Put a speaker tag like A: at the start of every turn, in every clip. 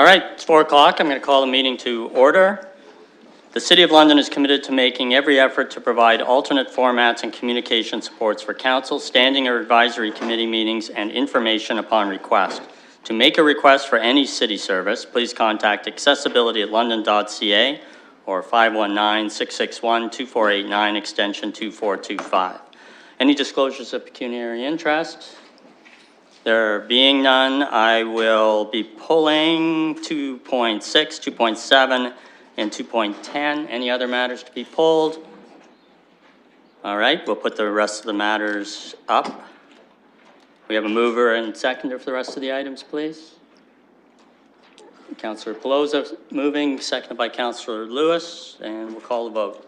A: All right, it's 4 o'clock. I'm going to call the meeting to order. The City of London is committed to making every effort to provide alternate formats and communication supports for council, standing or advisory committee meetings, and information upon request. To make a request for any city service, please contact accessibility@london.ca or 519-661-2489, extension 2425. Any disclosures of pecuniary interest? There being none, I will be pulling 2.6, 2.7, and 2.10. Any other matters to be pulled? All right, we'll put the rest of the matters up. We have a mover and seconder for the rest of the items, please. Councillor Pelosa moving, seconded by Councillor Lewis, and we'll call the vote.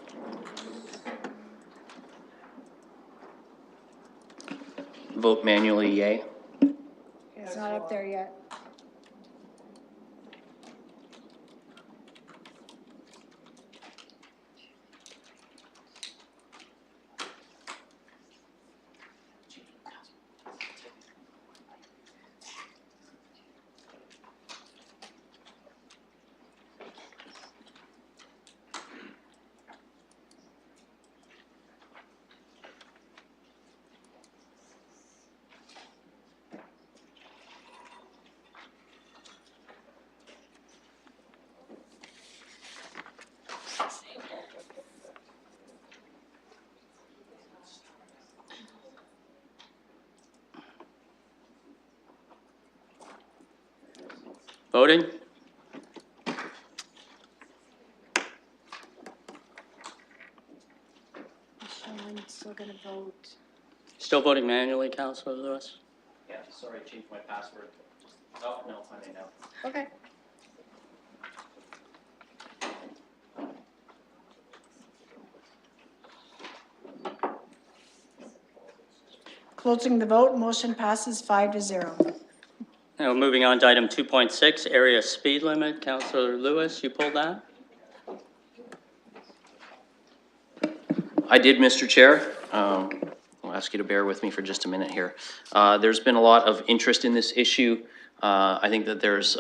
B: Vote manually, yay.
C: It's not up there yet.
A: Voting?
C: I'm still gonna vote.
A: Still voting manually, Councillor Lewis?
B: Yeah, sorry, I changed my password. Oh, no, I may now.
C: Okay. Closing the vote, motion passes 5-0.
A: Now moving on to item 2.6, area speed limit. Councillor Lewis, you pulled that?
B: I did, Mr. Chair. I'll ask you to bear with me for just a minute here. There's been a lot of interest in this issue. I think that there's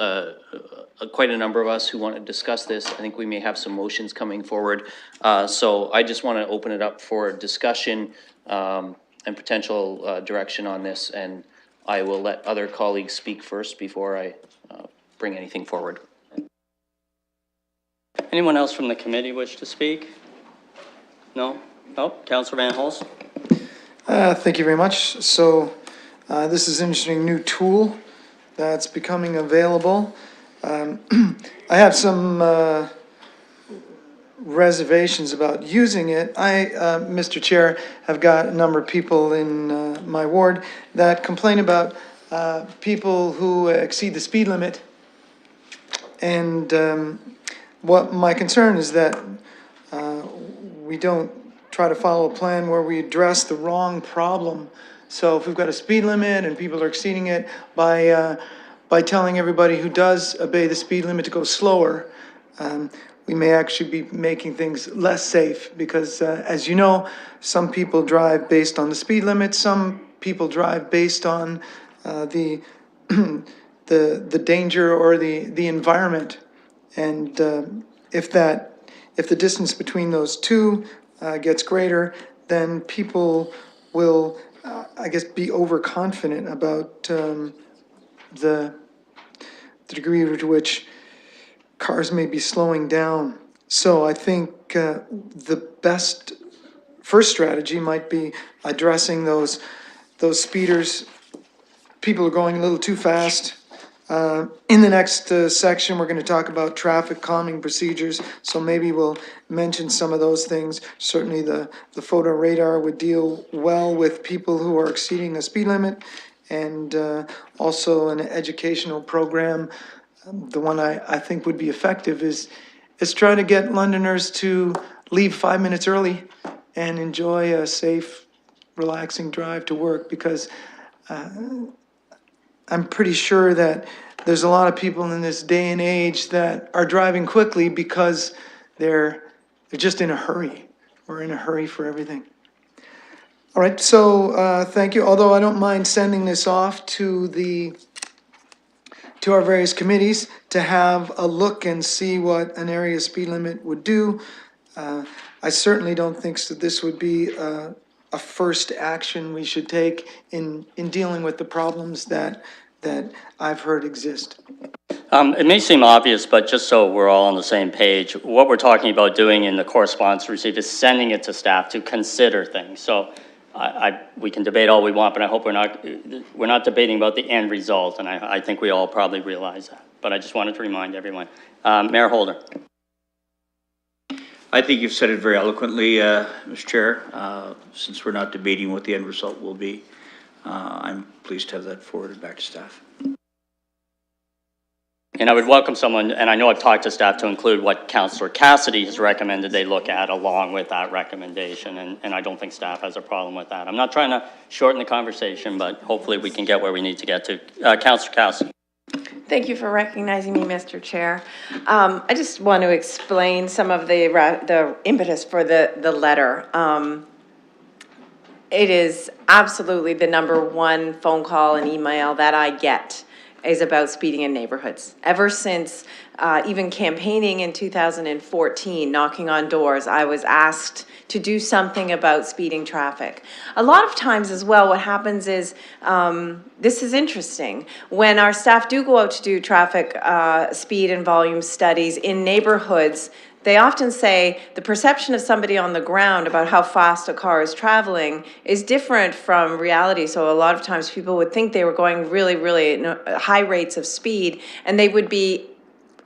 B: quite a number of us who want to discuss this. I think we may have some motions coming forward. So I just want to open it up for discussion and potential direction on this, and I will let other colleagues speak first before I bring anything forward.
A: Anyone else from the committee wish to speak? No? Oh, Councillor Van Holst.
D: Thank you very much. So this is an interesting new tool that's becoming available. I have some reservations about using it. Mr. Chair, have got a number of people in my ward that complain about people who exceed the speed limit. And what my concern is that we don't try to follow a plan where we address the wrong problem. So if we've got a speed limit and people are exceeding it by telling everybody who does obey the speed limit to go slower, we may actually be making things less safe because, as you know, some people drive based on the speed limit, some people drive based on the danger or the environment. And if the distance between those two gets greater, then people will, I guess, be overconfident about the degree to which cars may be slowing down. So I think the best first strategy might be addressing those speeders. People are going a little too fast. In the next section, we're going to talk about traffic calming procedures. So maybe we'll mention some of those things. Certainly the photo radar would deal well with people who are exceeding a speed limit, and also an educational program. The one I think would be effective is try to get Londoners to leave 5 minutes early and enjoy a safe, relaxing drive to work, because I'm pretty sure that there's a lot of people in this day and age that are driving quickly because they're just in a hurry. We're in a hurry for everything. All right, so thank you. Although I don't mind sending this off to the to our various committees to have a look and see what an area speed limit would do. I certainly don't think that this would be a first action we should take in dealing with the problems that I've heard exist.
A: It may seem obvious, but just so we're all on the same page, what we're talking about doing in the correspondence received is sending it to staff to consider things. So we can debate all we want, but I hope we're not debating about the end result, and I think we all probably realize that. But I just wanted to remind everyone. Mayor Holder.
E: I think you've said it very eloquently, Mr. Chair. Since we're not debating what the end result will be, I'm pleased to have that forwarded back to staff.
A: And I would welcome someone, and I know I've talked to staff, to include what Councillor Cassidy has recommended they look at along with that recommendation, and I don't think staff has a problem with that. I'm not trying to shorten the conversation, but hopefully we can get where we need to get to. Councillor Cassidy.
F: Thank you for recognizing me, Mr. Chair. I just want to explain some of the impetus for the letter. It is absolutely the #1 phone call and email that I get is about speeding in neighborhoods. Ever since even campaigning in 2014, knocking on doors, I was asked to do something about speeding traffic. A lot of times as well, what happens is, this is interesting, when our staff do go out to do traffic speed and volume studies in neighborhoods, they often say the perception of somebody on the ground about how fast a car is traveling is different from reality. So a lot of times people would think they were going really, really high rates of speed, and they would be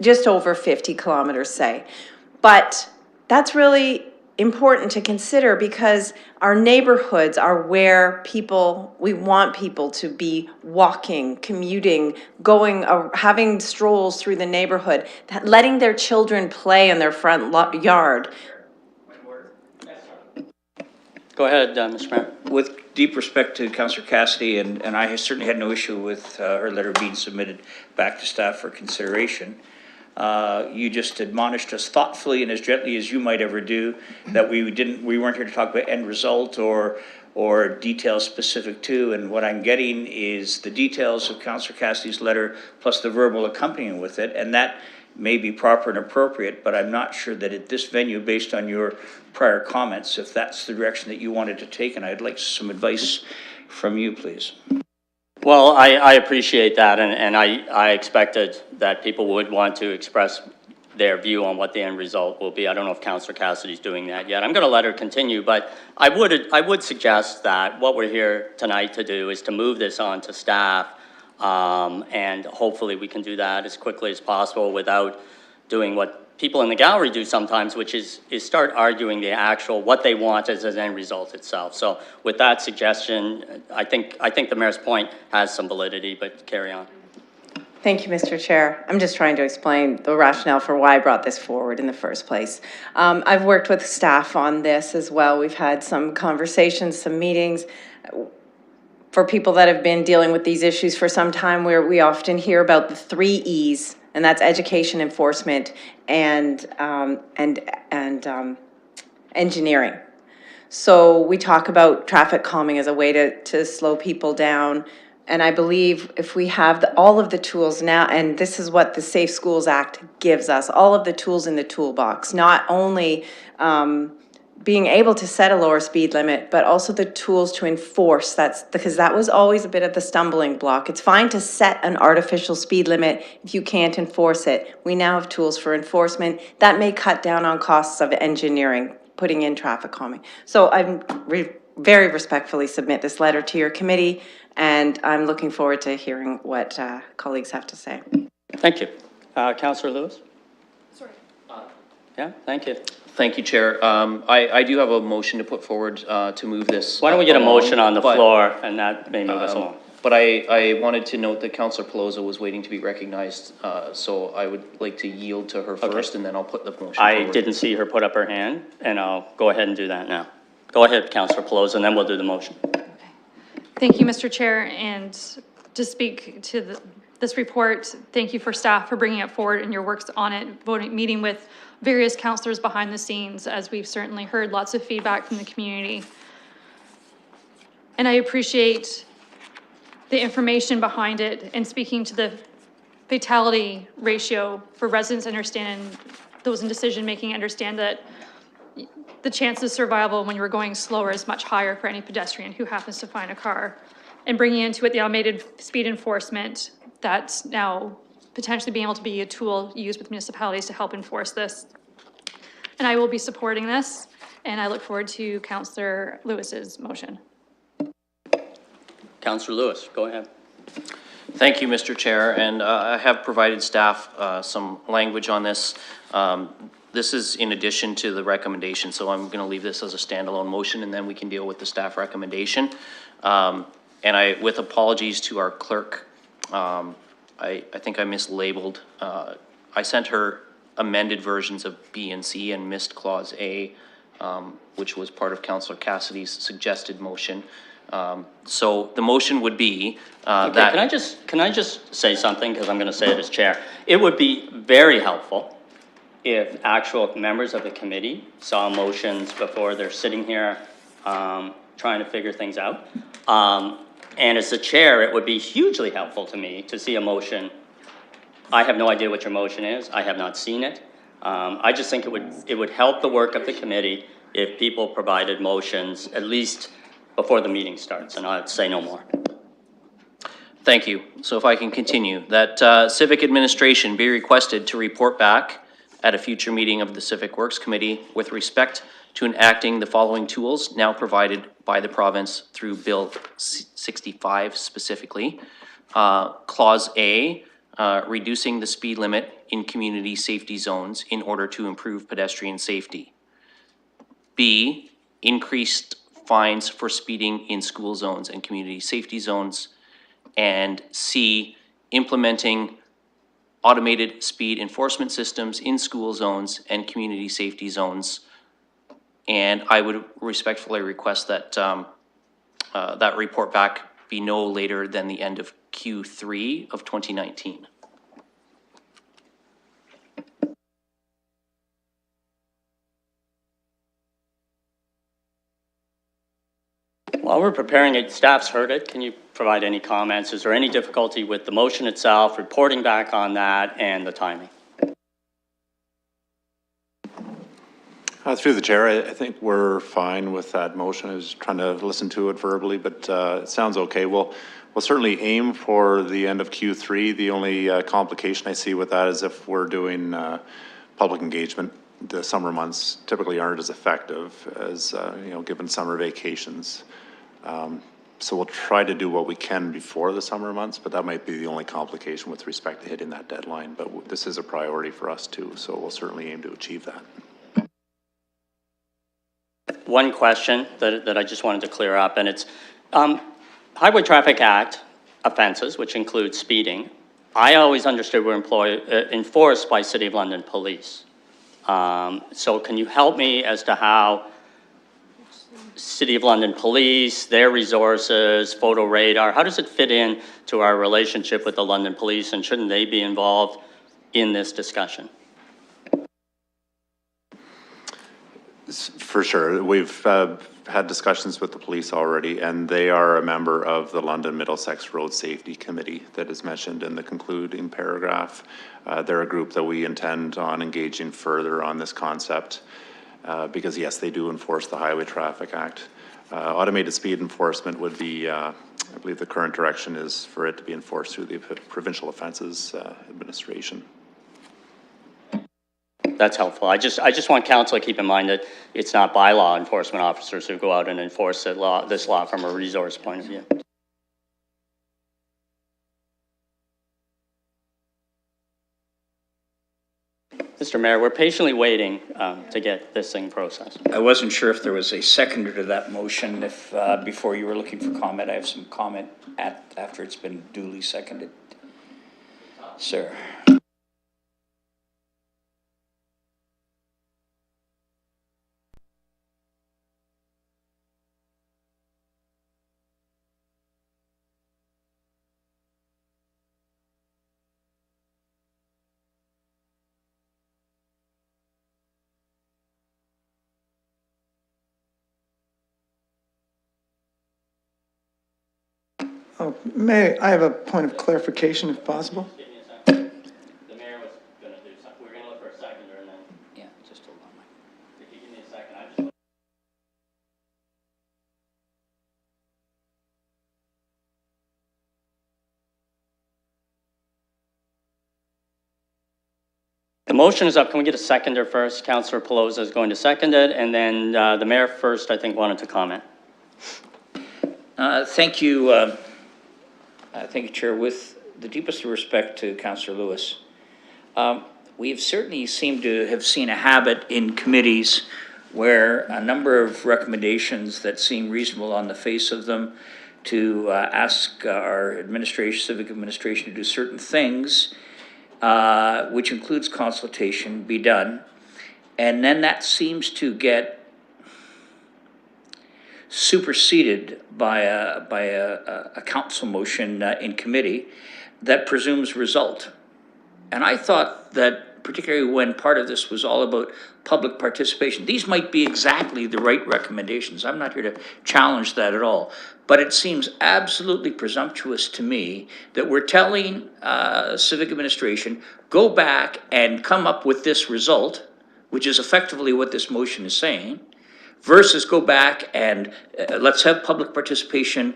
F: just over 50 kilometers, say. But that's really important to consider because our neighborhoods are where we want people to be walking, commuting, going, having strolls through the neighborhood, letting their children play in their front yard.
A: Go ahead, Mr. Mayor.
E: With deep respect to Councillor Cassidy, and I certainly had no issue with her letter being submitted back to staff for consideration. You just admonished us thoughtfully and as gently as you might ever do that we weren't here to talk about end result or details specific to, and what I'm getting is the details of Councillor Cassidy's letter plus the verbal accompanying with it, and that may be proper and appropriate, but I'm not sure that at this venue, based on your prior comments, if that's the direction that you wanted to take, and I'd like some advice from you, please.
A: Well, I appreciate that, and I expected that people would want to express their view on what the end result will be. I don't know if Councillor Cassidy's doing that yet. I'm going to let her continue, but I would suggest that what we're here tonight to do is to move this on to staff, and hopefully we can do that as quickly as possible without doing what people in the gallery do sometimes, which is start arguing the actual, what they want as an end result itself. So with that suggestion, I think the mayor's point has some validity, but carry on.
F: Thank you, Mr. Chair. I'm just trying to explain the rationale for why I brought this forward in the first place. I've worked with staff on this as well. We've had some conversations, some meetings. For people that have been dealing with these issues for some time, where we often hear about the 3 E's, and that's education, enforcement, and engineering. So we talk about traffic calming as a way to slow people down. And I believe if we have all of the tools now, and this is what the Safe Schools Act gives us, all of the tools in the toolbox, not only being able to set a lower speed limit, but also the tools to enforce. That's because that was always a bit of the stumbling block. It's fine to set an artificial speed limit if you can't enforce it. We now have tools for enforcement that may cut down on costs of engineering, putting in traffic calming. So I'm very respectfully submit this letter to your committee, and I'm looking forward to hearing what colleagues have to say.
A: Thank you. Councillor Lewis? Sorry. Yeah, thank you.
B: Thank you, Chair. I do have a motion to put forward to move this.
A: Why don't we get a
B: along,
A: motion on the
B: but,
A: floor, and that may move us along.
B: But I wanted to note that Councillor Pelosi was waiting to be recognized, so I would like to yield to her first, and then I'll put the motion
A: I
B: forward.
A: didn't see her put up her hand, and I'll go ahead and do that now. Go ahead, Councillor Pelosi, and then we'll do the motion.
G: Thank you, Mr. Chair, and to speak to this report, thank you for staff for bringing it forward and your works on it, meeting with various councillors behind the scenes, as we've certainly heard lots of feedback from the community. And I appreciate the information behind it and speaking to the fatality ratio for residents understand, and those in decision-making understand that the chance of survival when you're going slower is much higher for any pedestrian who happens to find a car. And bringing into it the automated speed enforcement, that's now potentially being able to be a tool used with municipalities to help enforce this. And I will be supporting this, and I look forward to Councillor Lewis's motion.
A: Councillor Lewis, go ahead.
B: Thank you, Mr. Chair, and I have provided staff some language on this. This is in addition to the recommendation, so I'm going to leave this as a standalone motion, and then we can deal with the staff recommendation. And with apologies to our clerk, I think I mislabeled. I sent her amended versions of B and C and missed clause A, which was part of Councillor Cassidy's suggested motion. So the motion would be
A: Okay,
B: that.
A: can I just say something, because I'm going to say it as chair? It would be very helpful if actual members of the committee saw motions before they're sitting here trying to figure things out. And as the chair, it would be hugely helpful to me to see a motion. I have no idea what your motion is. I have not seen it. I just think it would help the work of the committee if people provided motions at least before the meeting starts, and I'd say no more.
B: Thank you. So if I can continue, that Civic Administration be requested to report back at a future meeting of the Civic Works Committee with respect to enacting the following tools now provided by the province through Bill 65 specifically. Clause A, reducing the speed limit in community safety zones in order to improve pedestrian safety. B, increased fines for speeding in school zones and community safety zones. And C, implementing automated speed enforcement systems in school zones and community safety zones. And I would respectfully request that that report back be no later than the end of Q3 of 2019.
A: While we're preparing it, staff's heard it. Can you provide any comments? Is there any difficulty with the motion itself, reporting back on that, and the timing?
H: Through the chair, I think we're fine with that motion. I was trying to listen to it verbally, but it sounds okay. We'll certainly aim for the end of Q3. The only complication I see with that is if we're doing public engagement, the summer months typically aren't as effective as, given summer vacations. So we'll try to do what we can before the summer months, but that might be the only complication with respect to hitting that deadline. But this is a priority for us too, so we'll certainly aim to achieve that.
A: One question that I just wanted to clear up, and it's Highway Traffic Act offenses, which include speeding, I always understood were enforced by City of London Police. So can you help me as to how City of London Police, their resources, photo radar, how does it fit in to our relationship with the London Police, and shouldn't they be involved in this discussion?
H: For sure. We've had discussions with the police already, and they are a member of the London Middlesex Road Safety Committee that is mentioned in the concluding paragraph. They're a group that we intend on engaging further on this concept because, yes, they do enforce the Highway Traffic Act. Automated speed enforcement would be, I believe the current direction is for it to be enforced through the Provincial Offences Administration.
A: That's helpful. I just want council to keep in mind that it's not bylaw enforcement officers who go out and enforce this law from a resource point of view. Mr. Mayor, we're patiently waiting to get this thing processed.
E: I wasn't sure if there was a seconder to that motion. If before you were looking for comment, I have some comment after it's been duly seconded. Sir.
D: Oh, I have a point of clarification if possible.
A: motion is up. Can we get a seconder first? Councillor Pelosi is going to second it, and then the mayor first, I think, wanted to comment.
E: Thank you, Chair. With the deepest of respect to Councillor Lewis, we've certainly seemed to have seen a habit in committees where a number of recommendations that seem reasonable on the face of them to ask our administration, civic administration, to do certain things, which includes consultation, be done. And then that seems to get superseded by a council motion in committee that presumes result. And I thought that, particularly when part of this was all about public participation, these might be exactly the right recommendations. I'm not here to challenge that at all. But it seems absolutely presumptuous to me that we're telling civic administration, go back and come up with this result, which is effectively what this motion is saying, versus go back and let's have public participation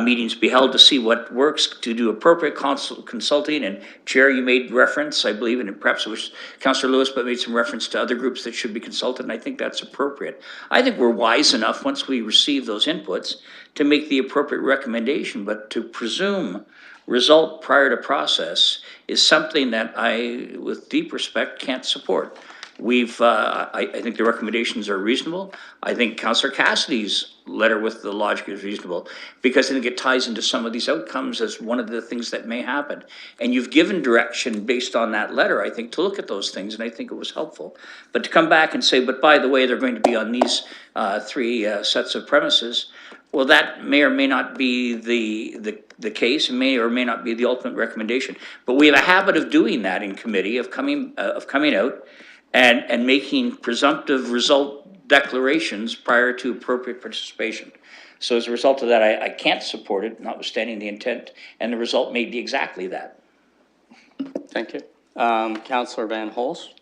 E: meetings be held to see what works, to do appropriate consulting. And Chair, you made reference, I believe, and perhaps it was Councillor Lewis, but made some reference to other groups that should be consulted, and I think that's appropriate. I think we're wise enough, once we receive those inputs, to make the appropriate recommendation, but to presume result prior to process is something that I, with deep respect, can't support. I think the recommendations are reasonable. I think Councillor Cassidy's letter with the logic is reasonable, because I think it ties into some of these outcomes as one of the things that may happen. And you've given direction based on that letter, I think, to look at those things, and I think it was helpful. But to come back and say, but by the way, they're going to be on these three sets of premises, well, that may or may not be the case, may or may not be the ultimate recommendation. But we have a habit of doing that in committee, of coming out and making presumptive result declarations prior to appropriate participation. So as a result of that, I can't support it, notwithstanding the intent, and the result may be exactly that.
A: Thank you. Councillor Van Holst.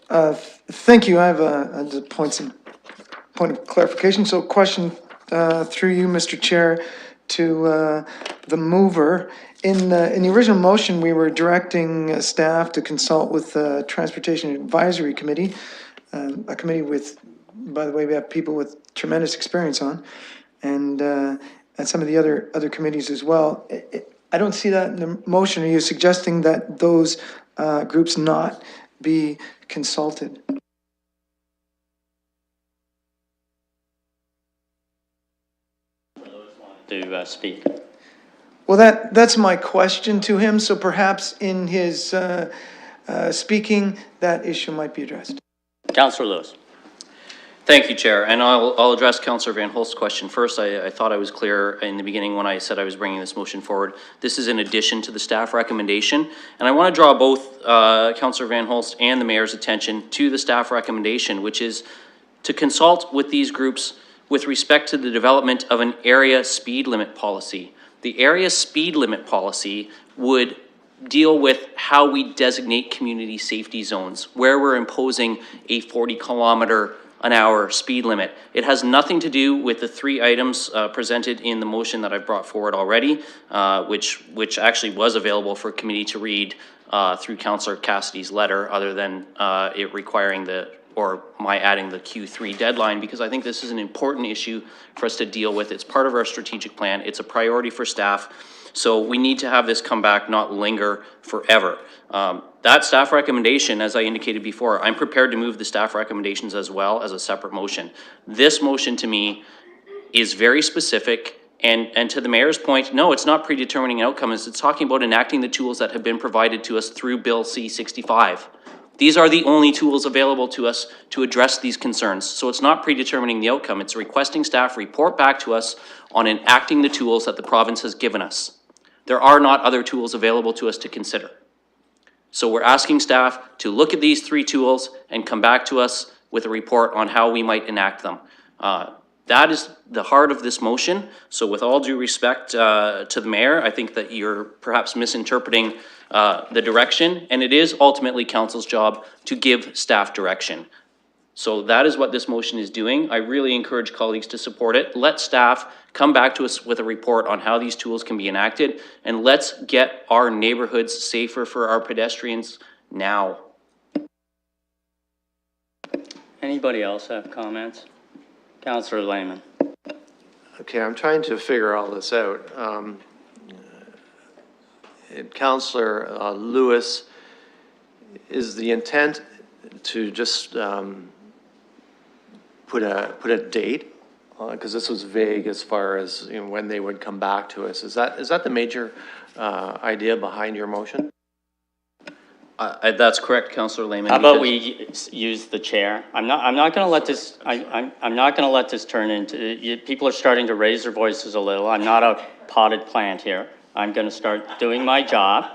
D: Thank you. I have a point of clarification. So question through you, Mr. Chair, to the mover. In the original motion, we were directing staff to consult with the Transportation Advisory Committee, a committee with, by the way, we have people with tremendous experience on, and some of the other committees as well. I don't see that in the motion. Are you suggesting that those groups not be consulted?
A: To speak.
D: Well, that's my question to him, so perhaps in his speaking, that issue might be addressed.
A: Councillor Lewis.
B: Thank you, Chair, and I'll address Councillor Van Holst's question first. I thought I was clear in the beginning when I said I was bringing this motion forward. This is in addition to the staff recommendation, and I want to draw both Councillor Van Holst and the Mayor's attention to the staff recommendation, which is to consult with these groups with respect to the development of an area speed limit policy. The area speed limit policy would deal with how we designate community safety zones, where we're imposing a 40-kilometer-an-hour speed limit. It has nothing to do with the three items presented in the motion that I've brought forward already, which actually was available for committee to read through Councillor Cassidy's letter, other than it requiring my adding the Q3 deadline, because I think this is an important issue for us to deal with. It's part of our strategic plan. It's a priority for staff. So we need to have this come back, not linger forever. That staff recommendation, as I indicated before, I'm prepared to move the staff recommendations as well as a separate motion. This motion to me is very specific, and to the Mayor's point, no, it's not predetermining outcomes. It's talking about enacting the tools that have been provided to us through Bill C-65. These are the only tools available to us to address these concerns. So it's not predetermining the outcome. It's requesting staff report back to us on enacting the tools that the province has given us. There are not other tools available to us to consider. So we're asking staff to look at these three tools and come back to us with a report on how we might enact them. That is the heart of this motion. So with all due respect to the Mayor, I think that you're perhaps misinterpreting the direction, and it is ultimately Council's job to give staff direction. So that is what this motion is doing. I really encourage colleagues to support it. Let staff come back to us with a report on how these tools can be enacted, and let's get our neighborhoods safer for our pedestrians now.
A: Anybody else have comments? Councillor Lehman.
I: Okay, I'm trying to figure all this out. Councillor Lewis, is the intent to just put a date? Because this was vague as far as, you know, when they would come back to us. Is that the major idea behind your motion?
B: That's correct, Councillor Lehman.
A: How about
B: because-
A: we use the chair? I'm not gonna let this, I'm not gonna let this turn into, people are starting to raise their voices a little. I'm not a potted plant here. I'm gonna start doing my job.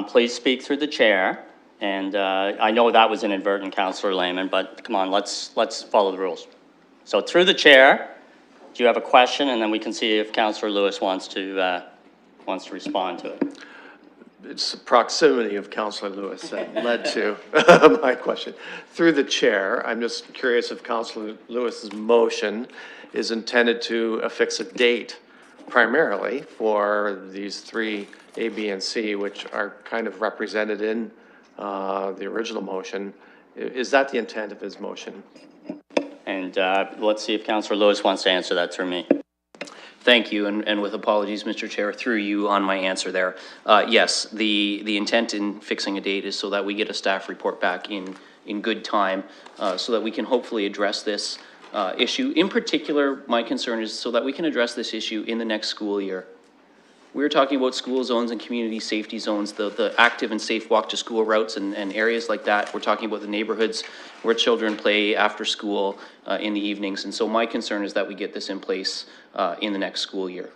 A: Please speak through the chair. And, I know that was inadvertent, Councillor Lehman, but come on, let's follow the rules. So through the chair, do you have a question? And then we can see if Councillor Lewis wants to respond to it.
I: It's the proximity of Councillor Lewis that led to my question. Through the chair, I'm just curious if Councillor Lewis's motion is intended to affix a date primarily for these three, A, B, and C, which are kind of represented in the original motion. Is that the intent of his motion?
A: And let's see if Councillor Lewis wants to answer that through me.
B: Thank you, and with apologies, Mr. Chair, through you on my answer there. Yes, the intent in fixing a date is so that we get a staff report back in good time, so that we can hopefully address this issue. In particular, my concern is so that we can address this issue in the next school year. We're talking about school zones and community safety zones, the active and safe walk to school routes and areas like that. We're talking about the neighborhoods where children play after school in the evenings. And so my concern is that we get this in place in the next school year.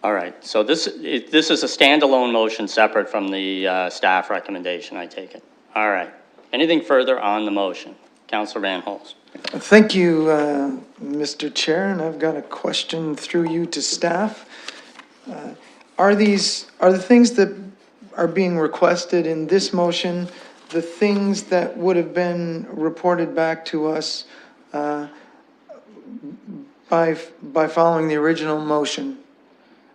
A: All right, so this is a standalone motion separate from the staff recommendation, I take it. All right, anything further on the motion? Councillor Van Holst.
D: Thank you, Mr. Chair, and I've got a question through you to staff. Are the things that are being requested in this motion the things that would have been reported back to us by following the original motion?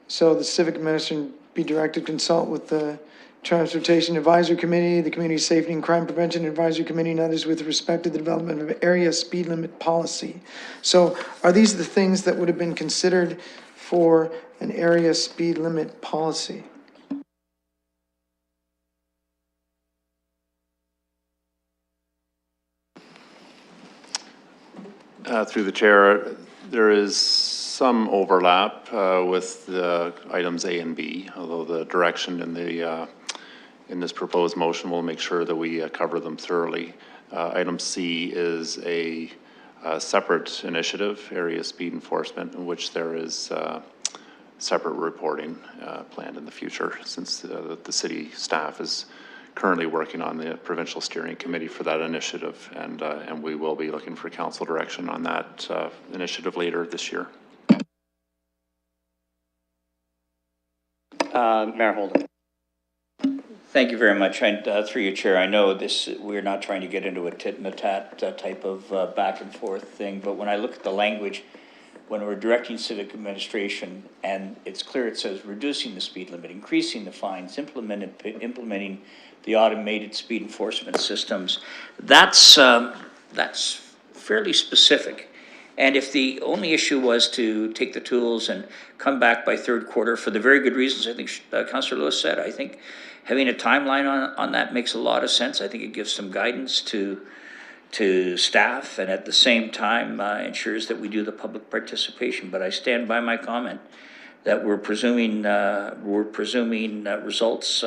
D: So the Civic Administration be directed to consult with the Transportation Advisory Committee, the Community Safety and Crime Prevention Advisory Committee, and others with respect to the development of area speed limit policy. So are these the things that would have been considered for an area speed limit policy?
H: Through the chair, there is some overlap with the items A and B, although the direction in this proposed motion will make sure that we cover them thoroughly. Item C is a separate initiative, area speed enforcement, in which there is separate reporting planned in the future, since the city staff is currently working on the provincial steering committee for that initiative, and we will be looking for council direction on that initiative later this year.
A: Mayor Holden.
E: Thank you very much. And through your chair, I know we're not trying to get into a tit and a tat type of back and forth thing, but when I look at the language, when we're directing civic administration, and it's clear, it says reducing the speed limit, increasing the fines, implementing the automated speed enforcement systems, that's fairly specific. And if the only issue was to take the tools and come back by third quarter for the very good reasons I think Councillor Lewis said, I think having a timeline on that makes a lot of sense. I think it gives some guidance to staff, and at the same time ensures that we do the public participation. But I stand by my comment that we're presuming results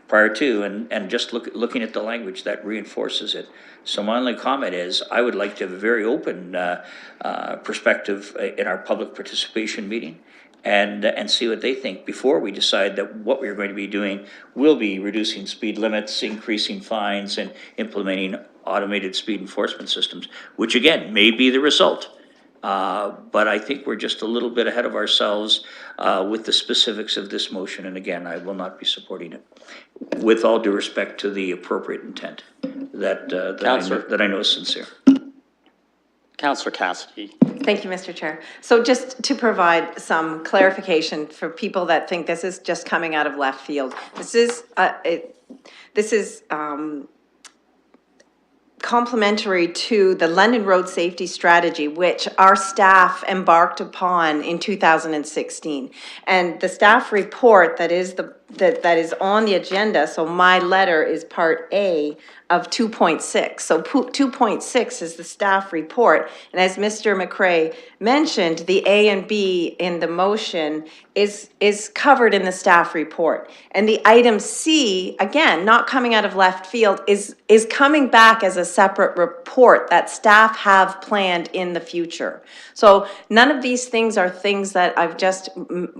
E: prior to, and just looking at the language that reinforces it. So my only comment is I would like to have a very open perspective in our public participation meeting, and see what they think before we decide that what we're going to be doing will be reducing speed limits, increasing fines, and implementing automated speed enforcement systems, which again may be the result. But I think we're just a little bit ahead of ourselves with the specifics of this motion, and again, I will not be supporting it, with all due respect to the appropriate intent that I know is sincere.
A: Councillor Cassidy.
F: Thank you, Mr. Chair. So just to provide some clarification for people that think this is just coming out of left field, this is complementary to the London Road Safety Strategy, which our staff embarked upon in 2016. And the staff report that is that is on the agenda, so my letter is part A of 2.6. So 2.6 is the staff report. And as Mr. McCray mentioned, the A and B in the motion is covered in the staff report. And the item C, again, not coming out of left field, is coming back as a separate report that staff have planned in the future. So none of these things are things that I've just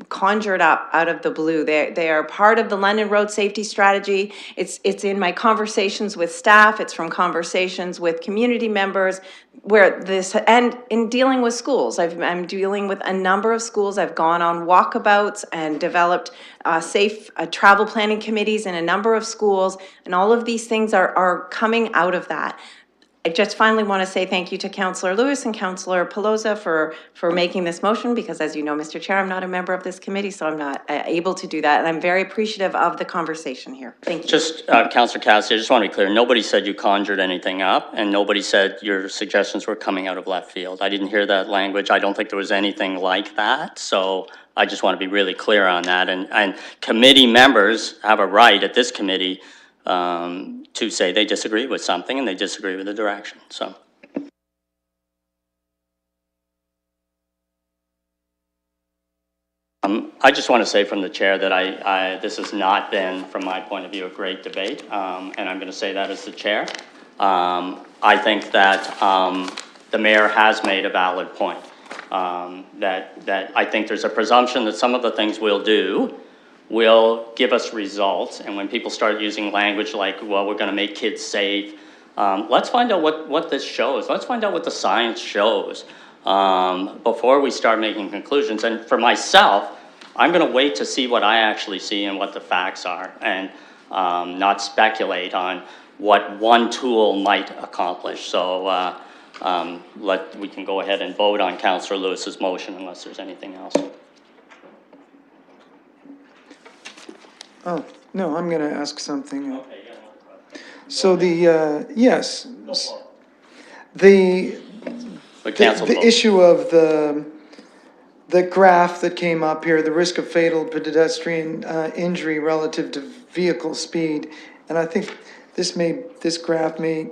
F: conjured up out of the blue. They are part of the London Road Safety Strategy. It's in my conversations with staff. It's from conversations with community members where this, and in dealing with schools, I'm dealing with a number of schools. I've gone on walkabouts and developed safe travel planning committees in a number of schools, and all of these things are coming out of that. I just finally want to say thank you to Councillor Lewis and Councillor Pelosa for making this motion, because as you know, Mr. Chair, I'm not a member of this committee, so I'm not able to do that. And I'm very appreciative of the conversation here. Thank you.
A: Just, Councillor Cassidy, I just want to be clear. Nobody said you conjured anything up, and nobody said your suggestions were coming out of left field. I didn't hear that language. I don't think there was anything like that. So I just want to be really clear on that. And committee members have a right at this committee to say they disagree with something and they disagree with the direction, so. I just want to say from the chair that this has not been, from my point of view, a great debate, and I'm going to say that as the chair. I think that the mayor has made a valid point, that I think there's a presumption that some of the things we'll do will give us results. And when people start using language like, well, we're going to make kids safe, let's find out what this shows. Let's find out what the science shows before we start making conclusions. And for myself, I'm going to wait to see what I actually see and what the facts are, and not speculate on what one tool might accomplish. So we can go ahead and vote on Councillor Lewis's motion unless there's anything else.
D: Oh, no, I'm going to ask something. So yes, the issue of the graph that came up here, the risk of fatal pedestrian injury relative to vehicle speed, and I think this graph may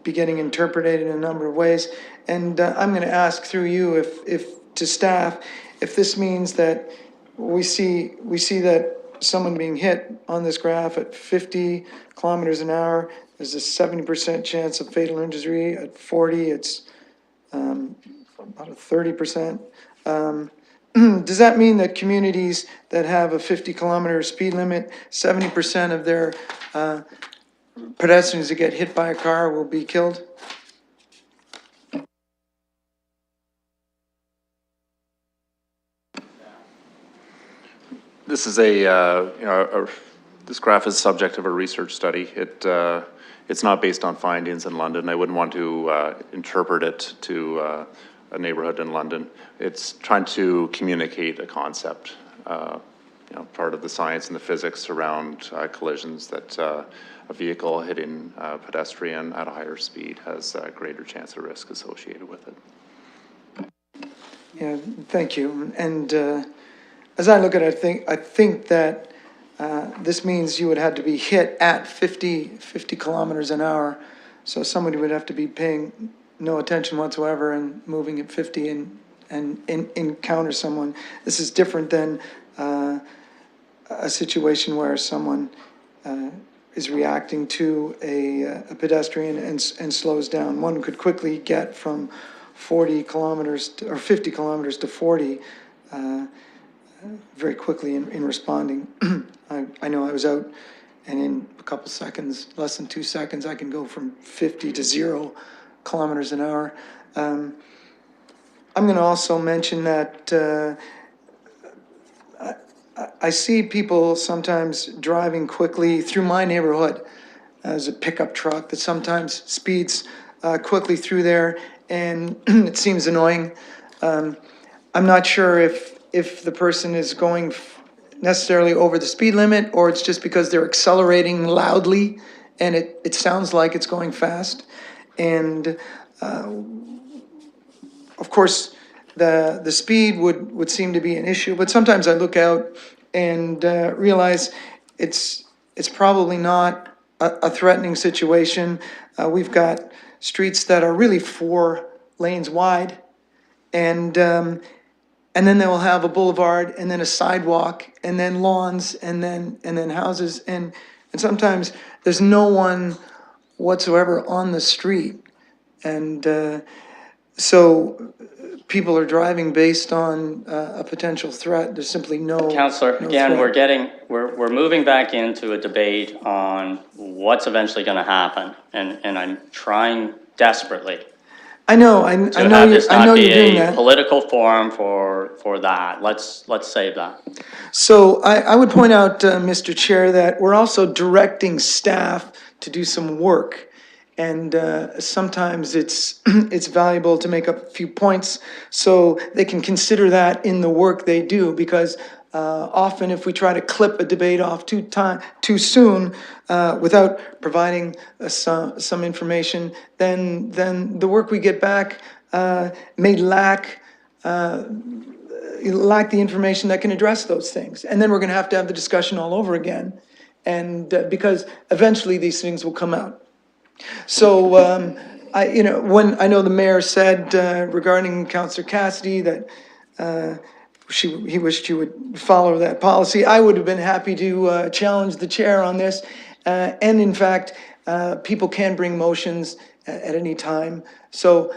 D: be getting interpreted in a number of ways, and I'm going to ask through you if to staff, if this means that we see that someone being hit on this graph at 50 kilometers an hour, there's a 70% chance of fatal injury. At 40, it's about a 30%. Does that mean that communities that have a 50-kilometer speed limit, 70% of their pedestrians that get hit by a car will be killed?
H: This is this graph is subject of a research study. It's not based on findings in London. I wouldn't want to interpret it to a neighborhood in London. It's trying to communicate a concept, part of the science and the physics around collisions, that a vehicle hitting a pedestrian at a higher speed has a greater chance of risk associated with it.
D: Yeah, thank you. And as I look at it, I think that this means you would have to be hit at 50 kilometers an hour. So somebody would have to be paying no attention whatsoever and moving at 50 and encounter someone. This is different than a situation where someone is reacting to a pedestrian and slows down. One could quickly get from 40 kilometers or 50 kilometers to 40 very quickly in responding. I know I was out, and in a couple seconds, less than 2 seconds, I can go from 50 to 0 kilometers an hour. I'm going to also mention that I see people sometimes driving quickly through my neighborhood. There's a pickup truck that sometimes speeds quickly through there, and it seems annoying. I'm not sure if the person is going necessarily over the speed limit, or it's just because they're accelerating loudly and it sounds like it's going fast. And of course, the speed would seem to be an issue, but sometimes I look out and realize it's probably not a threatening situation. We've got streets that are really 4 lanes wide, and then they will have a boulevard, and then a sidewalk, and then lawns, and then houses, and sometimes there's no one whatsoever on the street. And so people are driving based on a potential threat. There's simply no.
A: Counselor,
D: no
A: again,
D: threat.
A: we're moving back into a debate on what's eventually gonna happen, and I'm trying desperately
D: I know, I
A: to
D: know
A: have
D: you're,
A: this
D: I know
A: not be
D: you're doing
A: a
D: that.
A: political forum for that. Let's save that.
D: So I would point out, Mr. Chair, that we're also directing staff to do some work. And sometimes it's, it's valuable to make up a few points so they can consider that in the work they do. Because often if we try to clip a debate off too soon without providing some information, then the work we get back may lack the information that can address those things. And then we're gonna have to have the discussion all over again. And because eventually these things will come out. So, when, I know the mayor said regarding Councillor Cassidy that he wished you would follow that policy, I would have been happy to challenge the chair on this. And in fact, people can bring motions at any time. So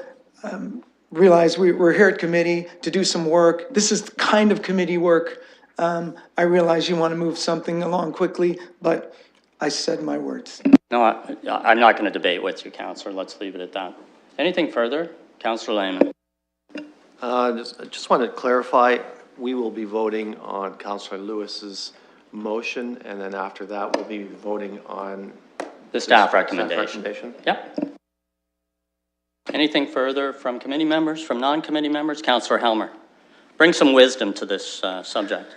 D: realize we're here at committee to do some work. This is the kind of committee work. I realize you want to move something along quickly, but I said my words.
A: No, I'm not gonna debate with you, Counselor. Let's leave it at that. Anything further? Counselor Lehman.
I: I just wanted to clarify, we will be voting on Councillor Lewis's motion, and then after that, we'll be voting on
A: The staff recommendation.
I: recommendation.
A: Yep. Anything further from committee members, from non-committee members? Counselor Helmer. Bring some wisdom to this subject.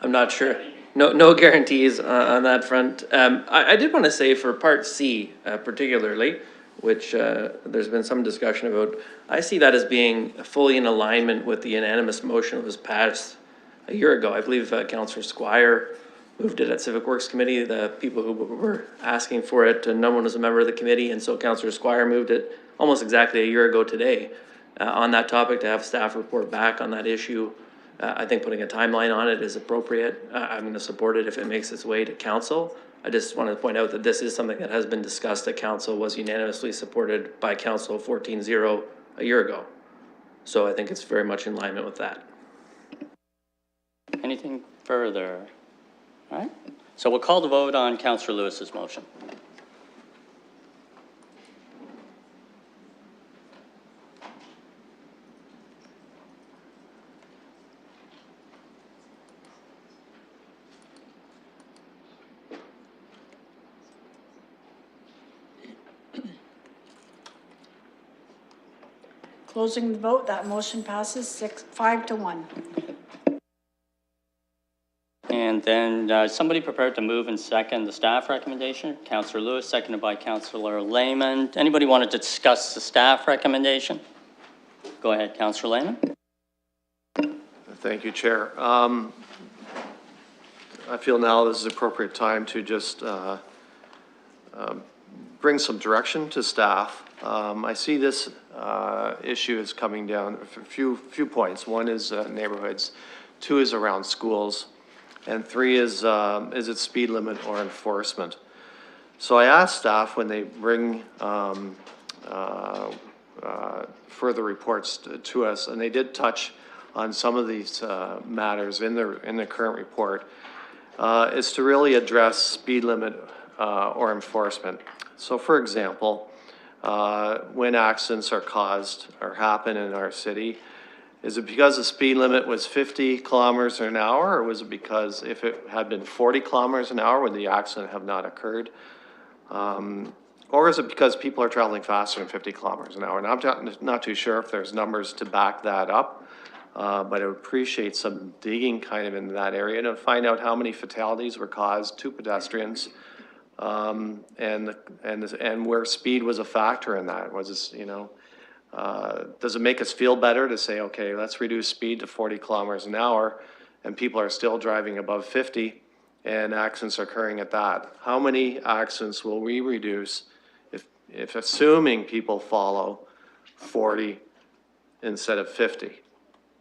B: I'm not sure. No guarantees on that front. I did want to say for Part C particularly, which there's been some discussion about, I see that as being fully in alignment with the unanimous motion that was passed a year ago. I believe Councillor Squire moved it at Civic Works Committee, the people who were asking for it, and no one was a member of the committee, and so Councillor Squire moved it almost exactly a year ago today on that topic to have staff report back on that issue. I think putting a timeline on it is appropriate. I'm going to support it if it makes its way to council. I just wanted to point out that this is something that has been discussed at council, was unanimously supported by council 14-0 a year ago. So I think it's very much in alignment with that.
A: Anything further? All right. So we'll call the vote on Councillor Lewis's motion.
C: Closing the vote, that motion passes 5-1.
A: And then somebody prepared to move and second the staff recommendation. Councillor Lewis, seconded by Councillor Lehman. Anybody want to discuss the staff recommendation? Go ahead, Councillor Lehman.
I: Thank you, Chair. I feel now this is the appropriate time to just bring some direction to staff. I see this issue is coming down a few points. One is neighborhoods, 2 is around schools, and 3 is it speed limit or enforcement. So I asked staff when they bring further reports to us, and they did touch on some of these matters in the current report, is to really address speed limit or enforcement. So for example, when accidents are caused or happen in our city, is it because the speed limit was 50 kilometers an hour, or was it because if it had been 40 kilometers an hour, would the accident have not occurred? Or is it because people are traveling faster than 50 kilometers an hour? And I'm not too sure if there's numbers to back that up, but I would appreciate some digging kind of in that area to find out how many fatalities were caused to pedestrians and where speed was a factor in that. Was, you know, does it make us feel better to say, okay, let's reduce speed to 40 kilometers an hour, and people are still driving above 50, and accidents are occurring at that? How many accidents will we reduce if assuming people follow 40 instead of 50?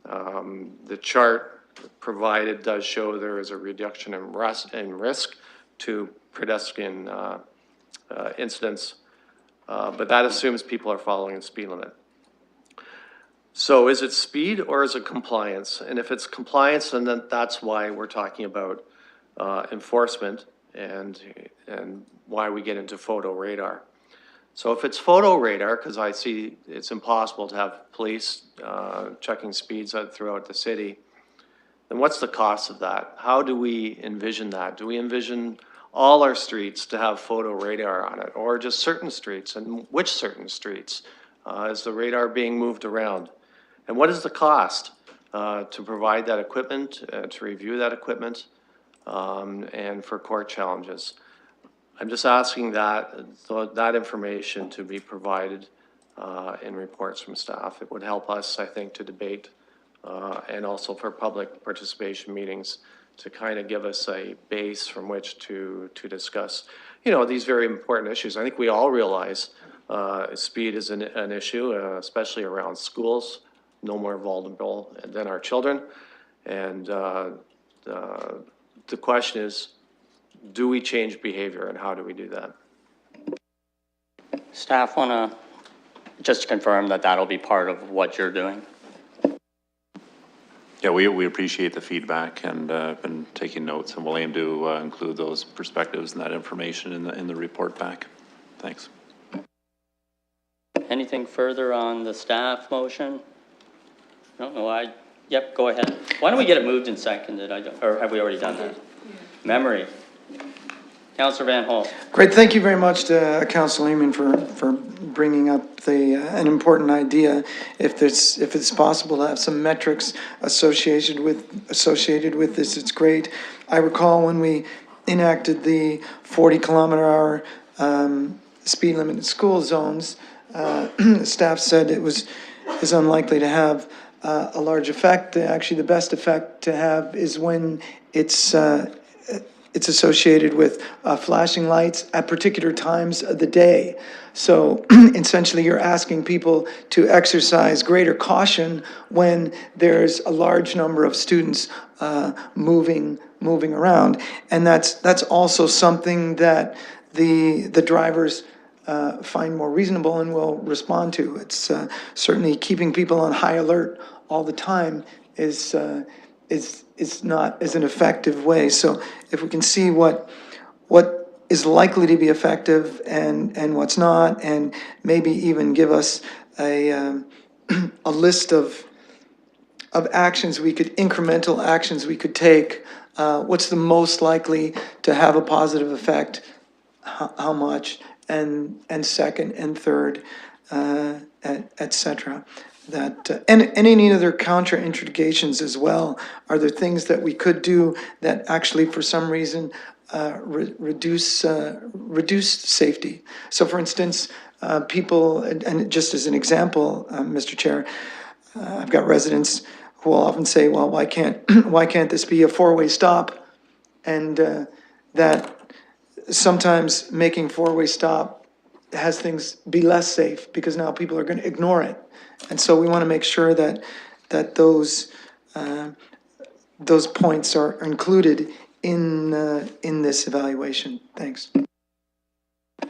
I: The chart provided does show there is a reduction in risk to pedestrian incidents, but that assumes people are following the speed limit. So is it speed or is it compliance? And if it's compliance, then that's why we're talking about enforcement and why we get into photo radar. So if it's photo radar, because I see it's impossible to have police checking speeds throughout the city, then what's the cost of that? How do we envision that? Do we envision all our streets to have photo radar on it, or just certain streets? And which certain streets? Is the radar being moved around? And what is the cost to provide that equipment, to review that equipment, and for court challenges? I'm just asking that information to be provided in reports from staff. It would help us, I think, to debate and also for public participation meetings to kind of give us a base from which to discuss, you know, these very important issues. I think we all realize speed is an issue, especially around schools. No more vulnerable than our children. And the question is, do we change behavior, and how do we do that?
A: Staff want to just confirm that that'll be part of what you're doing?
H: Yeah, we appreciate the feedback and been taking notes, and we'll aim to include those perspectives and that information in the report back. Thanks.
A: Anything further on the staff motion? No, yep, go ahead. Why don't we get it moved and seconded? Or have we already done that? Memory. Councillor Van Holt.
D: Great, thank you very much to Councillor Lehman for bringing up an important idea. If it's possible to have some metrics associated with this, it's great. I recall when we enacted the 40-kilometer-hour speed limit in school zones, staff said is unlikely to have a large effect. Actually, the best effect to have is when it's associated with flashing lights at particular times of the day. So essentially, you're asking people to exercise greater caution when there's a large number of students moving around, and that's also something that the drivers find more reasonable and will respond to. It's certainly keeping people on high alert all the time is not an effective way. So if we can see what is likely to be effective and what's not, and maybe even give us a list of incremental actions we could take, what's the most likely to have a positive effect, how much, and second and third, et cetera. And any other counterindications as well. Are there things that we could do that actually, for some reason, reduce safety? So, for instance, people, and just as an example, Mr. Chair, I've got residents who will often say, "Well, why can't this be a four-way stop?" And that sometimes making four-way stop has things be less safe because now people are going to ignore it. And so we want to make sure that those points are included in this evaluation. Thanks.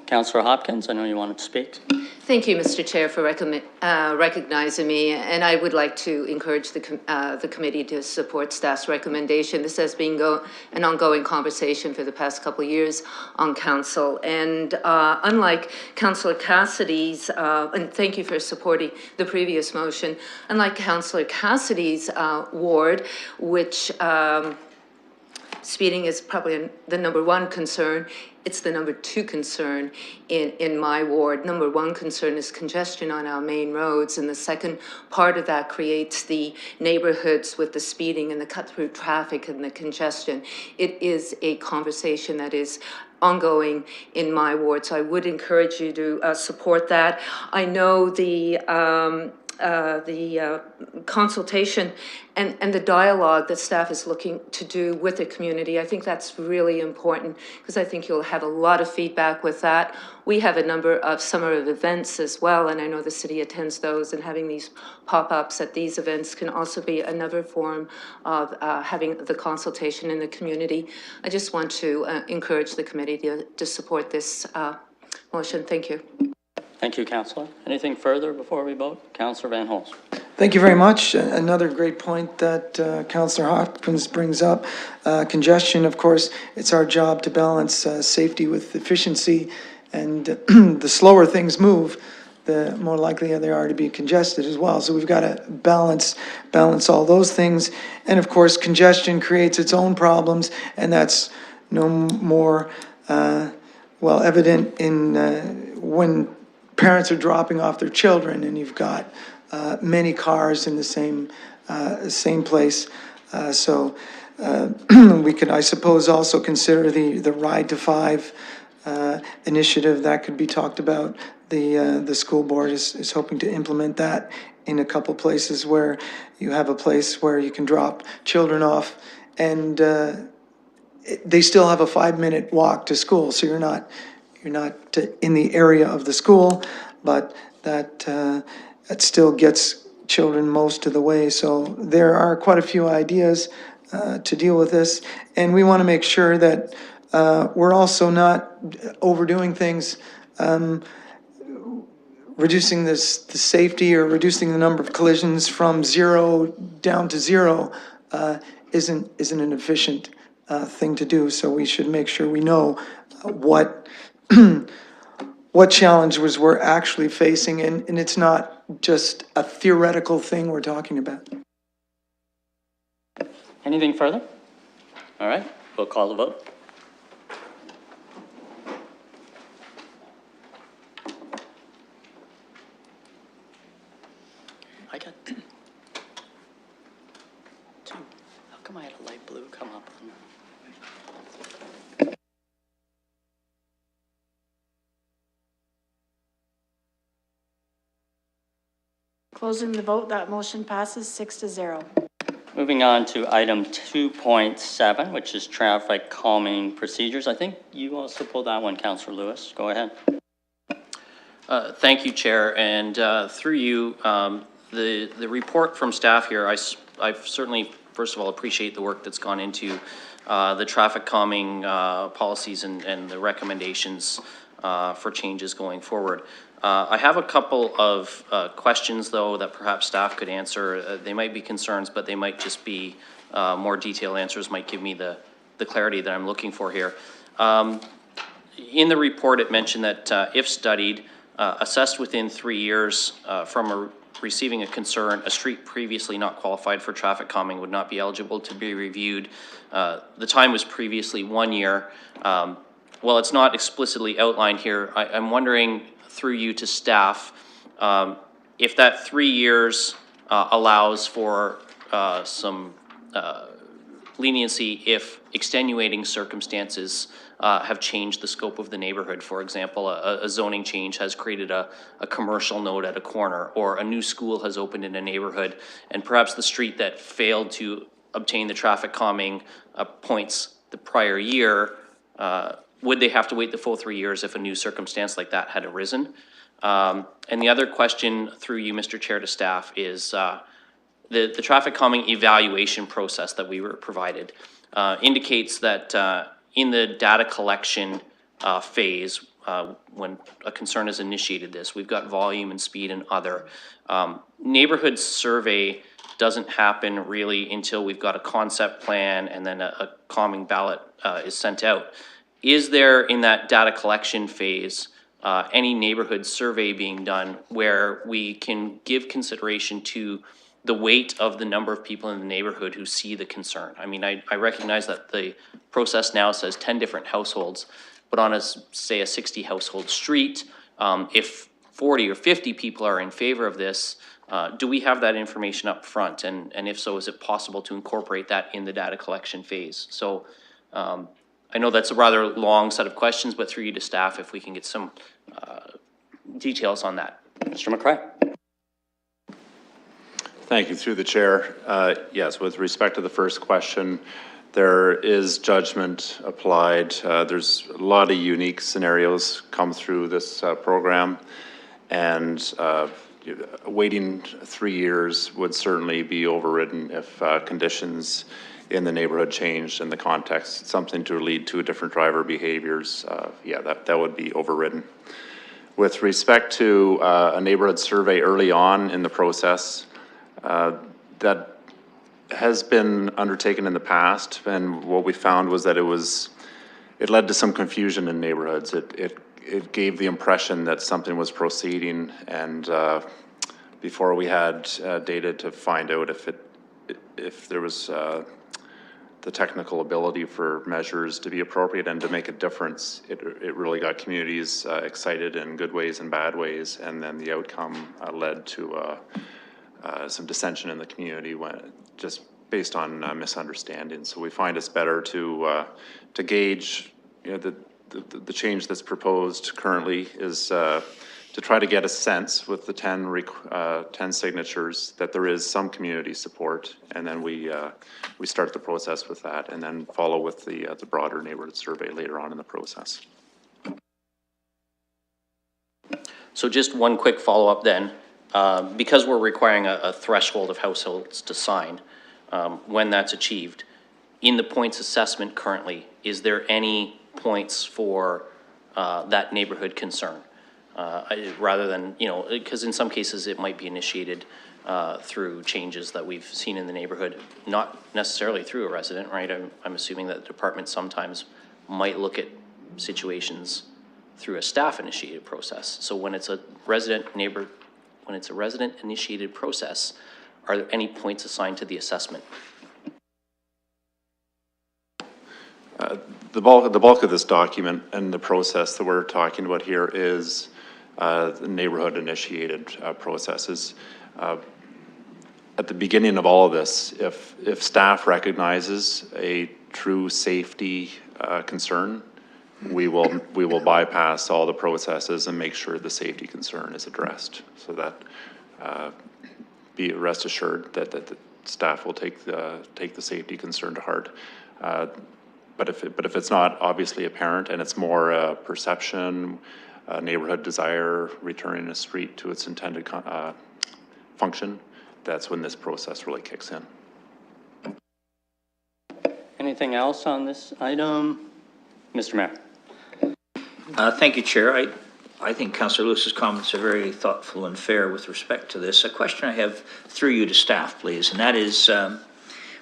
A: Councillor Hopkins, I know you wanted to speak.
J: Thank you, Mr. Chair, for recognizing me, and I would like to encourage the committee to support staff's recommendation. This has been an ongoing conversation for the past couple of years on council, and unlike Councillor Cassidy's, and thank you for supporting the previous motion, unlike Councillor Cassidy's ward, which speeding is probably the number one concern. It's the number two concern in my ward. Number one concern is congestion on our main roads, and the second part of that creates the neighborhoods with the speeding and the cut-through traffic and the congestion. It is a conversation that is ongoing in my ward, so I would encourage you to support that. I know the consultation and the dialogue that staff is looking to do with the community. I think that's really important because I think you'll have a lot of feedback with that. We have a number of summer events as well, and I know the city attends those, and having these pop-ups at these events can also be another form of having the consultation in the community. I just want to encourage the committee to support this motion. Thank you.
A: Thank you, Councillor. Anything further before we vote? Councillor Van Holst.
D: Thank you very much. Another great point that Councillor Hopkins brings up. Congestion, of course, it's our job to balance safety with efficiency, and the slower things move, the more likely they are to be congested as well. So we've got to balance all those things. And of course, congestion creates its own problems, and that's no more well evident in when parents are dropping off their children and you've got many cars in the same place. So we could, I suppose, also consider the Ride to 5 initiative that could be talked about. The school board is hoping to implement that in a couple places where you have a place where you can drop children off and they still have a 5-minute walk to school. So you're not in the area of the school, but that still gets children most of the way. So there are quite a few ideas to deal with this, and we want to make sure that we're also not overdoing things, reducing the safety or reducing the number of collisions from 0 down to 0 isn't an efficient thing to do. So we should make sure we know what challenges we're actually facing, and it's not just a theoretical thing we're talking about.
A: Anything further? All right, we'll call the vote. I got two. How come I had a light blue come up on?
C: Closing the vote, that motion passes 6-0.
A: Moving on to item 2.7, which is traffic calming procedures. I think you also pulled that one, Councillor Lewis. Go ahead.
B: Thank you, Chair, and through you, the report from staff here, I certainly, first of all, appreciate the work that's gone into the traffic calming policies and the recommendations for changes going forward. I have a couple of questions, though, that perhaps staff could answer. They might be concerns, but they might just be more detailed answers, might give me the clarity that I'm looking for here. In the report, it mentioned that if studied, assessed within 3 years from receiving a concern, a street previously not qualified for traffic calming would not be eligible to be reviewed. The time was previously 1 year. Well, it's not explicitly outlined here. I'm wondering, through you to staff, if that 3 years allows for some leniency if extenuating circumstances have changed the scope of the neighborhood. For example, a zoning change has created a commercial node at a corner, or a new school has opened in a neighborhood, and perhaps the street that failed to obtain the traffic calming points the prior year, would they have to wait the full 3 years if a new circumstance like that had arisen? And the other question through you, Mr. Chair, to staff is the traffic calming evaluation process that we were provided indicates that in the data collection phase, when a concern is initiated this, we've got volume and speed and other. Neighborhood survey doesn't happen really until we've got a concept plan and then a calming ballot is sent out. Is there, in that data collection phase, any neighborhood survey being done where we can give consideration to the weight of the number of people in the neighborhood who see the concern. I mean, I recognize that the process now says 10 different households, but on a, say, a 60 household street, if 40 or 50 people are in favor of this, do we have that information up front? And if so, is it possible to incorporate that in the data collection phase? So I know that's a rather long set of questions, but through you to staff, if we can get some details on that.
A: Mr. McCray.
H: Thank you. Through the chair. Yes, with respect to the first question, there is judgment applied. There's a lot of unique scenarios come through this program, and waiting 3 years would certainly be overridden if conditions in the neighborhood changed in the context, something to lead to different driver behaviors. Yeah, that would be overridden. With respect to a neighborhood survey early on in the process, that has been undertaken in the past, and what we found was that it led to some confusion in neighborhoods. It gave the impression that something was proceeding, and before we had data to find out if there was the technical ability for measures to be appropriate and to make a difference, it really got communities excited in good ways and bad ways, and then the outcome led to some dissension in the community just based on misunderstanding. So we find it's better to gauge, the change that's proposed currently is to try to get a sense with the 10 signatures that there is some community support, and then we start the process with that, and then follow with the broader neighborhood survey later on in the process.
B: So just one quick follow-up then. Because we're requiring a threshold of households to sign, when that's achieved, in the points assessment currently, is there any points for that neighborhood concern? Rather than, because in some cases it might be initiated through changes that we've seen in the neighborhood, not necessarily through a resident, right? I'm assuming that the department sometimes might look at situations through a staff-initiated process. So when it's a resident-initiated process, are there any points assigned to the assessment?
H: The bulk of this document and the process that we're talking about here is the neighborhood-initiated processes. At the beginning of all of this, if staff recognizes a true safety concern, we will bypass all the processes and make sure the safety concern is addressed. So that be rest assured that the staff will take the safety concern to heart. But if it's not obviously apparent and it's more perception, neighborhood desire, returning a street to its intended function, that's when this process really kicks in.
A: Anything else on this item? Mr. Mayor.
E: Thank you, Chair. I think Councillor Lewis's comments are very thoughtful and fair with respect to this. A question I have through you to staff, please, and that is,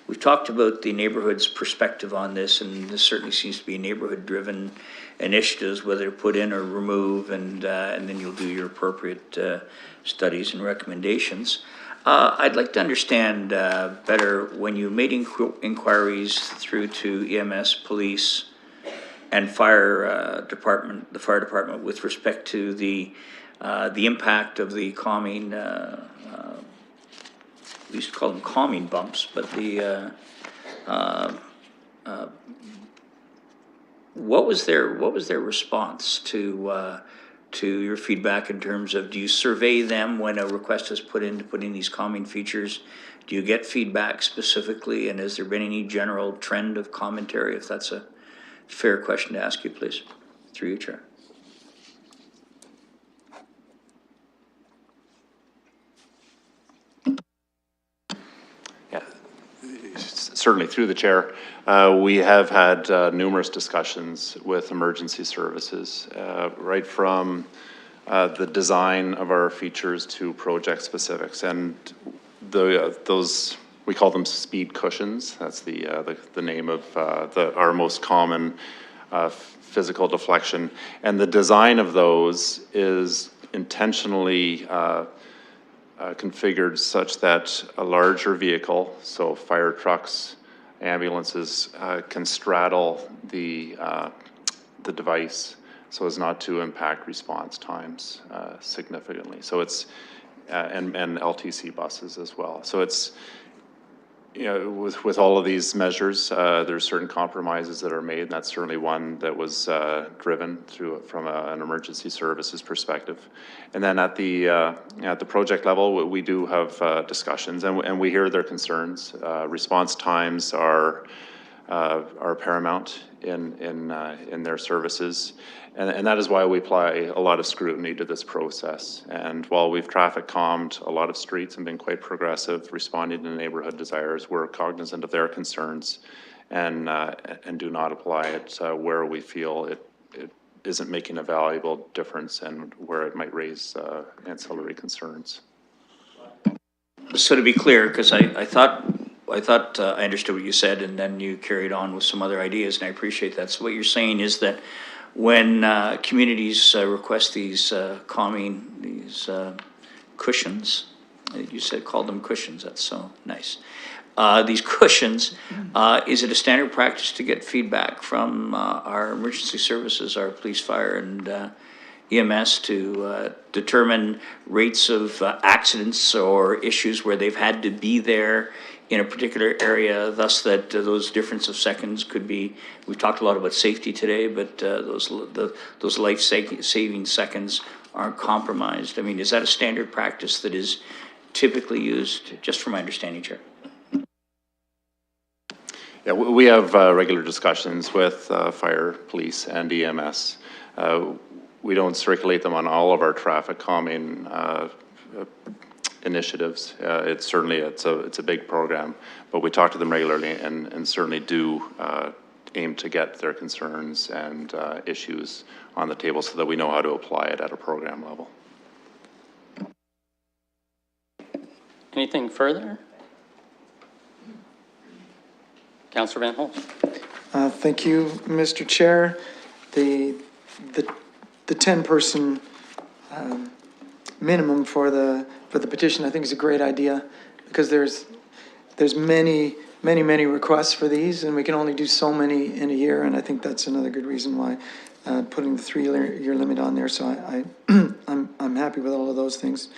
E: we've talked about the neighborhood's perspective on this, and this certainly seems to be neighborhood-driven initiatives, whether put in or remove, and then you'll do your appropriate studies and recommendations. I'd like to understand better when you made inquiries through to EMS, police, and fire department, the fire department, with respect to the impact of the calming, we used to call them calming bumps, but the what was their response to your feedback in terms of, do you survey them when a request is put in to put in these calming features? Do you get feedback specifically, and has there been any general trend of commentary? If that's a fair question to ask you, please, through you, Chair.
H: Yeah, certainly through the chair. We have had numerous discussions with emergency services, right from the design of our features to project specifics, and those, we call them speed cushions. That's the name of our most common physical deflection, and the design of those is intentionally configured such that a larger vehicle, so fire trucks, ambulances, can straddle the device so as not to impact response times significantly. So it's, and LTC buses as well. So it's, you know, with all of these measures, there's certain compromises that are made, and that's certainly one that was driven through from an emergency services perspective. And then at the project level, we do have discussions, and we hear their concerns. Response times are paramount in their services. And that is why we apply a lot of scrutiny to this process. And while we've traffic calmed a lot of streets and been quite progressive responding to neighborhood desires, we're cognizant of their concerns and do not apply it where we feel it isn't making a valuable difference and where it might raise ancillary concerns.
E: So to be clear, because I thought I understood what you said, and then you carried on with some other ideas, and I appreciate that. So what you're saying is that when communities request these cushions, you said called them cushions, that's so nice. These cushions, is it a standard practice to get feedback from our emergency services, our police, fire, and EMS to determine rates of accidents or issues where they've had to be there in a particular area, thus that those difference of seconds could be, we've talked a lot about safety today, but those life-saving seconds aren't compromised. I mean, is that a standard practice that is typically used, just from my understanding, Chair?
H: Yeah, we have regular discussions with fire, police, and EMS. We don't circulate them on all of our traffic calming initiatives. It's certainly, it's a big program, but we talk to them regularly and certainly do aim to get their concerns and issues on the table so that we know how to apply it at a program level.
A: Anything further? Councillor Van Holst.
D: Thank you, Mr. Chair. The 10-person minimum for the petition, I think, is a great idea, because there's many requests for these, and we can only do so many in a year, and I think that's another good reason why putting the 3-year limit on there. So I'm happy with all of those things,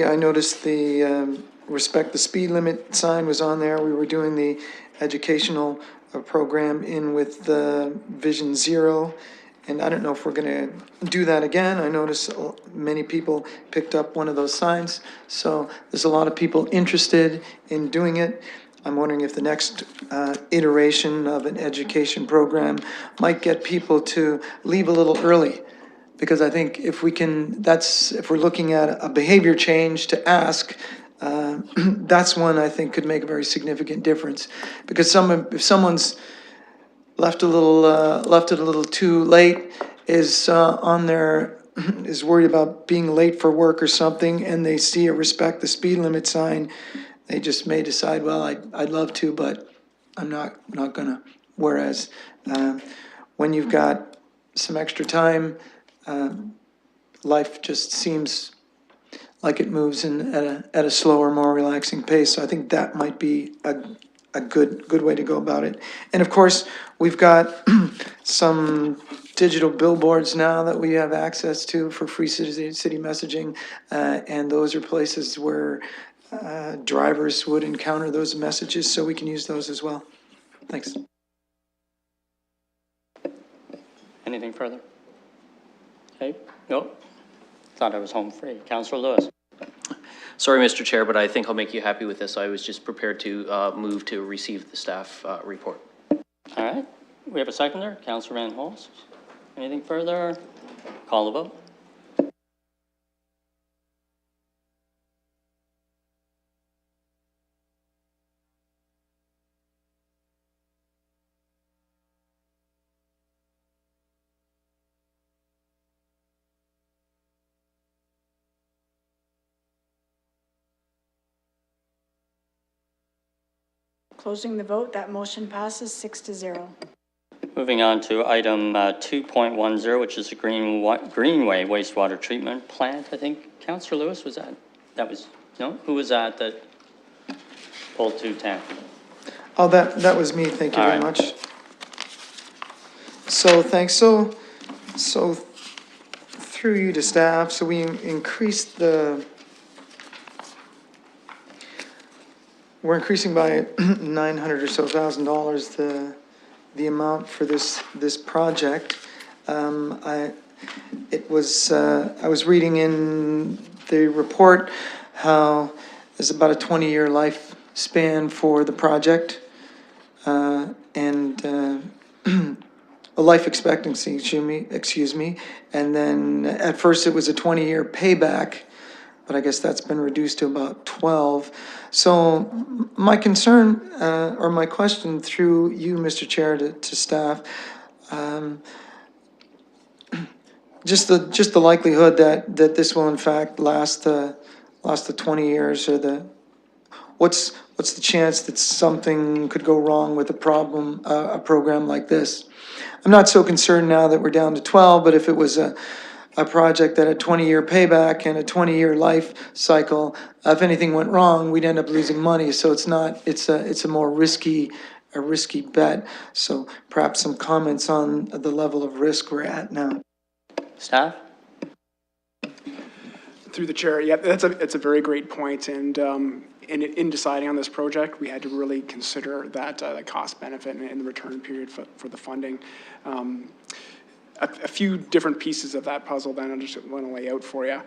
D: I noticed the respect the speed limit sign was on there. We were doing the educational program in with Vision Zero, and I don't know if we're going to do that again. I noticed many people picked up one of those signs, so there's a lot of people interested in doing it. I'm wondering if the next iteration of an education program might get people to leave a little early, because I think if we're looking at a behavior change to ask, that's one I think could make a very significant difference. Because if someone's left it a little too late, is worried about being late for work or something, and they see a respect the speed limit sign, they just may decide, well, I'd love to, but I'm not gonna. Whereas when you've got some extra time, life just seems like it moves at a slower, more relaxing pace. So I think that might be a good way to go about it. And of course, we've got some digital billboards now that we have access to for free city messaging, and those are places where drivers would encounter those messages, so we can use those as well. Thanks.
A: Anything further? Okay, nope. Thought I was home free. Councillor Lewis.
B: Sorry, Mr. Chair, but I think I'll make you happy with this. I was just prepared to move to receive the staff report.
A: All right, we have a seconder, Councillor Van Holst. Anything further? Call the vote.
C: Closing the vote, that motion passes 6-0.
A: Moving on to item 2.10, which is a Greenway wastewater treatment plant. I think Councillor Lewis was that was, no? Who was that pulled 210?
D: Oh, that was me, thank you
A: All
D: very
A: right.
D: much. So, thanks, so through you to staff, so we increased we're increasing by 900 or so thousand dollars the amount for this project. I was reading in the report how there's about a 20-year lifespan for the project, and a life expectancy, excuse me, and then at first it was a 20-year payback, but I guess that's been reduced to about 12. So my concern, or my question through you, Mr. Chair, to staff, just the likelihood that this will in fact last the 20 years, or what's the chance that something could go wrong with a program like this? I'm not so concerned now that we're down to 12, but if it was a project that had 20-year payback and a 20-year life cycle, if anything went wrong, we'd end up losing money. So it's a more risky bet. So perhaps some comments on the level of risk we're at now.
A: Staff?
K: Through the chair, yeah, it's a very great point, and in deciding on this project, we had to really consider that the cost benefit and the return period for the funding. A few different pieces of that puzzle then I just want to lay out for you.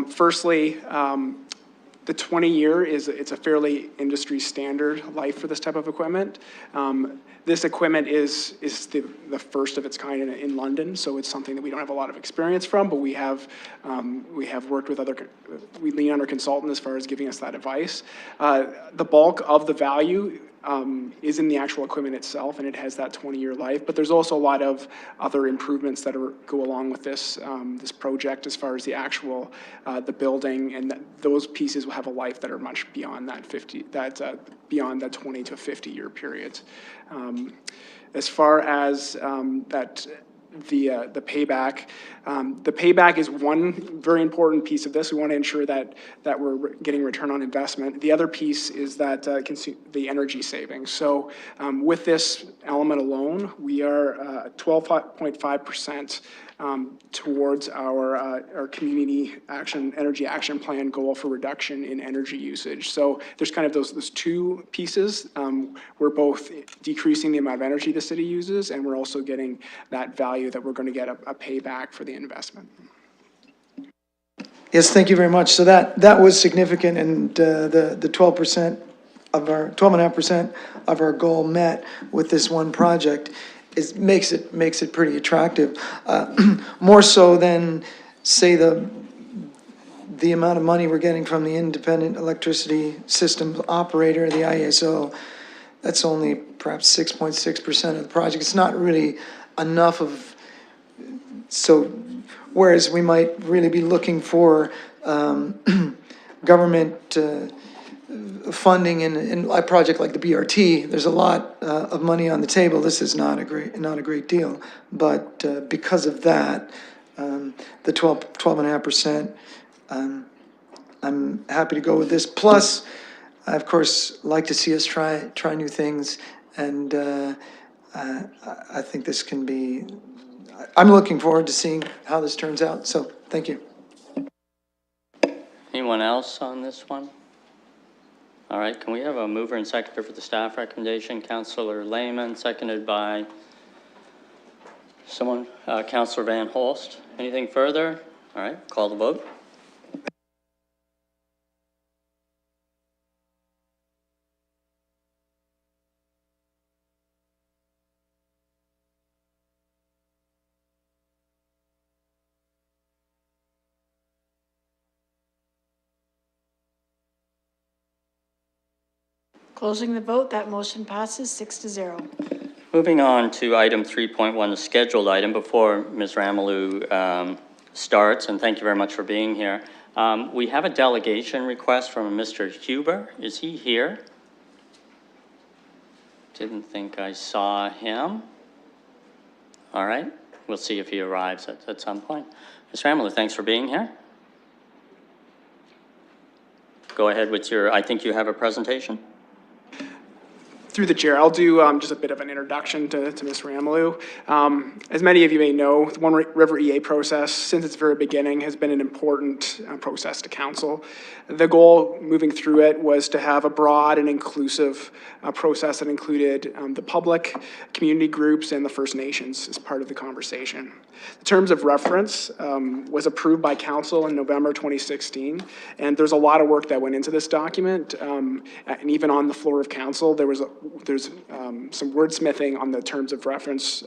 K: Firstly, the 20-year it's a fairly industry standard life for this type of equipment. This equipment is the first of its kind in London, so it's something that we don't have a lot of experience from, but we have worked with we lean on our consultant as far as giving us that advice. The bulk of the value is in the actual equipment itself, and it has that 20-year life. But there's also a lot of other improvements that go along with this this project, as far as the actual the building, and those pieces will have a life that are much beyond that beyond that 20 to 50-year period. As far as the payback is one very important piece of this. We want to ensure that we're getting return on investment. The other piece is that the energy savings. So with this element alone, we are 12.5% towards our community energy action plan goal for reduction in energy usage. So there's kind of those two pieces. We're both decreasing the amount of energy the city uses, and we're also getting that value that we're going to get a payback for the investment.
D: Yes, thank you very much. So that was significant, and the 12% of our 12.5% of our goal met with this one project makes it pretty attractive. More so than, say, the amount of money we're getting from the Independent Electricity Systems Operator, the ISO. That's only perhaps 6.6% of the project. It's not really enough of, so whereas we might really be looking for government funding in a project like the BRT, there's a lot of money on the table. This is not a great deal, but because of that, the 12.5%, I'm happy to go with this. Plus, I of course like to see us try new things, and I think this can be. I'm looking forward to seeing how this turns out. So, thank you.
A: Anyone else on this one? All right, can we have a mover and seconder for the staff recommendation? Councillor Lehman, seconded by someone, Councillor Van Holst. Anything further? All right, call the vote.
C: Closing the vote, that motion passes 6-0.
A: Moving on to item 3.1, the scheduled item, before Ms. Ramalou starts, and thank you very much for being here. We have a delegation request from Mr. Huber. Is he here? Didn't think I saw him. All right, we'll see if he arrives at some point. Mr. Amler, thanks for being here. Go ahead with your, I think you have a presentation.
K: Through the chair, I'll do just a bit of an introduction to Ms. Ramalou. As many of you may know, the One River EA process, since its very beginning, has been an important process to council. The goal moving through it was to have a broad and inclusive process that included the public, community groups, and the First Nations as part of the conversation. The terms of reference was approved by council in November 2016, and there's a lot of work that went into this document, and even on the floor of council, there's some wordsmithing on the terms of reference,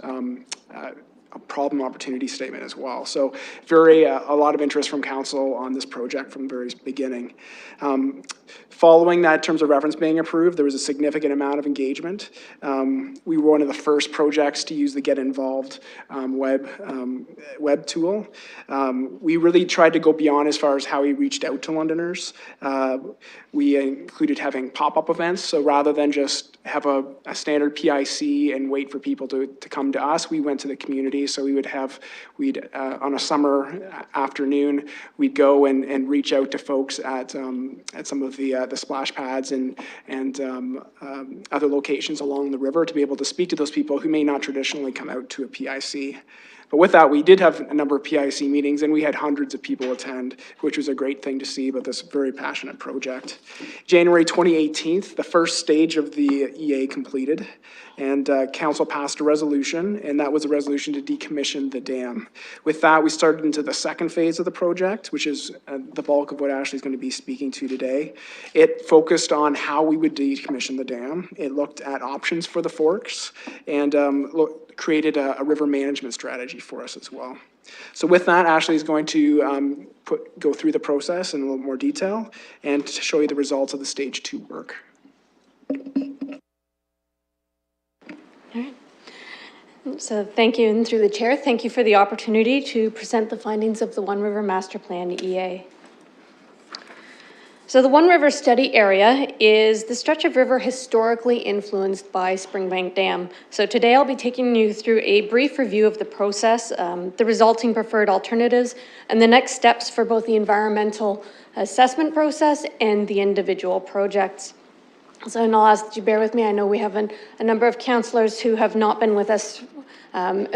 K: a problem opportunity statement as well. So a lot of interest from council on this project from the very beginning. Following that terms of reference being approved, there was a significant amount of engagement. We were one of the first projects to use the Get Involved web tool. We really tried to go beyond as far as how we reached out to Londoners. We included having pop-up events, so rather than just have a standard PIC and wait for people to come to us, we went to the community. So we would on a summer afternoon, we'd go and reach out to folks at some of the splash pads and other locations along the river to be able to speak to those people who may not traditionally come out to a PIC. But with that, we did have a number of PIC meetings, and we had hundreds of people attend, which was a great thing to see about this very passionate project. January 2018, the first stage of the EA completed, and council passed a resolution, and that was a resolution to decommission the dam. With that, we started into the second phase of the project, which is the bulk of what Ashley's going to be speaking to today. It focused on how we would decommission the dam. It looked at options for the forks, and created a river management strategy for us as well. So with that, Ashley is going to go through the process in a little more detail and to show you the results of the stage 2 work.
L: All right. So thank you, and through the chair, thank you for the opportunity to present the findings of the One River Master Plan EA. So the One River Study Area is the stretch of river historically influenced by Springbank Dam. So today I'll be taking you through a brief review of the process, the resulting preferred alternatives, and the next steps for both the environmental assessment process and the individual projects. So and I'll ask that you bear with me. I know we have a number of councillors who have not been with us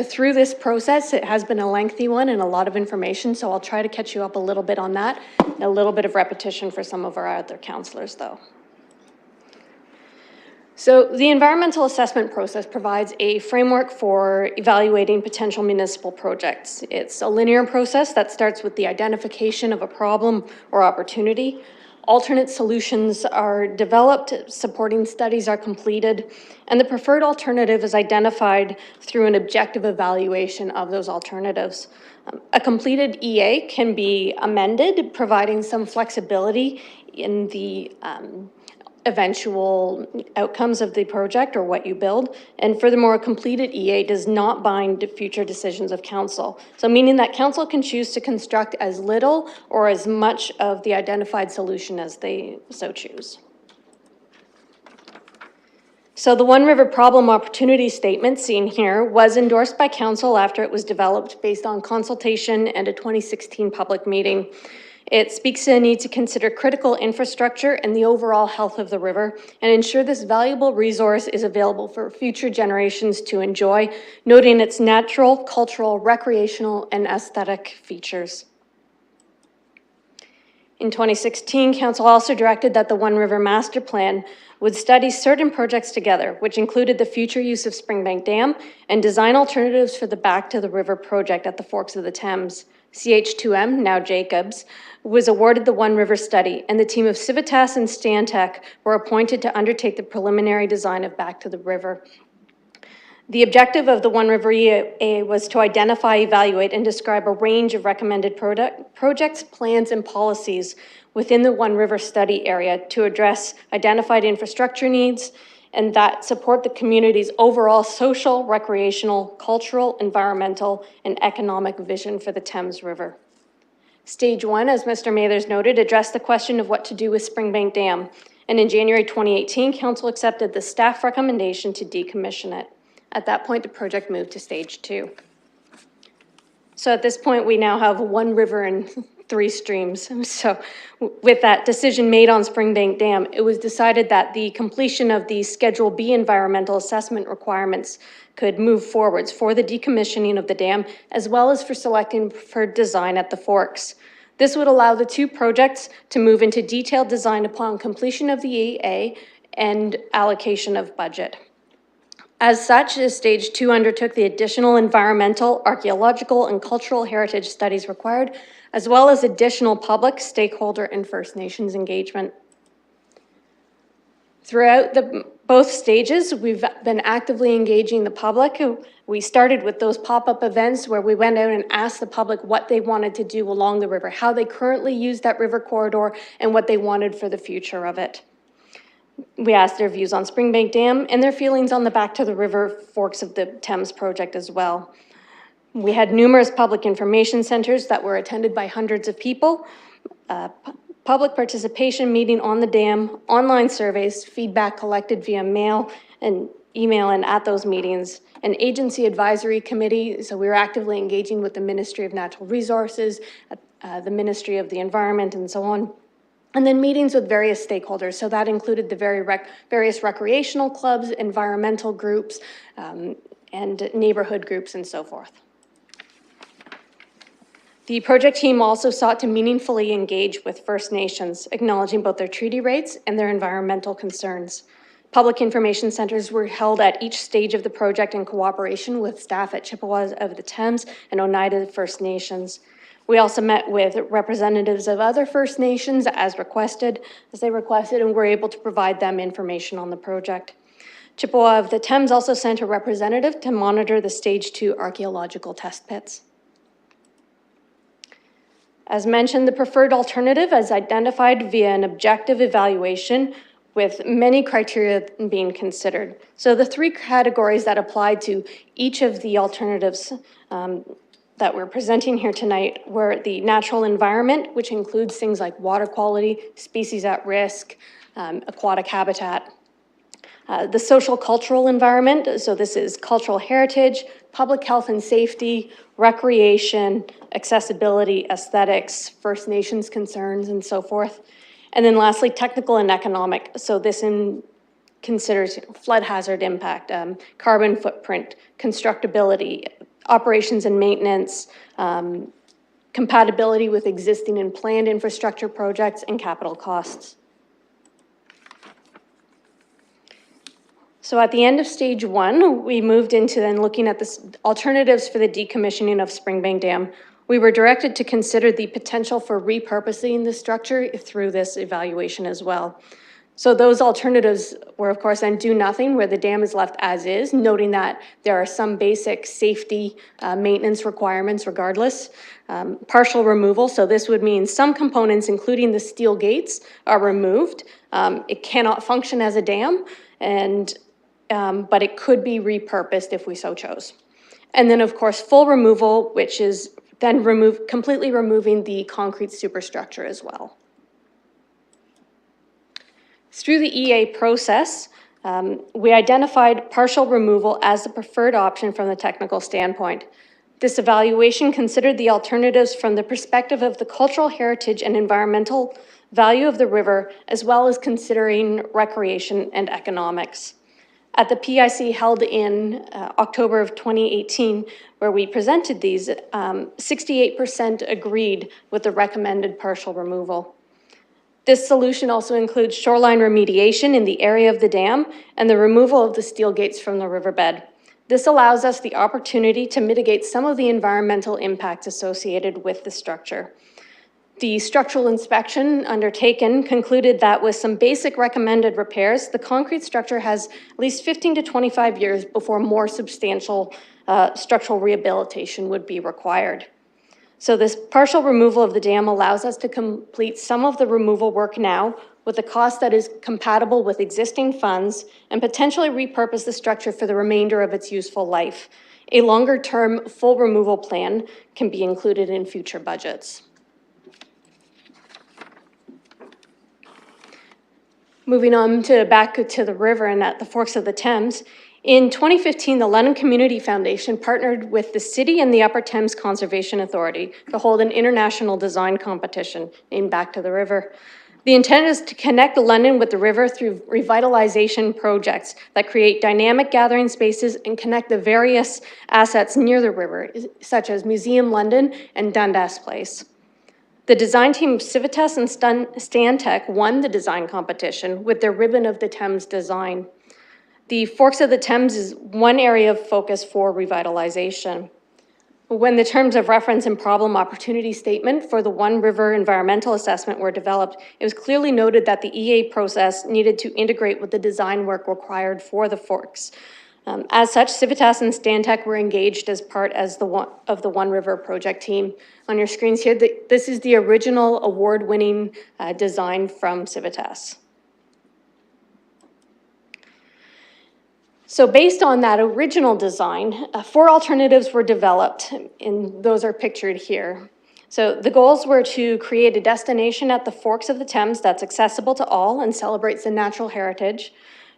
L: through this process. It has been a lengthy one and a lot of information, so I'll try to catch you up a little bit on that. A little bit of repetition for some of our other councillors, though. So the environmental assessment process provides a framework for evaluating potential municipal projects. It's a linear process that starts with the identification of a problem or opportunity. Alternate solutions are developed, supporting studies are completed, and the preferred alternative is identified through an objective evaluation of those alternatives. A completed EA can be amended, providing some flexibility in the eventual outcomes of the project or what you build. And furthermore, a completed EA does not bind future decisions of council. So meaning that council can choose to construct as little or as much of the identified solution as they so choose. So the One River Problem Opportunity Statement seen here was endorsed by council after it was developed based on consultation and a 2016 public meeting. It speaks to the need to consider critical infrastructure and the overall health of the river and ensure this valuable resource is available for future generations to enjoy, noting its natural, cultural, recreational, and aesthetic features. In 2016, council also directed that the One River Master Plan would study certain projects together, which included the future use of Springbank Dam and design alternatives for the Back to the River project at the Forks of the Thames. CH2M, now Jacobs, was awarded the One River study, and the team of Civitas and Stantec were appointed to undertake the preliminary design of Back to the River. The objective of the One River EA was to identify, evaluate, and describe a range of recommended projects, plans, and policies within the One River study area to address identified infrastructure needs and that support the community's overall social, recreational, cultural, environmental, and economic vision for the Thames River. Stage 1, as Mr. Mathers noted, addressed the question of what to do with Springbank Dam, and in January 2018, council accepted the staff recommendation to decommission it. At that point, the project moved to stage 2. So at this point, we now have one river and 3 streams. So with that decision made on Springbank Dam, it was decided that the completion of the Schedule B environmental assessment requirements could move forwards for the decommissioning of the dam, as well as for selecting preferred design at the forks. This would allow the 2 projects to move into detailed design upon completion of the EA and allocation of budget. As such, Stage 2 undertook the additional environmental, archaeological, and cultural heritage studies required, as well as additional public, stakeholder, and First Nations engagement. Throughout both stages, we've been actively engaging the public. We started with those pop-up events where we went out and asked the public what they wanted to do along the river, how they currently use that river corridor, and what they wanted for the future of it. We asked their views on Springbank Dam and their feelings on the Back to the River Forks of the Thames project as well. We had numerous public information centers that were attended by hundreds of people, public participation meeting on the dam, online surveys, feedback collected via mail and email and at those meetings, an agency advisory committee, so we were actively engaging with the Ministry of Natural Resources, the Ministry of the Environment, and so on. And then meetings with various stakeholders. So that included the various recreational clubs, environmental groups, and neighborhood groups and so forth. The project team also sought to meaningfully engage with First Nations, acknowledging both their treaty rights and their environmental concerns. Public information centers were held at each stage of the project in cooperation with staff at Chippewas of the Thames and Oneida First Nations. We also met with representatives of other First Nations as they requested, and were able to provide them information on the project. Chippewa of the Thames also sent a representative to monitor the Stage 2 archaeological test pits. As mentioned, the preferred alternative is identified via an objective evaluation with many criteria being considered. So the 3 categories that applied to each of the alternatives that we're presenting here tonight were the natural environment, which includes things like water quality, species at risk, aquatic habitat. The social cultural environment, so this is cultural heritage, public health and safety, recreation, accessibility, aesthetics, First Nations concerns, and so forth. And then lastly, technical and economic. So this considers flood hazard impact, carbon footprint, constructability, operations and maintenance, compatibility with existing and planned infrastructure projects, and capital costs. So at the end of Stage 1, we moved into then looking at the alternatives for the decommissioning of Springbank Dam. We were directed to consider the potential for repurposing the structure through this evaluation as well. So those alternatives were, of course, then do nothing, where the dam is left as is, noting that there are some basic safety maintenance requirements regardless. Partial removal, so this would mean some components, including the steel gates, are removed. It cannot function as a dam, but it could be repurposed if we so chose. And then, of course, full removal, which is then completely removing the concrete superstructure as well. Through the EA process, we identified partial removal as the preferred option from the technical standpoint. This evaluation considered the alternatives from the perspective of the cultural heritage and environmental value of the river, as well as considering recreation and economics. At the PIC held in October of 2018, where we presented these, 68% agreed with the recommended partial removal. This solution also includes shoreline remediation in the area of the dam and the removal of the steel gates from the riverbed. This allows us the opportunity to mitigate some of the environmental impacts associated with the structure. The structural inspection undertaken concluded that with some basic recommended repairs, the concrete structure has at least 15 to 25 years before more substantial structural rehabilitation would be required. So this partial removal of the dam allows us to complete some of the removal work now with a cost that is compatible with existing funds and potentially repurpose the structure for the remainder of its useful life. A longer-term full removal plan can be included in future budgets. Moving on back to the river and at the forks of the Thames, In 2015, the London Community Foundation partnered with the city and the Upper Thames Conservation Authority to hold an international design competition named Back to the River. The intent is to connect London with the river through revitalization projects that create dynamic gathering spaces and connect the various assets near the river, such as Museum London and Dundas Place. The design team Civitas and Stantec won the design competition with their Ribbon of the Thames design. The Forks of the Thames is one area of focus for revitalization. When the terms of reference and problem opportunity statement for the One River environmental assessment were developed, it was clearly noted that the EA process needed to integrate with the design work required for the forks. As such, Civitas and Stantec were engaged as part of the One River project team. On your screens here, this is the original award-winning design from Civitas. So based on that original design, 4 alternatives were developed, and those are pictured here. So the goals were to create a destination at the Forks of the Thames that's accessible to all and celebrates the natural heritage,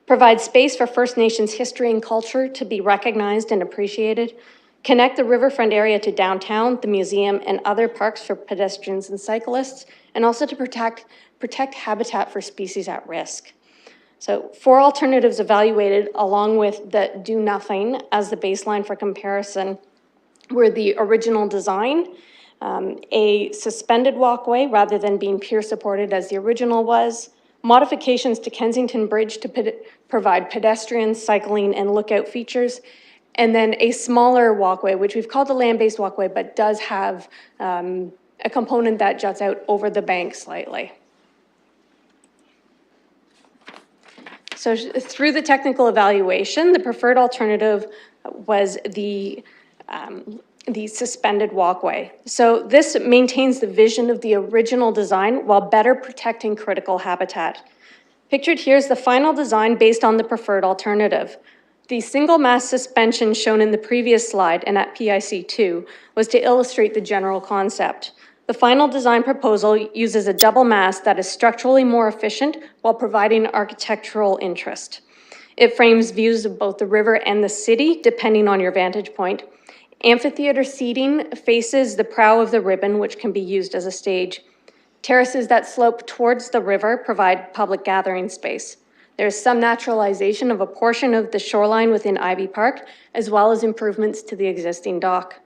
L: provide space for First Nations history and culture to be recognized and appreciated, connect the riverfront area to downtown, the museum, and other parks for pedestrians and cyclists, and also to protect habitat for species at risk. So 4 alternatives evaluated along with the do nothing as the baseline for comparison were the original design, a suspended walkway rather than being pier supported as the original was, modifications to Kensington Bridge to provide pedestrian, cycling, and lookout features, and then a smaller walkway, which we've called a land-based walkway, but does have a component that juts out over the bank slightly. So through the technical evaluation, the preferred alternative was the suspended walkway. So this maintains the vision of the original design while better protecting critical habitat. Pictured here is the final design based on the preferred alternative. The single mast suspension shown in the previous slide and at PIC 2 was to illustrate the general concept. The final design proposal uses a double mast that is structurally more efficient while providing architectural interest. It frames views of both the river and the city, depending on your vantage point. Amphitheater seating faces the prow of the ribbon, which can be used as a stage. Terraces that slope towards the river provide public gathering space. There's some naturalization of a portion of the shoreline within Ivy Park, as well as improvements to the existing dock.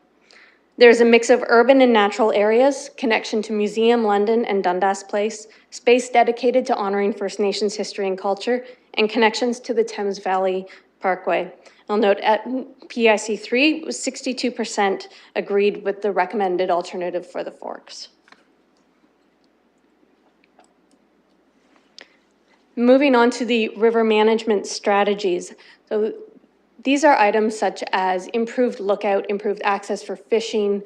L: There's a mix of urban and natural areas, connection to Museum London and Dundas Place, space dedicated to honoring First Nations history and culture, and connections to the Thames Valley Parkway. I'll note at PIC 3, 62% agreed with the recommended alternative for the Forks. Moving on to the river management strategies. So these are items such as improved lookout, improved access for fishing,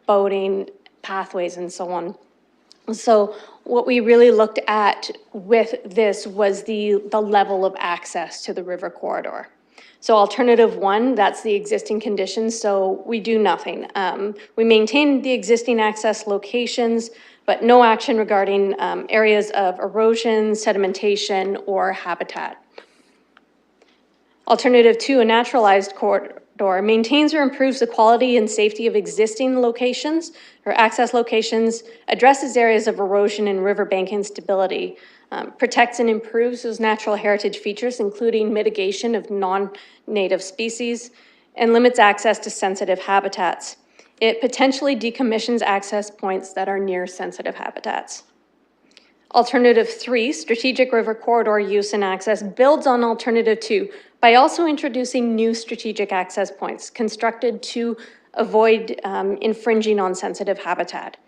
L: boating, pathways, and so on. So what we really looked at with this was the level of access to the river corridor. So alternative 1, that's the existing conditions, so we do nothing. We maintain the existing access locations, but no action regarding areas of erosion, sedimentation, or habitat. Alternative 2, a naturalized corridor, maintains or improves the quality and safety of existing locations or access locations, addresses areas of erosion and riverbank instability, protects and improves those natural heritage features, including mitigation of non-native species, and limits access to sensitive habitats. It potentially decommissions access points that are near sensitive habitats. Alternative 3, strategic river corridor use and access, builds on alternative 2 by also introducing new strategic access points constructed to avoid infringing on sensitive habitat.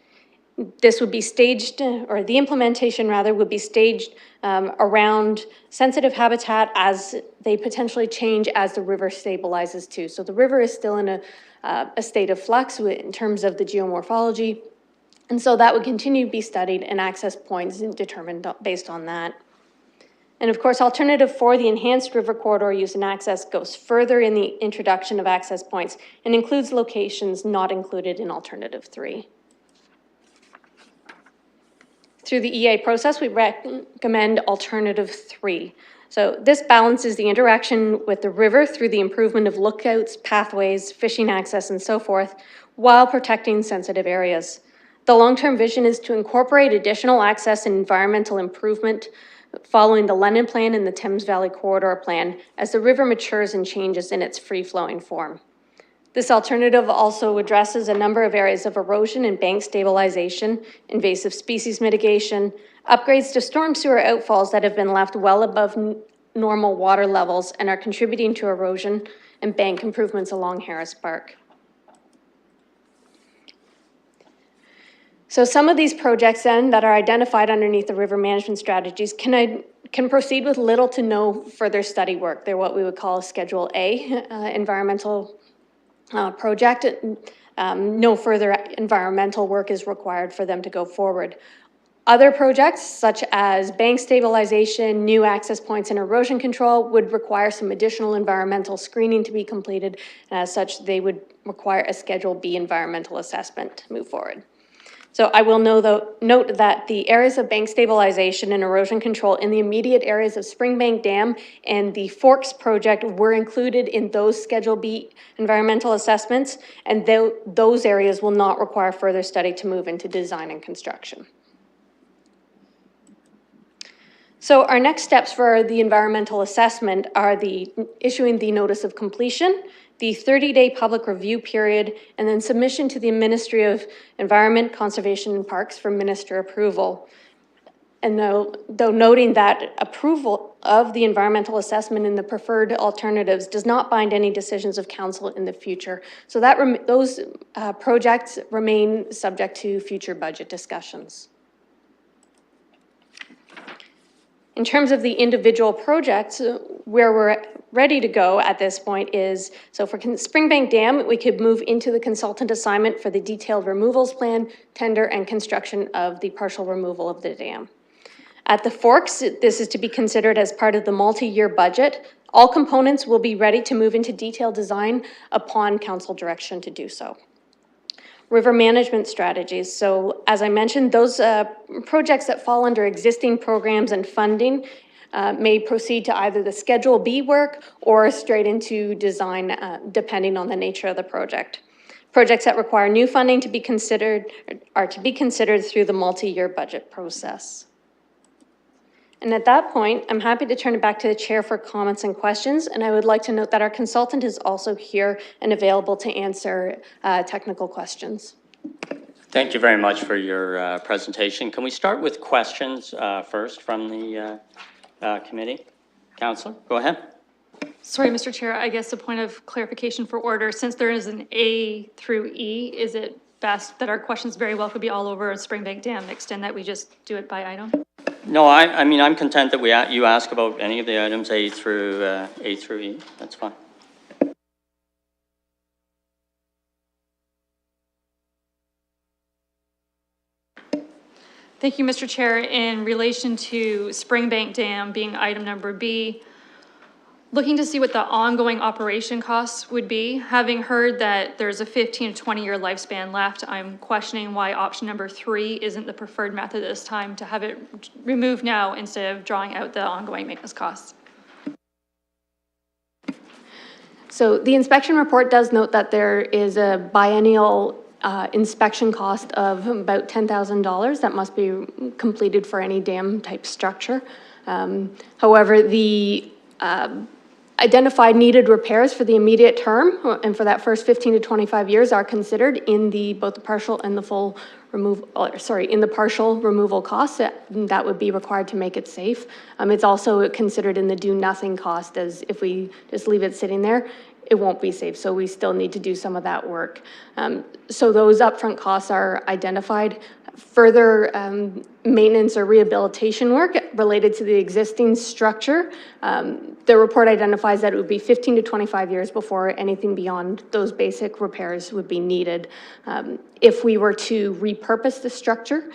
L: This would be staged, or the implementation rather, would be staged around sensitive habitat as they potentially change as the river stabilizes too. So the river is still in a state of flux in terms of the geomorphology. And so that would continue to be studied and access points determined based on that. And of course, alternative 4, the enhanced river corridor use and access, goes further in the introduction of access points and includes locations not included in alternative 3. Through the EA process, we recommend alternative 3. So this balances the interaction with the river through the improvement of lookouts, pathways, fishing access, and so forth, while protecting sensitive areas. The long-term vision is to incorporate additional access and environmental improvement following the London Plan and the Thames Valley Corridor Plan as the river matures and changes in its free-flowing form. This alternative also addresses a number of areas of erosion and bank stabilization, invasive species mitigation, upgrades to storm sewer outfalls that have been left well above normal water levels and are contributing to erosion, and bank improvements along Harris Park. So some of these projects then that are identified underneath the river management strategies can proceed with little to no further study work. They're what we would call a Schedule A environmental project. No further environmental work is required for them to go forward. Other projects, such as bank stabilization, new access points, and erosion control, would require some additional environmental screening to be completed, and as such, they would require a Schedule B environmental assessment to move forward. So I will note that the areas of bank stabilization and erosion control in the immediate areas of Springbank Dam and the Forks project were included in those Schedule B environmental assessments, and those areas will not require further study to move into design and construction. So our next steps for the environmental assessment are issuing the notice of completion, the 30-day public review period, and then submission to the Ministry of Environment, Conservation and Parks for minister approval. And though noting that approval of the environmental assessment in the preferred alternatives does not bind any decisions of council in the future. So that those projects remain subject to future budget discussions. In terms of the individual projects, where we're ready to go at this point is, so for Springbank Dam, we could move into the consultant assignment for the detailed removals plan, tender, and construction of the partial removal of the dam. At the Forks, this is to be considered as part of the multi-year budget. All components will be ready to move into detailed design upon council direction to do so. River management strategies. So as I mentioned, those projects that fall under existing programs and funding may proceed to either the Schedule B work or straight into design, depending on the nature of the project. Projects that require new funding to be considered are to be considered through the multi-year budget process. And at that point, I'm happy to turn it back to the chair for comments and questions. And I would like to note that our consultant is also here and available to answer technical questions.
A: Thank you very much for your presentation. Can we start with questions first from the committee? Councillor, go ahead.
G: Sorry, Mr. Chair, I guess a point of clarification for order. Since there is an A through E, is it best that our questions very well could be all over Springbank Dam mixed in, that we just do it by item?
A: No, I mean, I'm content that you ask about any of the items A through E. That's fine.
G: Thank you, Mr. Chair. In relation to Springbank Dam being item number B, looking to see what the ongoing operation costs would be. Having heard that there's a 15 to 20 year lifespan left, I'm questioning why option number 3 isn't the preferred method this time, to have it removed now instead of drawing out the ongoing maintenance costs.
L: So the inspection report does note that there is a biennial inspection cost of about $10,000 that must be completed for any dam type structure. However, the identified needed repairs for the immediate term and for that first 15 to 25 years are considered in both the partial and the full removal, in the partial removal costs that would be required to make it safe. It's also considered in the do nothing cost, as if we just leave it sitting there, it won't be safe. So we still need to do some of that work. So those upfront costs are identified. Further maintenance or rehabilitation work related to the existing structure. The report identifies that it would be 15 to 25 years before anything beyond those basic repairs would be needed. If we were to repurpose the structure,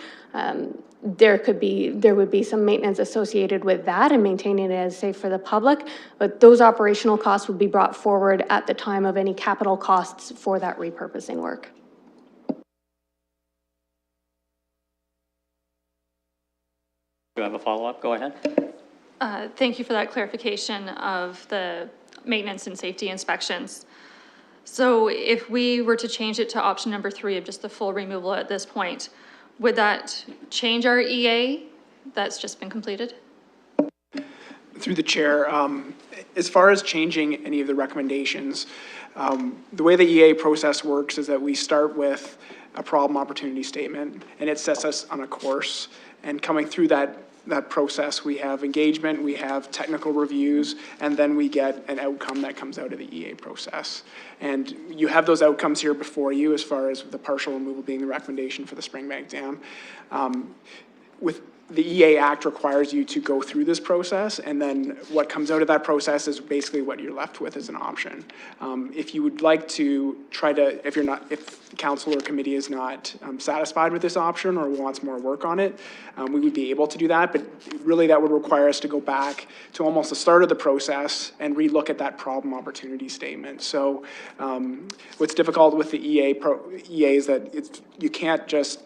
L: there would be some maintenance associated with that and maintaining it as safe for the public, but those operational costs would be brought forward at the time of any capital costs for that repurposing work.
A: you have a follow-up? Go ahead.
G: Thank you for that clarification of the maintenance and safety inspections. So if we were to change it to option number 3 of just the full removal at this point, would that change our EA that's just been completed?
K: Through the chair, as far as changing any of the recommendations, the way the EA process works is that we start with a problem opportunity statement, and it sets us on a course. And coming through that process, we have engagement, we have technical reviews, and then we get an outcome that comes out of the EA process. And you have those outcomes here before you, as far as the partial removal being the recommendation for the Springbank Dam. With the EA Act requires you to go through this process, and then what comes out of that process is basically what you're left with as an option. If you would like to try to, if the council or committee is not satisfied with this option or wants more work on it, we would be able to do that, but really that would require us to go back to almost the start of the process and relook at that problem opportunity statement. So what's difficult with the EA is that you can't just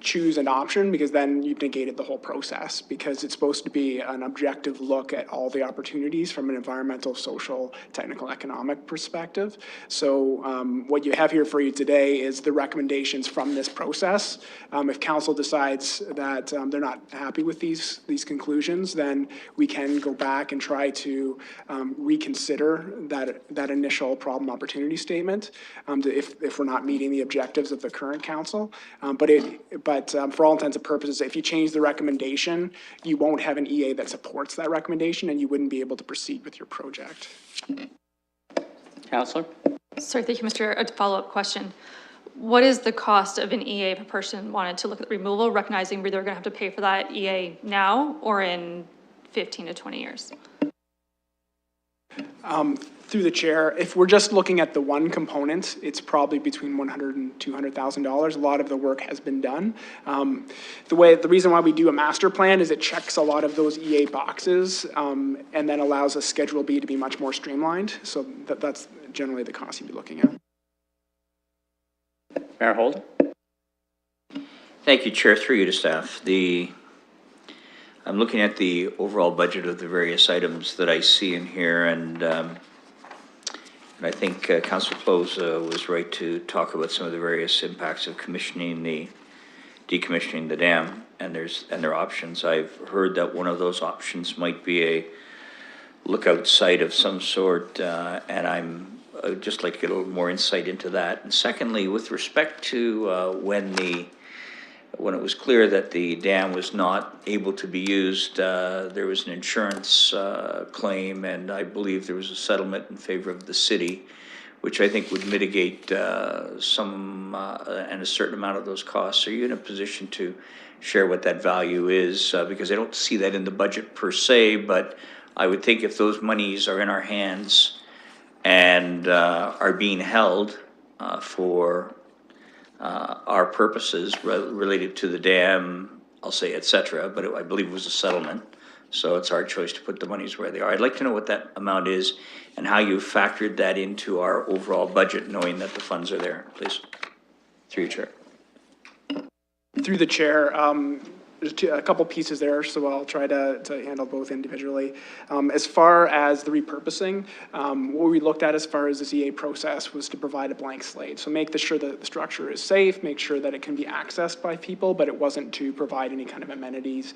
K: choose an option, because then you've negated the whole process, because it's supposed to be an objective look at all the opportunities from an environmental, social, technical, economic perspective. So what you have here for you today is the recommendations from this process. If council decides that they're not happy with these conclusions, then we can go back and try to reconsider that initial problem opportunity statement if we're not meeting the objectives of the current council. But for all intents and purposes, if you change the recommendation, you won't have an EA that supports that recommendation, and you wouldn't be able to proceed with your project.
A: Councillor?
G: Sorry, thank you, Mr. A follow-up question. What is the cost of an EA if a person wanted to look at removal, recognizing they're going to have to pay for that EA now or in 15 to 20 years?
K: Through the chair, if we're just looking at the one component, it's probably between $100,000 and $200,000. A lot of the work has been done. The reason why we do a master plan is it checks a lot of those EA boxes and then allows a Schedule B to be much more streamlined. So that's generally the cost you'd be looking at.
A: Mayor Holden?
E: Thank you, Chair. Through you to staff. I'm looking at the overall budget of the various items that I see in here, and I think Councillor Close was right to talk about some of the various impacts of decommissioning the dam and their options. I've heard that one of those options might be a lookout site of some sort, and I'd just like to get a little more insight into that. And secondly, with respect to when it was clear that the dam was not able to be used, there was an insurance claim, and I believe there was a settlement in favor of the city, which I think would mitigate some and a certain amount of those costs. Are you in a position to share what that value is? Because I don't see that in the budget per se, but I would think if those monies are in our hands and are being held for our purposes related to the dam, I'll say et cetera, but I believe it was a settlement. So it's our choice to put the monies where they are. I'd like to know what that amount is and how you factored that into our overall budget, knowing that the funds are there, please. Through you, Chair.
K: Through the chair, there's a couple pieces there, so I'll try to handle both individually. As far as the repurposing, what we looked at as far as this EA process was to provide a blank slate. So make sure that the structure is safe, make sure that it can be accessed by people, but it wasn't to provide any kind of amenities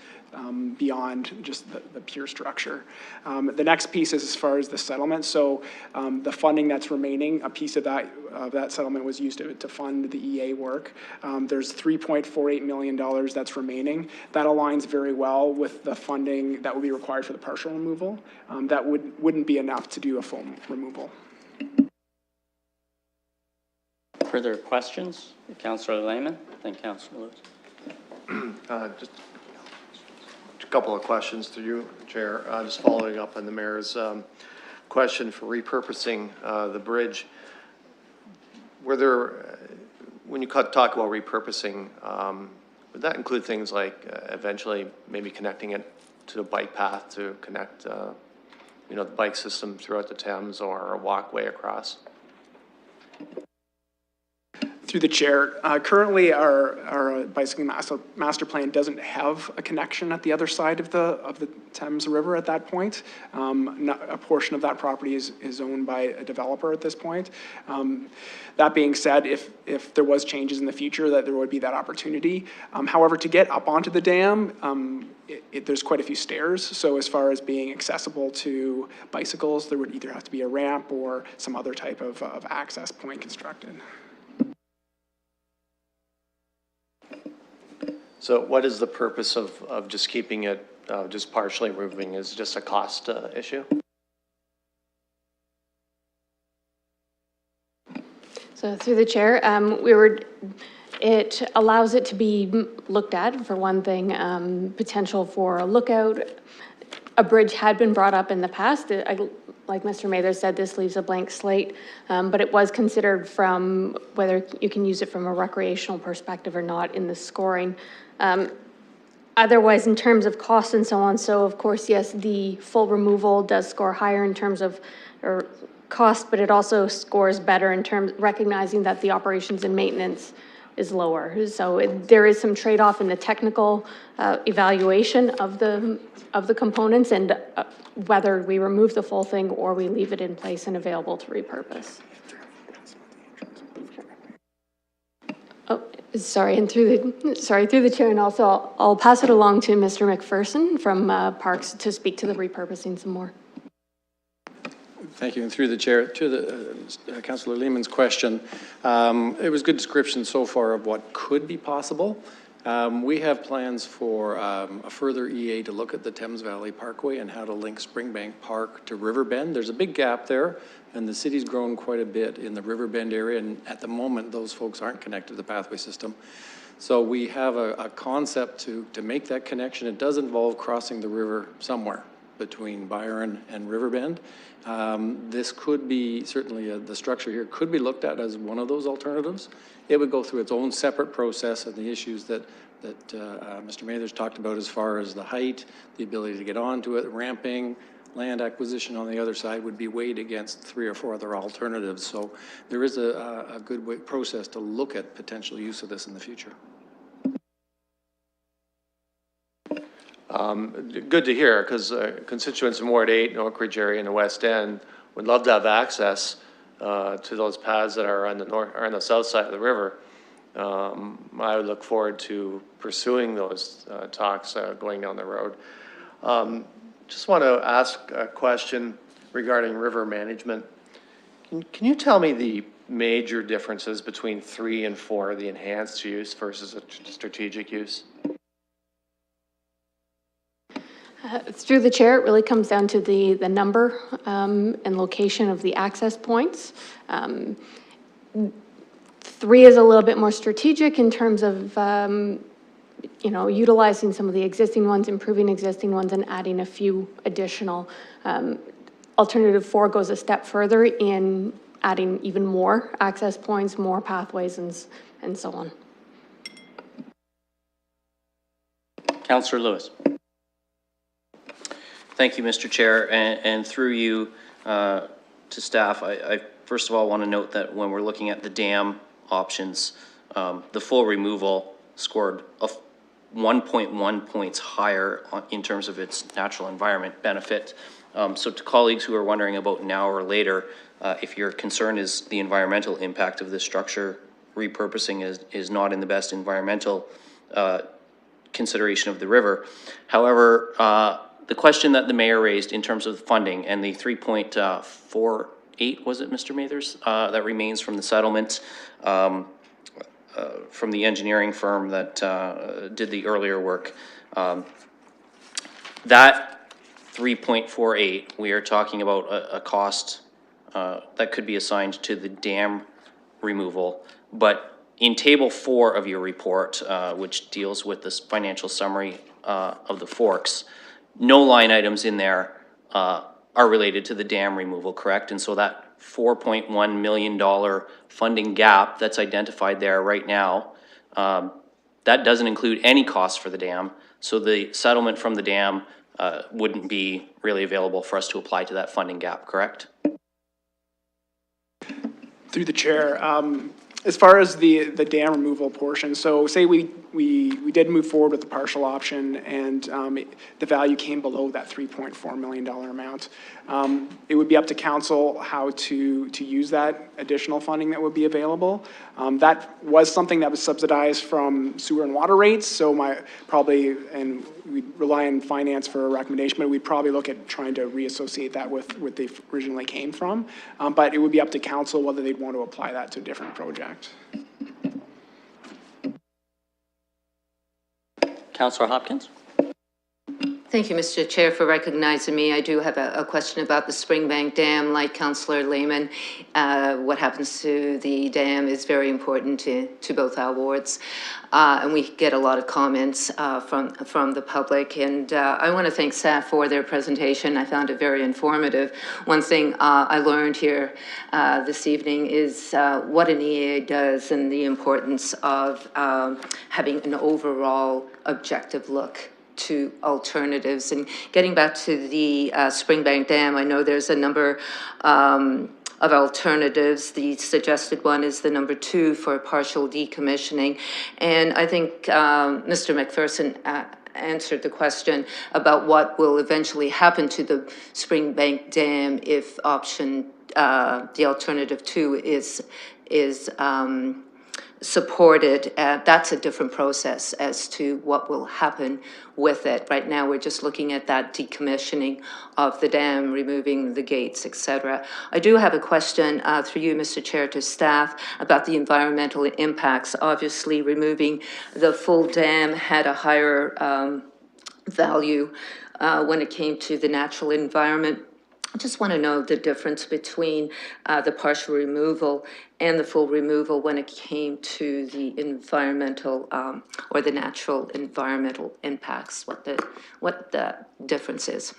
K: beyond just the pure structure. The next piece is as far as the settlement. So the funding that's remaining, a piece of that settlement was used to fund the EA work. There's $3.48 million that's remaining. That aligns very well with the funding that would be required for the partial removal. That wouldn't be enough to do a full removal.
A: Further questions? Councillor Lehman, then Councillor Lewis.
I: Just a couple of questions through you, Chair. Just following up on the mayor's question for repurposing the bridge. Were there, when you talk about repurposing, would that include things like eventually maybe connecting it to a bike path to connect, the bike system throughout the Thames, or a walkway across?
K: Through the chair, currently our bicycling master plan doesn't have a connection at the other side of the Thames River at that point. A portion of that property is owned by a developer at this point. That being said, if there was changes in the future, that there would be that opportunity. However, to get up onto the dam, there's quite a few stairs. So as far as being accessible to bicycles, there would either have to be a ramp or some other type of access point constructed.
I: So what is the purpose of just keeping it, just partially removing? Is it just a cost issue?
L: So through the chair, it allows it to be looked at, for one thing, potential for a lookout. A bridge had been brought up in the past. Like Mr. Mather said, this leaves a blank slate, but it was considered from whether you can use it from a recreational perspective or not in the scoring. Otherwise, in terms of cost and so on, so of course, yes, the full removal does score higher in terms of cost, but it also scores better in terms recognizing that the operations and maintenance is lower. So there is some trade-off in the technical evaluation of the components and whether we remove the full thing or we leave it in place and available to repurpose. Oh, sorry, and through the chair, and also I'll pass it along to Mr. McPherson from Parks to speak to the repurposing some more.
M: Thank you, and through the chair, to the Councillor Lehman's question, it was good description so far of what could be possible. We have plans for a further EA to look at the Thames Valley Parkway and how to link Springbank Park to Riverbend. There's a big gap there, and the city's grown quite a bit in the Riverbend area, and at the moment, those folks aren't connected to the pathway system. So we have a concept to make that connection. It does involve crossing the river somewhere between Byron and Riverbend. This could be, certainly the structure here could be looked at as one of those alternatives. It would go through its own separate process, and the issues that Mr. Mather's talked about as far as the height, the ability to get onto it, ramping, land acquisition on the other side would be weighed against 3 or 4 other alternatives. So there is a good process to look at potential use of this in the future.
I: Good to hear, because constituents in Ward 8, Oak Ridge area, and the West End would love to have access to those paths that are on the north or on the south side of the river. I would look forward to pursuing those talks going down the road. Just want to ask a question regarding river management. Can you tell me the major differences between 3 and 4, the enhanced use versus a strategic use?
L: Through the chair, it really comes down to the number and location of the access points. 3 is a little bit more strategic in terms of, utilizing some of the existing ones, improving existing ones, and adding a few additional. Alternative 4 goes a step further in adding even more access points, more pathways, and so on.
A: Councillor Lewis.
B: Thank you, Mr. Chair, and through you to staff, I first of all want to note that when we're looking at the dam options, the full removal scored 1.1 points higher in terms of its natural environment benefit. So to colleagues who are wondering about now or later, if your concern is the environmental impact of this structure, repurposing is not in the best environmental consideration of the river. However, the question that the mayor raised in terms of funding and the 3.48, was it, Mr. Mathers, that remains from the settlement from the engineering firm that did the earlier work. That 3.48, we are talking about a cost that could be assigned to the dam removal, but in table 4 of your report, which deals with this financial summary of the forks, no line items in there are related to the dam removal, correct? And so that $4.1 million funding gap that's identified there right now, that doesn't include any costs for the dam. So the settlement from the dam wouldn't be really available for us to apply to that funding gap, correct?
K: Through the chair, As far as the dam removal portion, so say we did move forward with the partial option and the value came below that $3.4 million amount. It would be up to council how to use that additional funding that would be available. That was something that was subsidized from sewer and water rates, so and we'd rely on finance for a recommendation, but we'd probably look at trying to reassociate that with what they originally came from. But it would be up to council whether they'd want to apply that to a different project.
A: Councillor Hopkins?
J: Thank you, Mr. Chair, for recognizing me. I do have a question about the Springbank Dam. Like Councillor Lehman, what happens to the dam is very important to both our wards. And we get a lot of comments from the public. And I want to thank staff for their presentation. I found it very informative. One thing I learned here this evening is what an EA does and the importance of having an overall objective look to alternatives. And getting back to the Springbank Dam, I know there's a number of alternatives. The suggested one is the number 2 for partial decommissioning. And I think Mr. McPherson answered the question about what will eventually happen to the Springbank Dam if the alternative 2 is supported. That's a different process as to what will happen with it. Right now, we're just looking at that decommissioning of the dam, removing the gates, etc. I do have a question through you, Mr. Chair, to staff about the environmental impacts. Obviously, removing the full dam had a higher value when it came to the natural environment. I just want to know the difference between the partial removal and the full removal when it came to the environmental or the natural environmental impacts, what the difference is.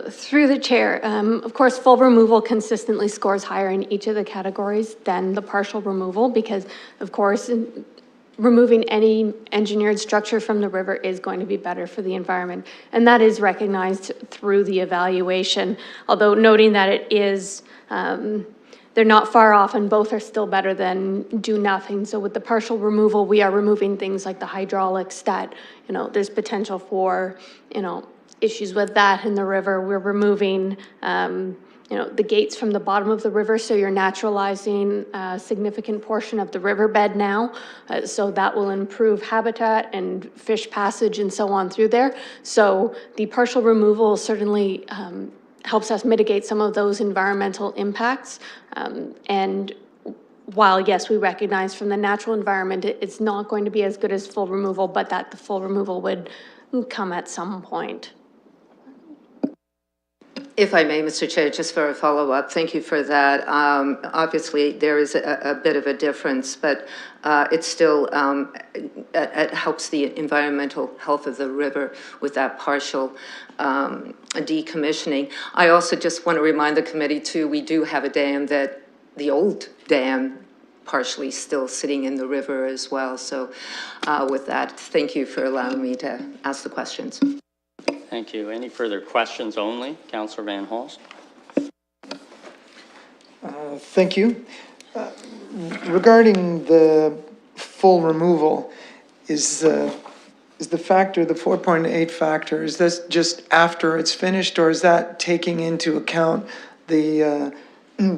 L: Through the chair, of course, full removal consistently scores higher in each of the categories than the partial removal because, of course, removing any engineered structure from the river is going to be better for the environment. And that is recognized through the evaluation, although noting that it is, they're not far off and both are still better than do nothing. So with the partial removal, we are removing things like the hydraulics that, there's potential for, issues with that in the river. We're removing, the gates from the bottom of the river, so you're naturalizing a significant portion of the riverbed now. So that will improve habitat and fish passage and so on through there. So the partial removal certainly helps us mitigate some of those environmental impacts. And while, yes, we recognize from the natural environment, it's not going to be as good as full removal, but that the full removal would come at some point.
J: If I may, Mr. Chair, just for a follow-up, thank you for that. Obviously, there is a bit of a difference, but it still it helps the environmental health of the river with that partial decommissioning. I also just want to remind the committee, too, we do have a dam the old dam, partially still sitting in the river as well. So with that, thank you for allowing me to ask the questions.
A: Thank you. Any further questions only? Councillor Van Holst.
D: Thank you. Regarding the full removal, is the factor, the 4.8 factor, is this just after it's finished, or is that taking into account the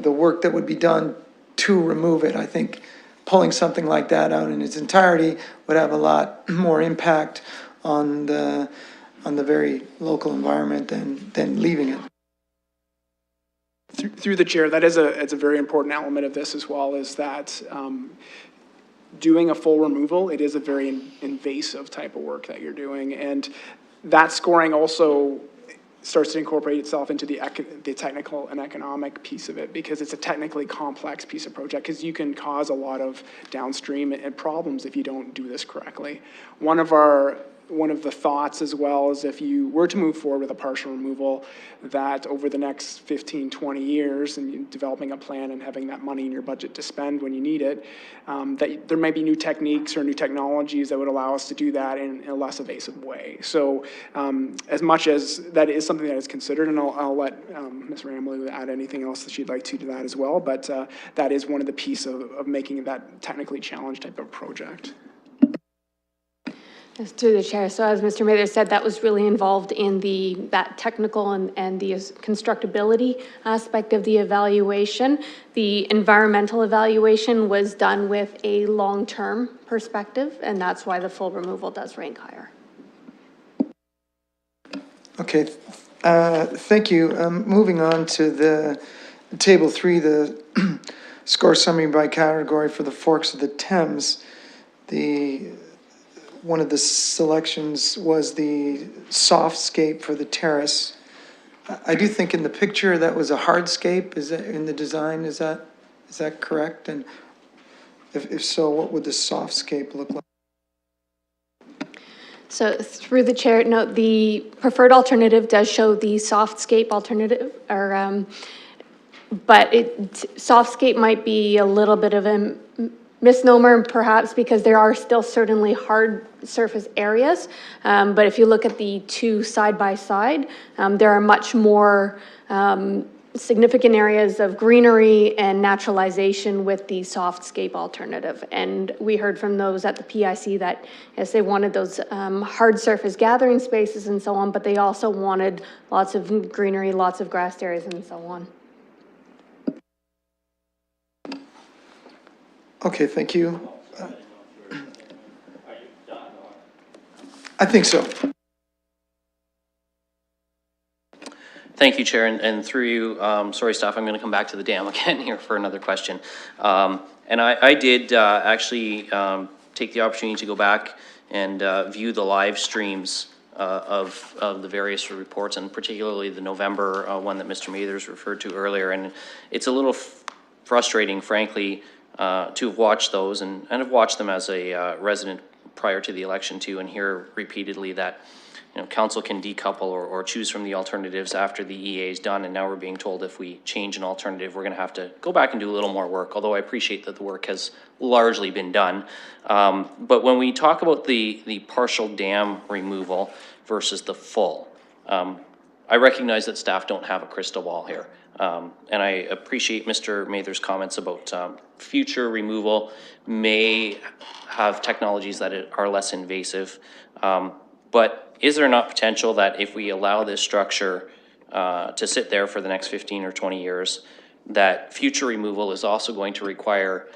D: work that would be done to remove it? I think pulling something like that out in its entirety would have a lot more impact on the very local environment than leaving it.
K: Through the chair, it's a very important element of this as well, is that doing a full removal, it is a very invasive type of work that you're doing. And that scoring also starts to incorporate itself into the technical and economic piece of it, because it's a technically complex piece of project, because you can cause a lot of downstream problems if you don't do this correctly. One of our one of the thoughts as well is if you were to move forward with a partial removal, that over the next 15, 20 years, and you developing a plan and having that money in your budget to spend when you need it, that there might be new techniques or new technologies that would allow us to do that in a less evasive way. So as much as that is something that is considered, and I'll let Ms. Ramley add anything else that she'd like to that as well, but that is one of the pieces of making that technically challenged type of project.
L: Through the chair. So as Mr. Mather said, that was really involved in that technical and the constructability aspect of the evaluation. The environmental evaluation was done with a long-term perspective, and that's why the full removal does rank higher.
D: Okay, thank you. Moving on to the table 3, the score summary by category for the Forks of the Thames. One of the selections was the softscape for the terrace. I do think in the picture that was a hardscape. Is that in the design? Is that correct? And if so, what would the softscape look like?
L: So through the chair, no, the preferred alternative does show the softscape alternative, but softscape might be a little bit of a misnomer perhaps, because there are still certainly hard surface areas. But if you look at the two side by side, there are much more significant areas of greenery and naturalization with the softscape alternative. And we heard from those at the PIC that, yes, they wanted those hard surface gathering spaces and so on, but they also wanted lots of greenery, lots of grassed areas and so on.
D: Okay, thank you. I think so.
B: Thank you, Chair, and through you, sorry, staff, I'm going to come back to the dam again here for another question. And I did actually take the opportunity to go back and view the live streams of the various reports, and particularly the November one that Mr. Mathers referred to earlier. And it's a little frustrating, frankly, to have watched those, and have watched them as a resident prior to the election too, and hear repeatedly that, you know, council can decouple or choose from the alternatives after the EA is done, and now we're being told if we change an alternative, we're going to have to go back and do a little more work, although I appreciate that the work has largely been done. But when we talk about the partial dam removal versus the full, I recognize that staff don't have a crystal ball here. And I appreciate Mr. Mather's comments about future removal may have technologies that are less invasive. But is there not potential that if we allow this structure to sit there for the next 15 or 20 years, that future removal is also going to require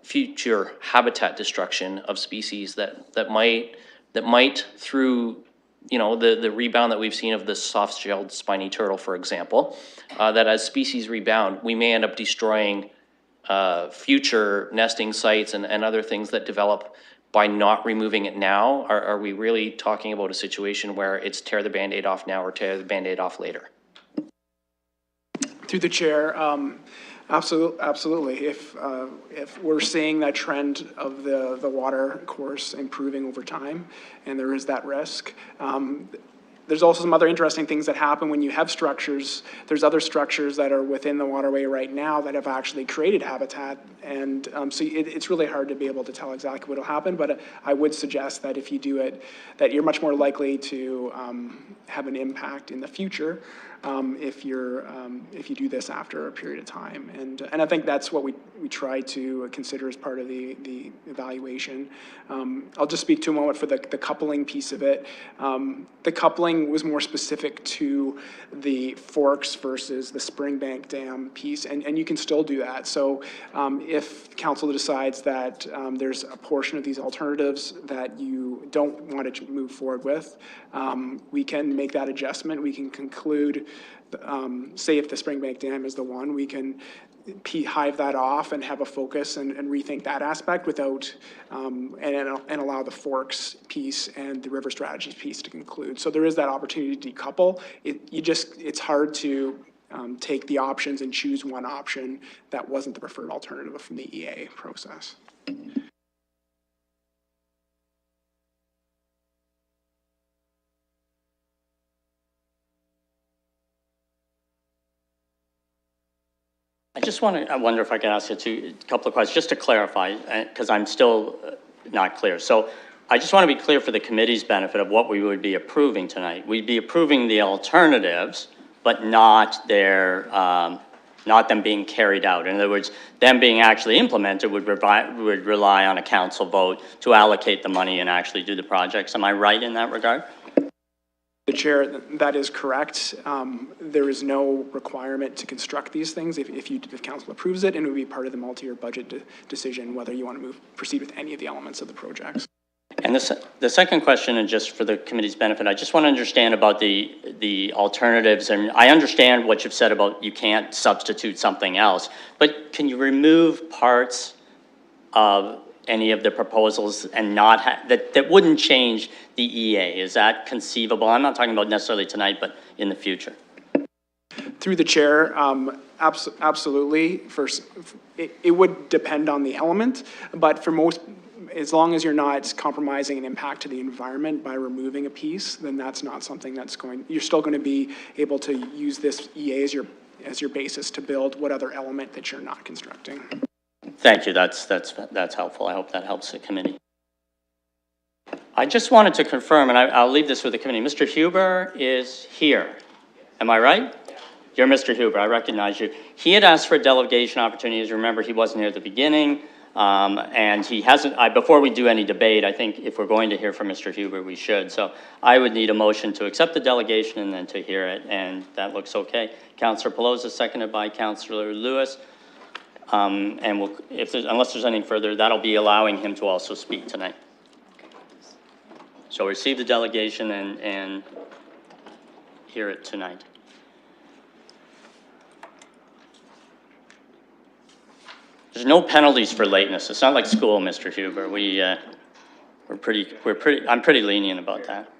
B: future habitat destruction of species that might through, you know, the rebound that we've seen of the soft-shelled spiny turtle, for example, that as species rebound, we may end up destroying future nesting sites and other things that develop by not removing it now. Are we really talking about a situation where it's tear the Band-Aid off now or tear the Band-Aid off later?
K: Through the chair, absolutely. If we're seeing that trend of the water course improving over time, and there is that risk, there's also some other interesting things that happen when you have structures. There's other structures that are within the waterway right now that have actually created habitat. And so it's really hard to be able to tell exactly what will happen, but I would suggest that if you do it, that you're much more likely to have an impact in the future if you do this after a period of time. And I think that's what we try to consider as part of the evaluation. I'll just speak to a moment for the coupling piece of it. The coupling was more specific to the Forks versus the Springbank Dam piece, and you can still do that. So if council decides that there's a portion of these alternatives that you don't want to move forward with, we can make that adjustment. We can conclude, say if the Springbank Dam is the one, we can hive that off and have a focus and rethink that aspect without, and allow the Forks piece and the River Strategies piece to conclude. So there is that opportunity to decouple. It's hard to take the options and choose one option that wasn't the preferred alternative from the EA process.
A: I wonder if I could ask you a couple of questions, just to clarify, because I'm still not clear. So I just want to be clear for the committee's benefit of what we would be approving tonight. We'd be approving the alternatives, but not not them being carried out. In other words, them being actually implemented would rely on a council vote to allocate the money and actually do the projects. Am I right in that regard?
K: The chair, that is correct. There is no requirement to construct these things if council approves it, and it would be part of the multi-year budget decision whether you want to proceed with any of the elements of the projects.
A: And the second question, and just for the committee's benefit, I just want to understand about the alternatives. And I understand what you've said about you can't substitute something else, but can you remove parts of any of the proposals and not that wouldn't change the EA? Is that conceivable? I'm not talking about necessarily tonight, but in the future.
K: Through the chair, absolutely. First, it would depend on the element, but for most, as long as you're not compromising an impact to the environment by removing a piece, then that's not something you're still going to be able to use this EA as your basis to build what other element that you're not constructing.
A: Thank you. That's helpful. I hope that helps the committee. I just wanted to confirm, and I'll leave this with the committee. Mr. Huber is here. Am I right? You're Mr. Huber. I recognize you. He had asked for a delegation opportunity. As you remember, he wasn't here at the beginning. And he hasn't, before we do any debate, I think if we're going to hear from Mr. Huber, we should. So I would need a motion to accept the delegation and then to hear it, and that looks okay. Councillor Pelosi, seconded by Councillor Lewis. And unless there's anything further, that'll be allowing him to also speak tonight. So receive the delegation and hear it tonight. There's no penalties for lateness. It's not like school, Mr. Huber. I'm pretty lenient about that.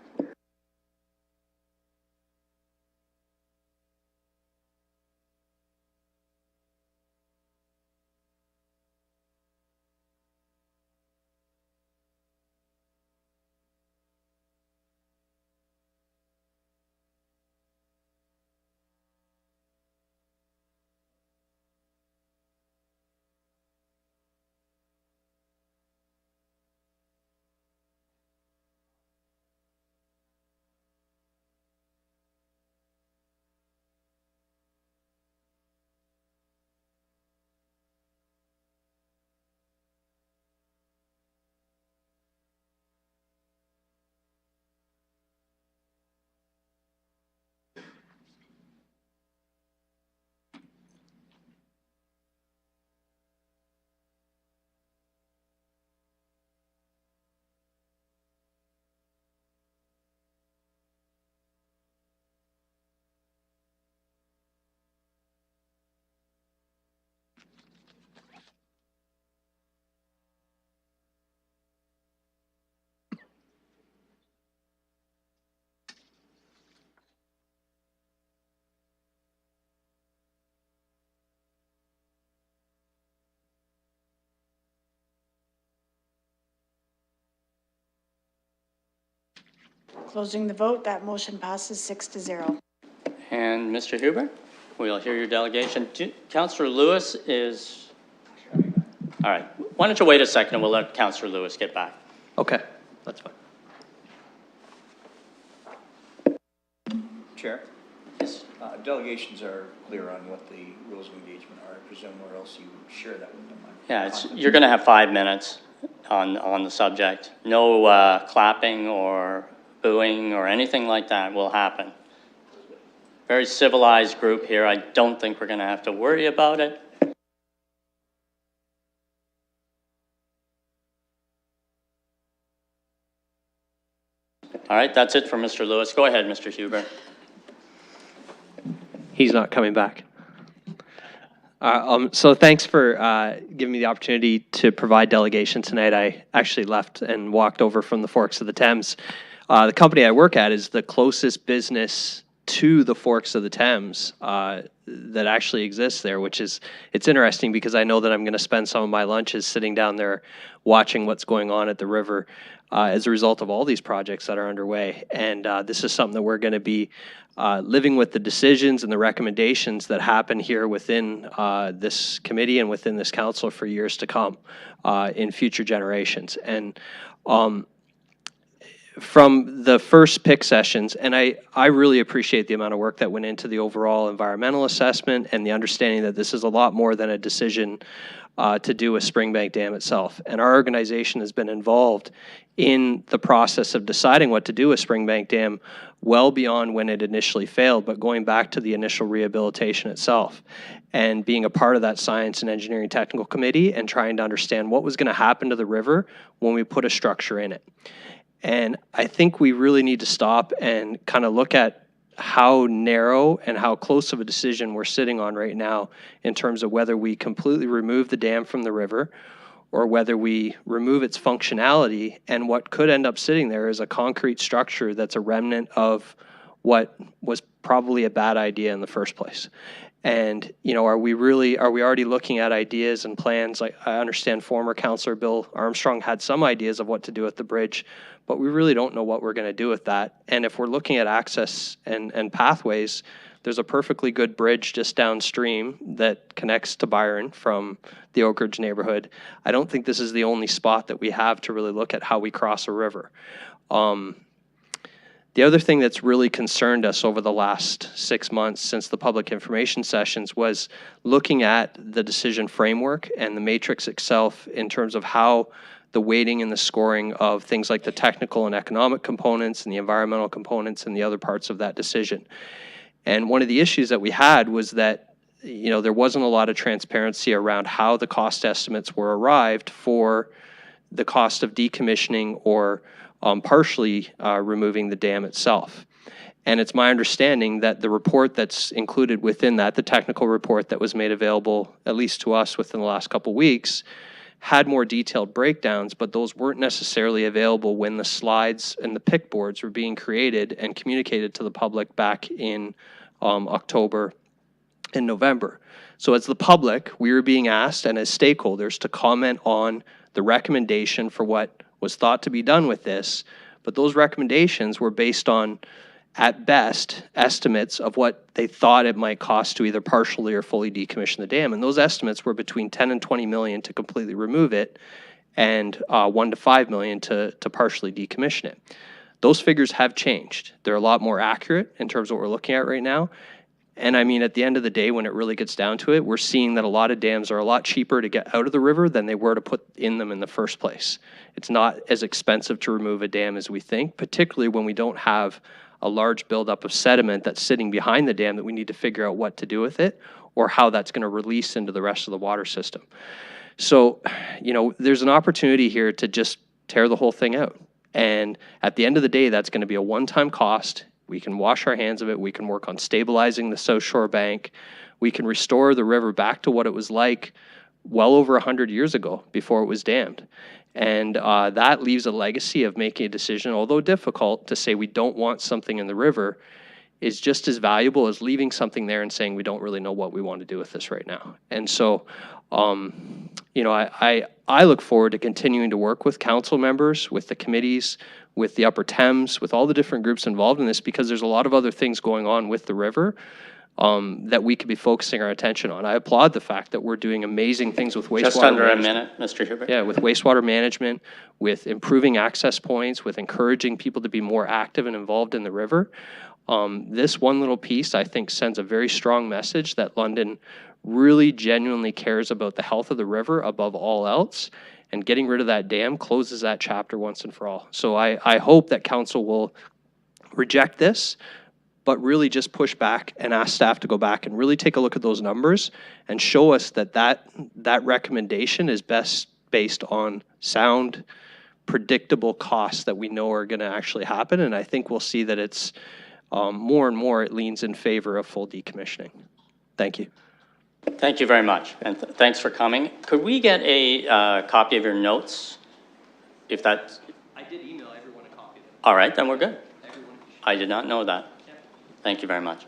C: Closing the vote, that motion passes 6-0.
A: And Mr. Huber, we'll hear your delegation. Councillor Lewis is, all right. Why don't you wait a second and we'll let Councillor Lewis get back.
B: Okay, that's fine.
E: Chair? Yes. Delegations are clear on what the rules of engagement are, I presume, or else you share that with them.
A: Yeah, you're going to have 5 minutes on the subject. No clapping or booing or anything like that will happen. Very civilized group here. I don't think we're going to have to worry about it. All right, that's it for Mr. Lewis. Go ahead, Mr. Huber.
N: He's not coming back. So thanks for giving me the opportunity to provide delegation tonight. I actually left and walked over from the Forks of the Thames. The company I work at is the closest business to the Forks of the Thames. that actually exists there, which is, it's interesting because I know that I'm going to spend some of my lunches sitting down there watching what's going on at the river as a result of all these projects that are underway. And this is something that we're going to be living with the decisions and the recommendations that happen here within this committee and within this council for years to come in future generations. And from the first pick sessions, and I really appreciate the amount of work that went into the overall environmental assessment and the understanding that this is a lot more than a decision to do with Springbank Dam itself. And our organization has been involved in the process of deciding what to do with Springbank Dam well beyond when it initially failed, but going back to the initial rehabilitation itself and being a part of that science and engineering technical committee and trying to understand what was going to happen to the river when we put a structure in it. And I think we really need to stop and kind of look at how narrow and how close of a decision we're sitting on right now in terms of whether we completely remove the dam from the river or whether we remove its functionality, and what could end up sitting there is a concrete structure that's a remnant of what was probably a bad idea in the first place. And, you know, are we already looking at ideas and plans? Like, I understand former Councillor Bill Armstrong had some ideas of what to do with the bridge, but we really don't know what we're going to do with that. And if we're looking at access and pathways, there's a perfectly good bridge just downstream that connects to Byron from the Oak Ridge neighborhood. I don't think this is the only spot that we have to really look at how we cross a river. The other thing that's really concerned us over the last 6 months since the public information sessions was looking at the decision framework and the matrix itself in terms of how the weighting and the scoring of things like the technical and economic components and the environmental components and the other parts of that decision. And one of the issues that we had was that, you know, there wasn't a lot of transparency around how the cost estimates were arrived for the cost of decommissioning or partially removing the dam itself. And it's my understanding that the report that's included within that, the technical report that was made available, at least to us within the last couple weeks, had more detailed breakdowns, but those weren't necessarily available when the slides and the pick boards were being created and communicated to the public back in October and November. So as the public, we were being asked, and as stakeholders, to comment on the recommendation for what was thought to be done with this, but those recommendations were based on, at best, estimates of what they thought it might cost to either partially or fully decommission the dam. And those estimates were between 10 and 20 million to completely remove it and 1 to 5 million to partially decommission it. Those figures have changed. They're a lot more accurate in terms of what we're looking at right now. And I mean, at the end of the day, when it really gets down to it, we're seeing that a lot of dams are a lot cheaper to get out of the river than they were to put in them in the first place. It's not as expensive to remove a dam as we think, particularly when we don't have a large buildup of sediment that's sitting behind the dam that we need to figure out what to do with it or how that's going to release into the rest of the water system. So, you know, there's an opportunity here to just tear the whole thing out. And at the end of the day, that's going to be a one-time cost. We can wash our hands of it. We can work on stabilizing the South Shore Bank. We can restore the river back to what it was like well over 100 years ago before it was dammed. And that leaves a legacy of making a decision, although difficult, to say we don't want something in the river is just as valuable as leaving something there and saying we don't really know what we want to do with this right now. And so, you know, I look forward to continuing to work with council members, with the committees, with the Upper Thames, with all the different groups involved in this, because there's a lot of other things going on with the river that we could be focusing our attention on. I applaud the fact that we're doing amazing things with wastewater
A: Just under
N: management.
A: a minute, Mr. Hubert.
N: Yeah, with wastewater management, with improving access points, with encouraging people to be more active and involved in the river. This one little piece, I think, sends a very strong message that London really genuinely cares about the health of the river above all else, and getting rid of that dam closes that chapter once and for all. So I hope that council will reject this, but really just push back and ask staff to go back and really take a look at those numbers and show us that that recommendation is best based on sound, predictable costs that we know are going to actually happen. And I think we'll see that it's more and more it leans in favor of full decommissioning. Thank you.
A: Thank you very much, and thanks for coming. Could we get a copy of your notes? If that's...
N: I did email everyone a copy.
A: All right, then we're good. I did not know that. Thank you very much.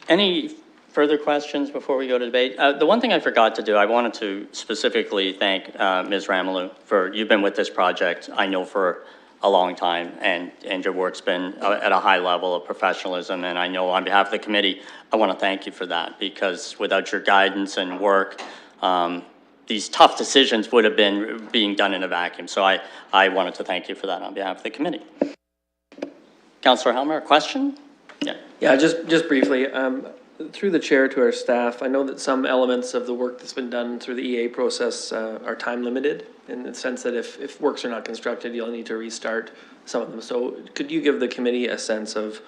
A: Any further questions before we go to debate? The one thing I forgot to do, I wanted to specifically thank Ms. Ramalou for, you've been with this project, I know, for a long time, and your work's been at a high level of professionalism, and I know on behalf of the committee, I want to thank you for that, because without your guidance and work, these tough decisions would have been being done in a vacuum. So I wanted to thank you for that on behalf of the committee. Councillor Helmer, a question? Yeah.
O: Yeah, just briefly, through the chair to our staff, I know that some elements of the work that's been done through the EA process are time limited, in the sense that if works are not constructed, you'll need to restart some of them. So could you give the committee a sense of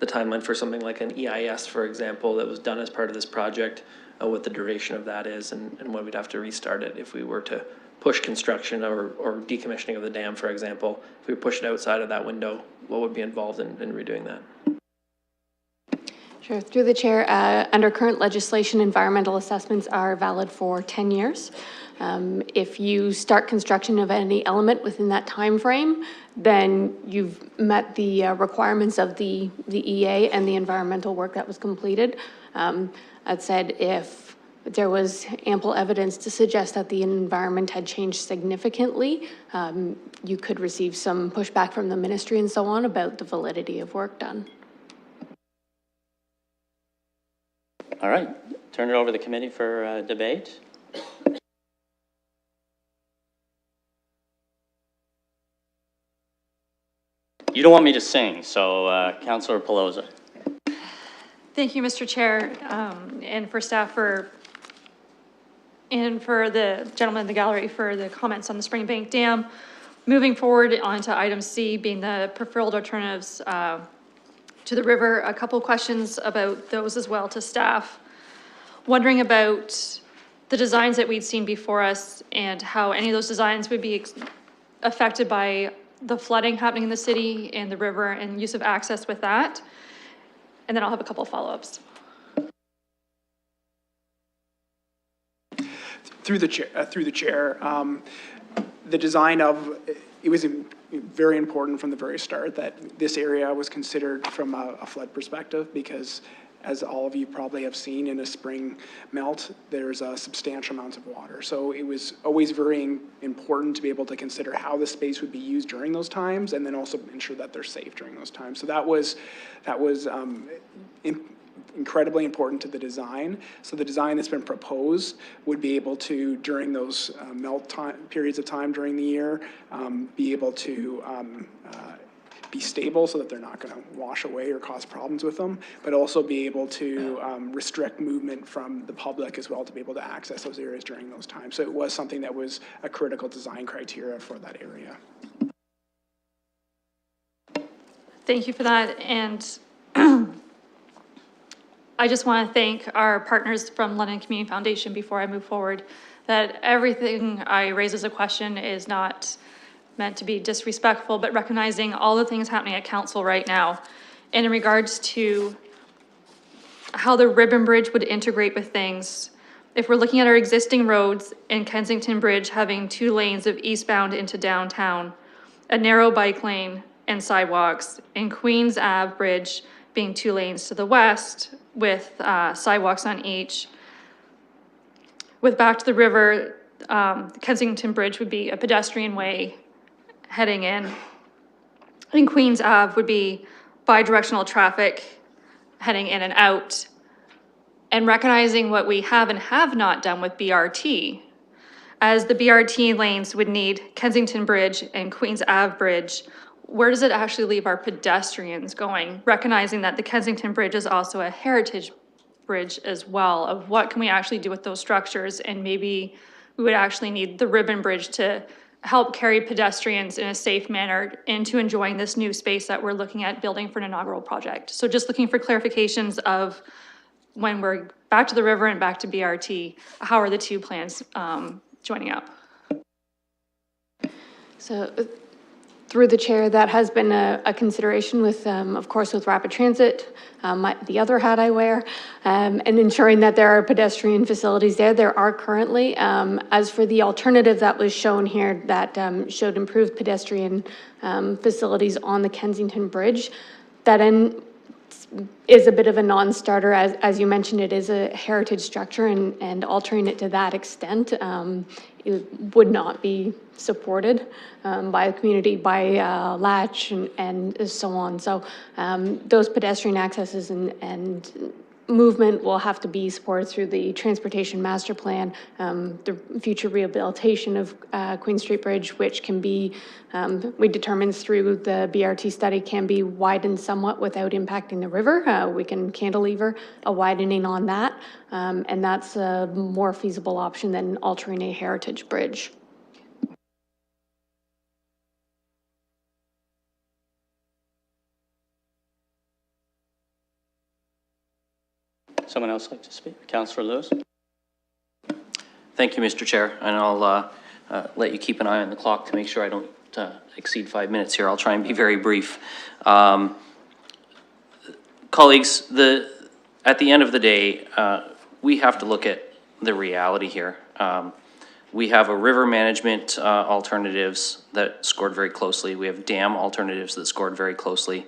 O: the timeline for something like an EIS, for example, that was done as part of this project, what the duration of that is, and when we'd have to restart it if we were to push construction or decommissioning of the dam, for example? If we push it outside of that window, what would be involved in redoing that?
L: Sure. Through the chair, under current legislation, environmental assessments are valid for 10 years. If you start construction of any element within that time frame, then you've met the requirements of the EA and the environmental work that was completed. That said, if there was ample evidence to suggest that the environment had changed significantly, you could receive some pushback from the ministry and so on about the validity of work done.
A: All right, turn it over to the committee for debate. You don't want me to sing, so Councillor Pelosi.
G: Thank you, Mr. Chair, and for staff and for the gentleman in the gallery for the comments on the Springbank Dam. Moving forward on to item C, being the preferred alternatives to the river, a couple of questions about those as well to staff. Wondering about the designs that we'd seen before us and how any of those designs would be affected by the flooding happening in the city and the river and use of access with that. And then I'll have a couple of follow-ups.
K: Through the chair, the design of, it was very important from the very start that this area was considered from a flood perspective, because as all of you probably have seen, in a spring melt, there's a substantial amount of water. So it was always very important to be able to consider how the space would be used during those times, and then also ensure that they're safe during those times. So that was incredibly important to the design. So the design that's been proposed would be able to, during those periods of time during the year, be able to be stable so that they're not going to wash away or cause problems with them, but also be able to restrict movement from the public as well, to be able to access those areas during those times. So it was something that was a critical design criteria for that area.
G: Thank you for that. And I just want to thank our partners from London Community Foundation before I move forward, that everything I raise as a question is not meant to be disrespectful, but recognizing all the things happening at council right now. And in regards to how the Ribbon Bridge would integrate with things, if we're looking at our existing roads in Kensington Bridge having 2 lanes of eastbound into downtown, a narrow bike lane and sidewalks, and Queens Ave Bridge being 2 lanes to the west with sidewalks on each. With back to the river, Kensington Bridge would be a pedestrian way heading in. And Queens Ave would be bi-directional traffic heading in and out. And recognizing what we have and have not done with BRT, as the BRT lanes would need Kensington Bridge and Queens Ave Bridge, where does it actually leave our pedestrians going? Recognizing that the Kensington Bridge is also a heritage bridge as well, of what can we actually do with those structures, and maybe we would actually need the Ribbon Bridge to help carry pedestrians in a safe manner into enjoying this new space that we're looking at building for an inaugural project. So just looking for clarifications of when we're back to the river and back to BRT, how are the 2 plans joining up? So through the chair, that has been a consideration with, of course, with rapid transit, the other hat I wear, and ensuring that there are pedestrian facilities there. There are currently. As for the alternative that was shown here that showed improved pedestrian facilities on the Kensington Bridge, that
L: is a bit of a non-starter. As you mentioned, it is a heritage structure, and altering it to that extent it would not be supported by the community, by Latch and so on. So those pedestrian accesses and movement will have to be supported through the transportation master plan, the future rehabilitation of Queen Street Bridge, which can be, we determined through the BRT study, can be widened somewhat without impacting the river. We can cantilever a widening on that, and that's a more feasible option than altering a heritage bridge.
A: Someone else like to speak? Councillor Lewis?
B: Thank you, Mr. Chair, and I'll let you keep an eye on the clock to make sure I don't exceed 5 minutes here. I'll try and be very brief. Colleagues, at the end of the day, we have to look at the reality here. We have a river management alternatives that scored very closely. We have dam alternatives that scored very closely.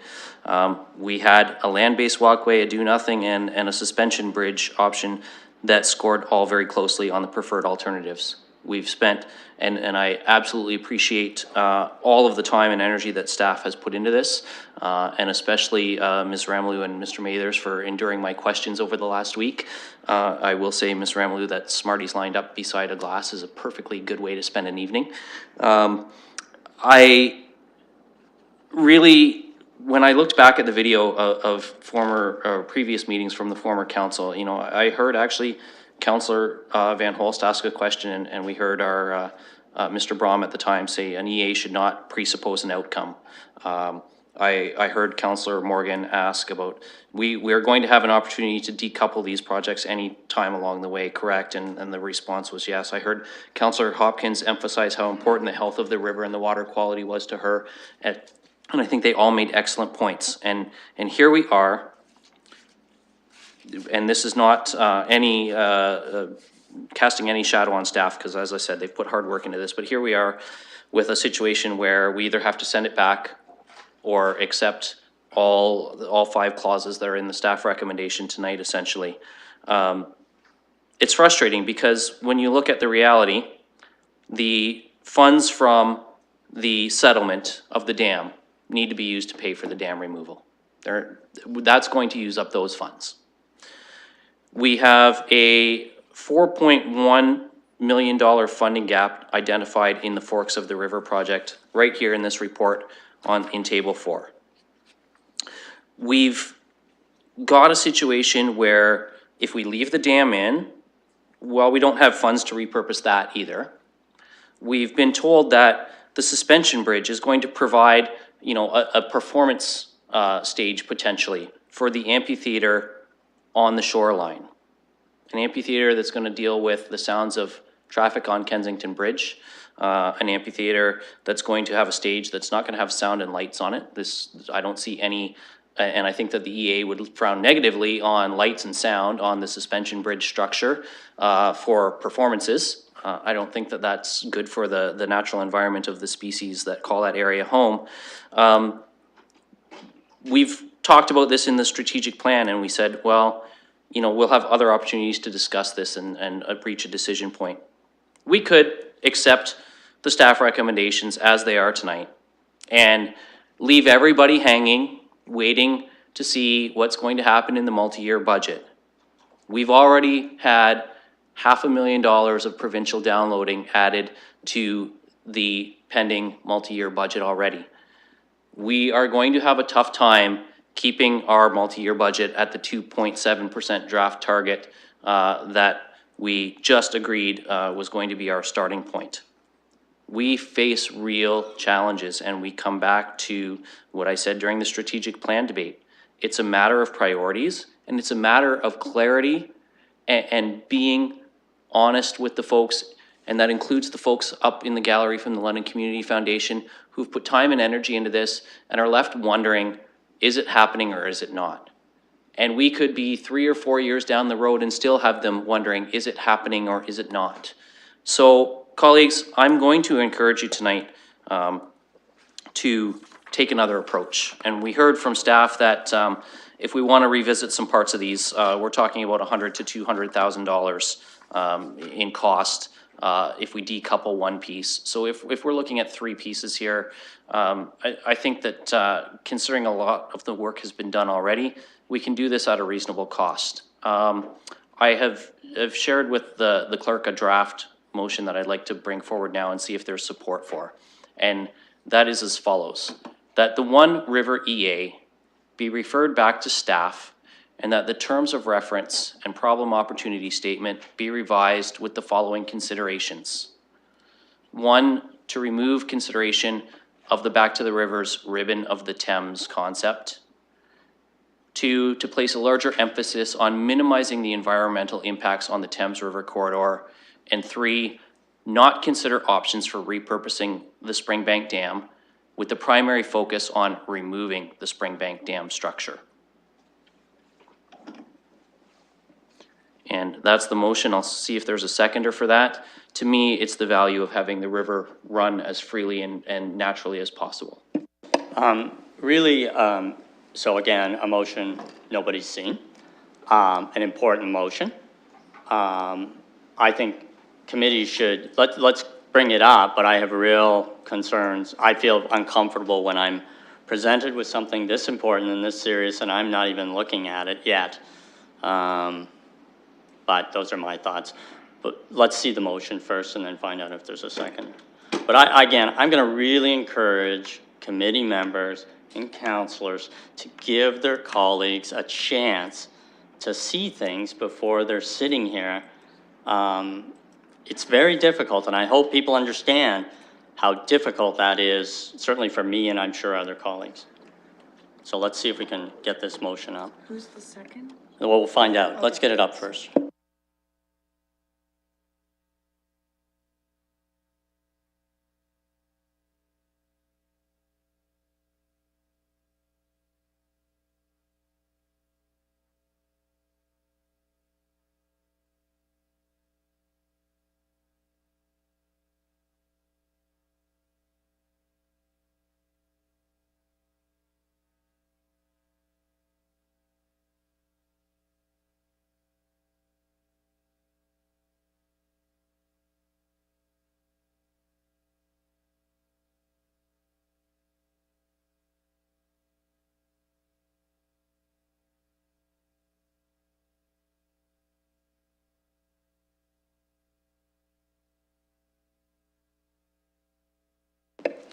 B: We had a land-based walkway, a do-nothing, and a suspension bridge option that scored all very closely on the preferred alternatives. We've spent, and I absolutely appreciate all of the time and energy that staff has put into this, and especially Ms. Ramlou and Mr. Mathers for enduring my questions over the last week. I will say, Ms. Ramlou, that Smarties lined up beside a glass is a perfectly good way to spend an evening. I really, when I looked back at the video of previous meetings from the former council, you know, I heard actually Councillor Van Holst ask a question, and we heard our Mr. Braum at the time say an EA should not presuppose an outcome. I heard Councillor Morgan ask about, we are going to have an opportunity to decouple these projects any time along the way, correct? And the response was yes. I heard Councillor Hopkins emphasize how important the health of the river and the water quality was to her. And I think they all made excellent points. And here we are, and this is not casting any shadow on staff, because as I said, they've put hard work into this, but here we are with a situation where we either have to send it back or accept all 5 clauses that are in the staff recommendation tonight, essentially. It's frustrating because when you look at the reality, the funds from the settlement of the dam need to be used to pay for the dam removal. That's going to use up those funds. We have a $4.1 million funding gap identified in the Forks of the River project right here in this report in table 4. We've got a situation where if we leave the dam in, well, we don't have funds to repurpose that either. We've been told that the suspension bridge is going to provide, you know, a performance stage potentially for the amphitheater on the shoreline. An amphitheater that's going to deal with the sounds of traffic on Kensington Bridge. An amphitheater that's going to have a stage that's not going to have sound and lights on it. I don't see any, and I think that the EA would frown negatively on lights and sound on the suspension bridge structure for performances. I don't think that that's good for the natural environment of the species that call that area home. We've talked about this in the strategic plan, and we said, well, you know, we'll have other opportunities to discuss this and reach a decision point. We could accept the staff recommendations as they are tonight and leave everybody hanging, waiting to see what's going to happen in the multi-year budget. We've already had $500,000 of provincial downloading added to the pending multi-year budget already. We are going to have a tough time keeping our multi-year budget at the 2.7% draft target that we just agreed was going to be our starting point. We face real challenges, and we come back to what I said during the strategic plan debate. It's a matter of priorities, and it's a matter of clarity and being honest with the folks, and that includes the folks up in the gallery from the London Community Foundation who've put time and energy into this and are left wondering, is it happening or is it not? And we could be 3 or 4 years down the road and still have them wondering, is it happening or is it not? So, colleagues, I'm going to encourage you tonight to take another approach. And we heard from staff that if we want to revisit some parts of these, we're talking about $100,000 to $200,000 in cost if we decouple one piece. So if we're looking at three pieces here, I think that considering a lot of the work has been done already, we can do this at a reasonable cost. I have shared with the clerk a draft motion that I'd like to bring forward now and see if there's support for. And that is as follows, that the One River EA be referred back to staff and that the terms of reference and problem opportunity statement be revised with the following considerations. 1, to remove consideration of the Back to the Rivers ribbon of the Thames concept. 2, to place a larger emphasis on minimizing the environmental impacts on the Thames River corridor. And 3, not consider options for repurposing the Springbank Dam with the primary focus on removing the Springbank Dam structure. And that's the motion. I'll see if there's a seconder for that. To me, it's the value of having the river run as freely and naturally as possible.
A: So again, a motion nobody's seen, an important motion. I think committees should, let's bring it up, but I have real concerns. I feel uncomfortable when I'm presented with something this important and this serious and I'm not even looking at it yet. But those are my thoughts. But let's see the motion first and then find out if there's a second. But again, I'm going to really encourage committee members and councilors to give their colleagues a chance to see things before they're sitting here. It's very difficult, and I hope people understand how difficult that is, certainly for me and I'm sure other colleagues. So let's see if we can get this motion up.
C: Who's the second?
A: Well, we'll find out. Let's get it up first.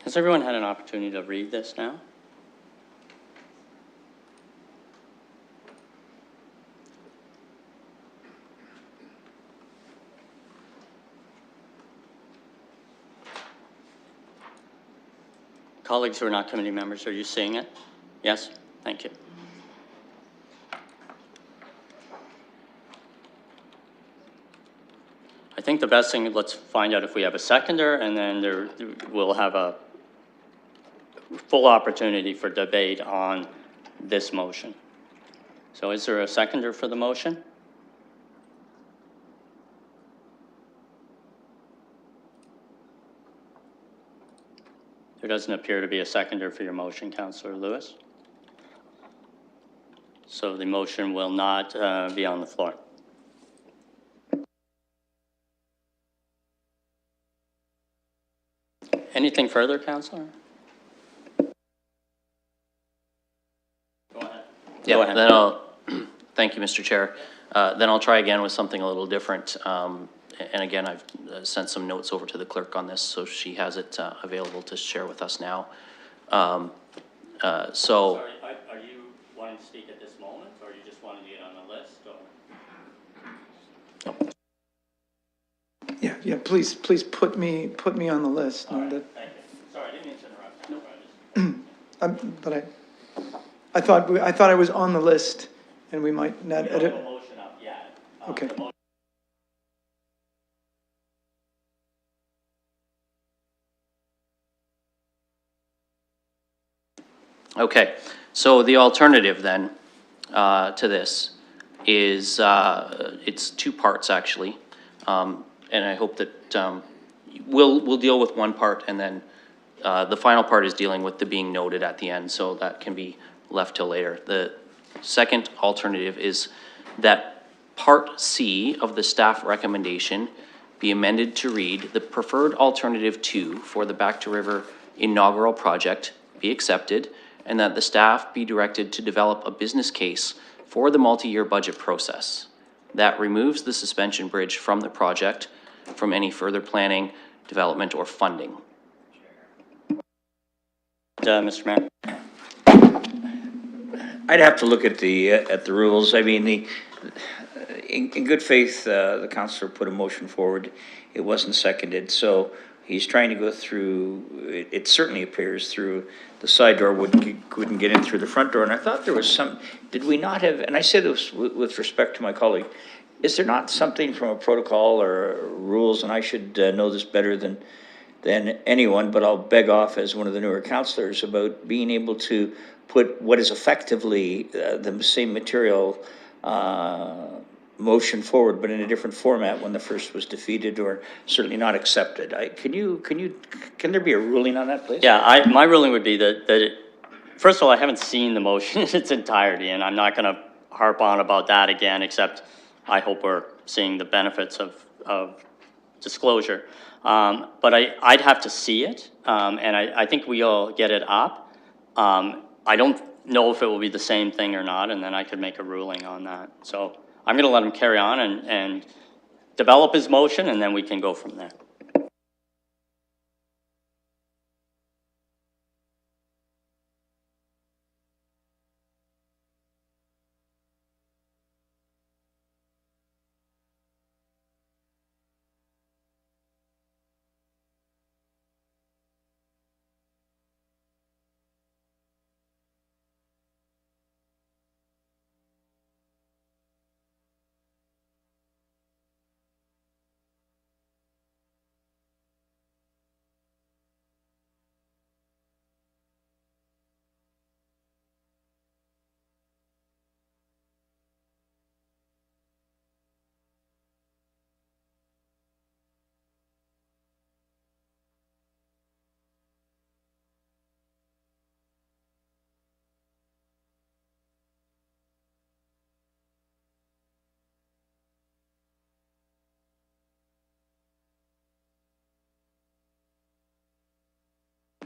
A: Has everyone had an opportunity to read this now? Colleagues who are not committee members, are you seeing it? Yes? Thank you. I think the best thing, let's find out if we have a seconder, and then we'll have a full opportunity for debate on this motion. So is there a seconder for the motion? There doesn't appear to be a seconder for your motion, Councillor Lewis. So the motion will not be on the floor. Anything further, Councillor?
B: Yeah, then I'll, thank you, Mr. Chair. Then I'll try again with something a little different. And again, I've sent some notes over to the clerk on this, so she has it available to share with us now.
A: Sorry, are you wanting to speak at this moment, or are you just wanting to get on the list? Or?
D: Yeah, please put me on the list.
A: Right, thank you. Sorry, I didn't mean to interrupt. No.
D: But I thought I was on the list, and we might not edit.
A: We don't have a motion up yet.
D: Okay.
B: Okay, so the alternative then to this is, it's two parts actually. And I hope that we'll deal with one part and then The final part is dealing with the being noted at the end, so that can be left till later. The second alternative is that Part C of the staff recommendation be amended to read, the preferred alternative 2 for the Back to River inaugural project be accepted, and that the staff be directed to develop a business case for the multi-year budget process that removes the suspension bridge from the project from any further planning, development, or funding.
A: Mr. Mayor.
E: I'd have to look at the rules. I mean, in good faith, the councillor put a motion forward. It wasn't seconded, so he's trying to go through, it certainly appears through the side door, couldn't get in through the front door. And I thought there was some, did we not have, and I say this with respect to my colleague, is there not something from a protocol or rules, and I should know this better than anyone, but I'll beg off as one of the newer councillors about being able to put what is effectively the same material motion forward, but in a different format when the first was defeated or certainly not accepted. Can there be a ruling on that, please?
A: Yeah, my ruling would be that first of all, I haven't seen the motion in its entirety, and I'm not going to harp on about that again, except I hope we're seeing the benefits of disclosure. But I'd have to see it, and I think we'll get it up. I don't know if it will be the same thing or not, and then I could make a ruling on that. So I'm going to let him carry on and develop his motion, and then we can go from there.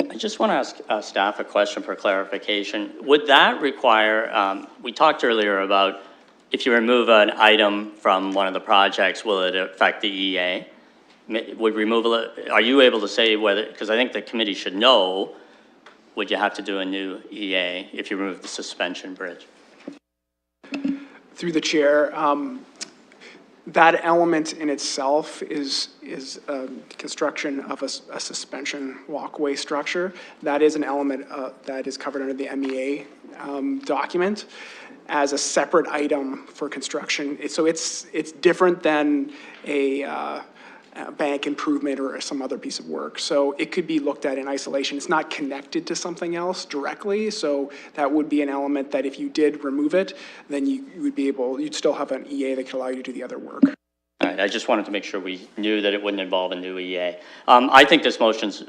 A: I just want to ask staff a question for clarification. Would that require, we talked earlier about if you remove an item from one of the projects, will it affect the EA? Would removal, are you able to say whether, because I think the committee should know, would you have to do a new EA if you remove the suspension bridge?
K: Through the chair, that element in itself is construction of a suspension walkway structure. That is an element that is covered under the MEA document as a separate item for construction. So it's different than a bank improvement or some other piece of work. So it could be looked at in isolation. It's not connected to something else directly. So that would be an element that if you did remove it, then you would be able, you'd still have an EA that could allow you to do the other work.
A: All right, I just wanted to make sure we knew that it wouldn't involve a new EA. I think this motion's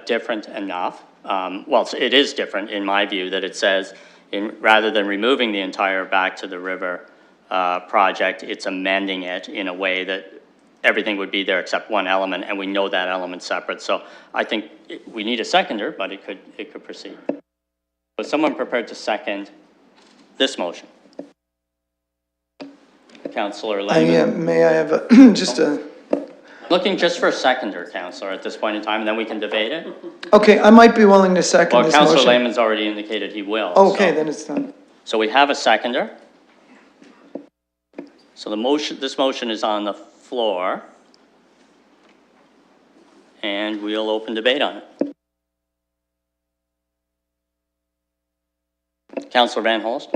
A: different enough. Well, it is different in my view that it says, rather than removing the entire Back to the River project, it's amending it in a way that everything would be there except one element, and we know that element's separate. So I think we need a seconder, but it could proceed. Was someone prepared to second this motion? Councillor Lehman.
D: May I have just a...
A: Looking just for a seconder, Councillor, at this point in time, and then we can debate it.
D: Okay, I might be willing to second
A: Well,
D: this motion.
A: Councillor Lehman's already indicated he will.
D: Okay,
A: so.
D: then it's done.
A: So we have a seconder. So this motion is on the floor, and we'll open debate on it. Councillor Van Holst.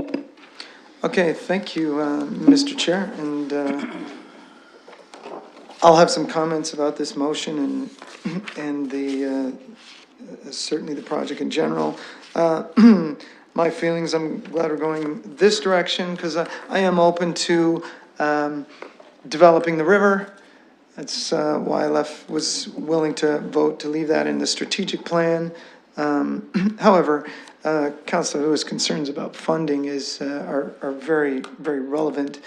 D: Okay, thank you, Mr. Chair, and I'll have some comments about this motion and the certainly the project in general. My feelings, I'm glad we're going this direction because I am open to developing the river, That's why I was willing to vote to leave that in the strategic plan. However, Councilor Lewis' concerns about funding are very, very relevant.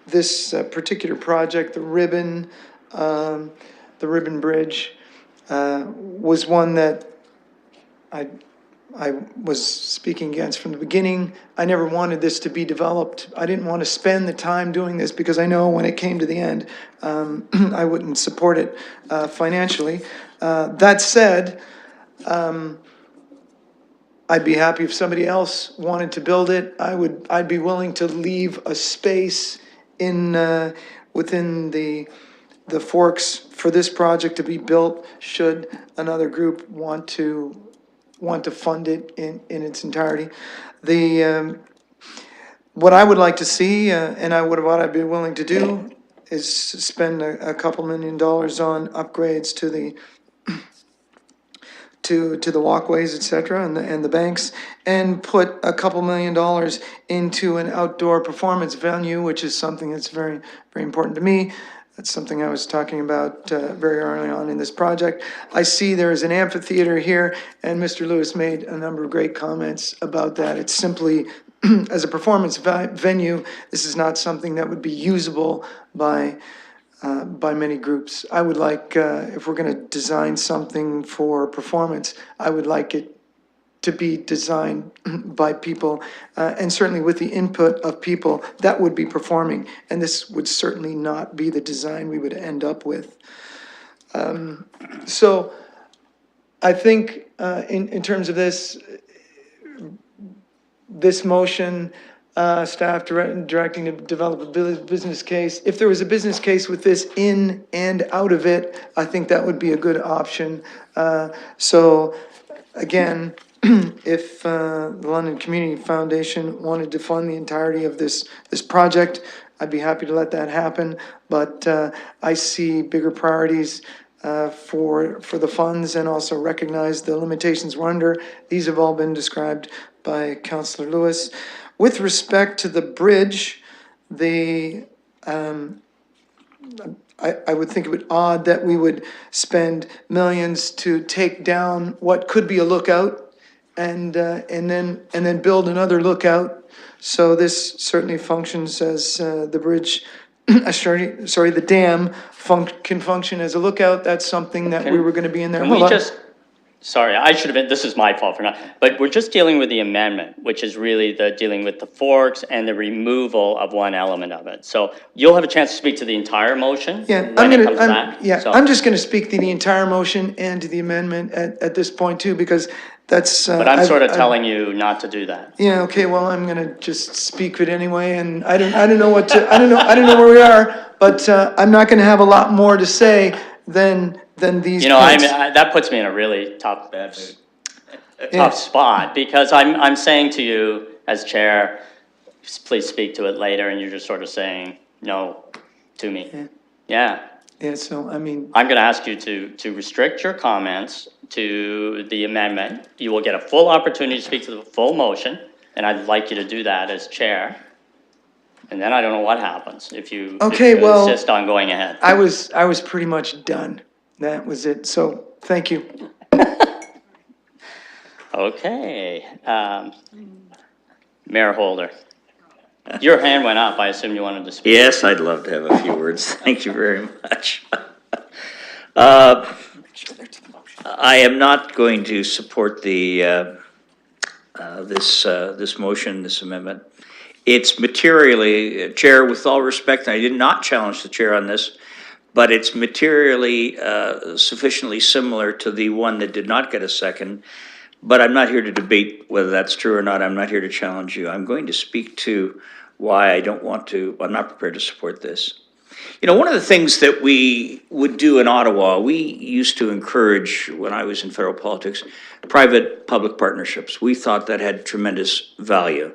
D: This particular project, the Ribbon Bridge, was one that I was speaking against from the beginning. I never wanted this to be developed. I didn't want to spend the time doing this because I know when it came to the end, I wouldn't support it financially. That said, I'd be happy if somebody else wanted to build it. I'd be willing to leave a space within the Forks for this project to be built should another group want to fund it in its entirety. What I would like to see, and what I'd be willing to do, is spend a couple $1 million on upgrades to the walkways, et cetera, and the banks, and put a couple $1 million into an outdoor performance venue, which is something that's very, very important to me. That's something I was talking about very early on in this project. I see there is an amphitheater here, and Mr. Lewis made a number of great comments about that. It's simply, as a performance venue, this is not something that would be usable by many groups. I would like, if we're going to design something for performance, I would like it to be designed by people, and certainly with the input of people that would be performing. And this would certainly not be the design we would end up with. So I think in terms of this motion, staff directing to develop a business case. If there was a business case with this in and out of it, I think that would be a good option. So again, if the London Community Foundation wanted to fund the entirety of this project, I'd be happy to let that happen. But I see bigger priorities for the funds, and also recognize the limitations we're under. These have all been described by Councillor Lewis. With respect to the bridge, I would think it would be odd that we would spend millions to take down what could be a lookout and then build another lookout. So this certainly functions as the bridge, the dam can function as a lookout. That's something that we were going to be in there.
A: Sorry, I should have been, this is my fault for not, but we're just dealing with the amendment, which is really dealing with the forks and the removal of one element of it. So you'll have a chance to speak to the entire motion when it comes back.
D: I'm just going to speak to the entire motion and to the amendment at this point too, because that's.
A: But I'm sort of telling you not to do that.
D: Yeah. Okay. Well, I'm going to just speak it anyway, and I don't know what to. I don't know where we are, but I'm not going to have a lot more to say than these.
A: That puts me in a really tough spot, because I'm saying to you as chair, please speak to it later, and you're just sort of saying no to me. Yeah.
D: So I'm
A: going to ask you to restrict your comments to the amendment. You will get a full opportunity to speak to the full motion, and I'd like you to do that as chair. And then I don't know what happens if you insist on going ahead.
D: I was pretty much done. That was it. So thank you.
A: Okay. Mayor Holder, your hand went up. I assume you wanted to speak.
E: Yes, I'd love to have a few words. Thank you very much. I am not going to support this motion, this amendment. It's materially, Chair, with all respect, and I did not challenge the chair on this, but it's materially sufficiently similar to the one that did not get a second. But I'm not here to debate whether that's true or not. I'm not here to challenge you. I'm going to speak to why I'm not prepared to support this. One of the things that we would do in Ottawa, we used to encourage, when I was in federal politics, private-public partnerships. We thought that had tremendous value.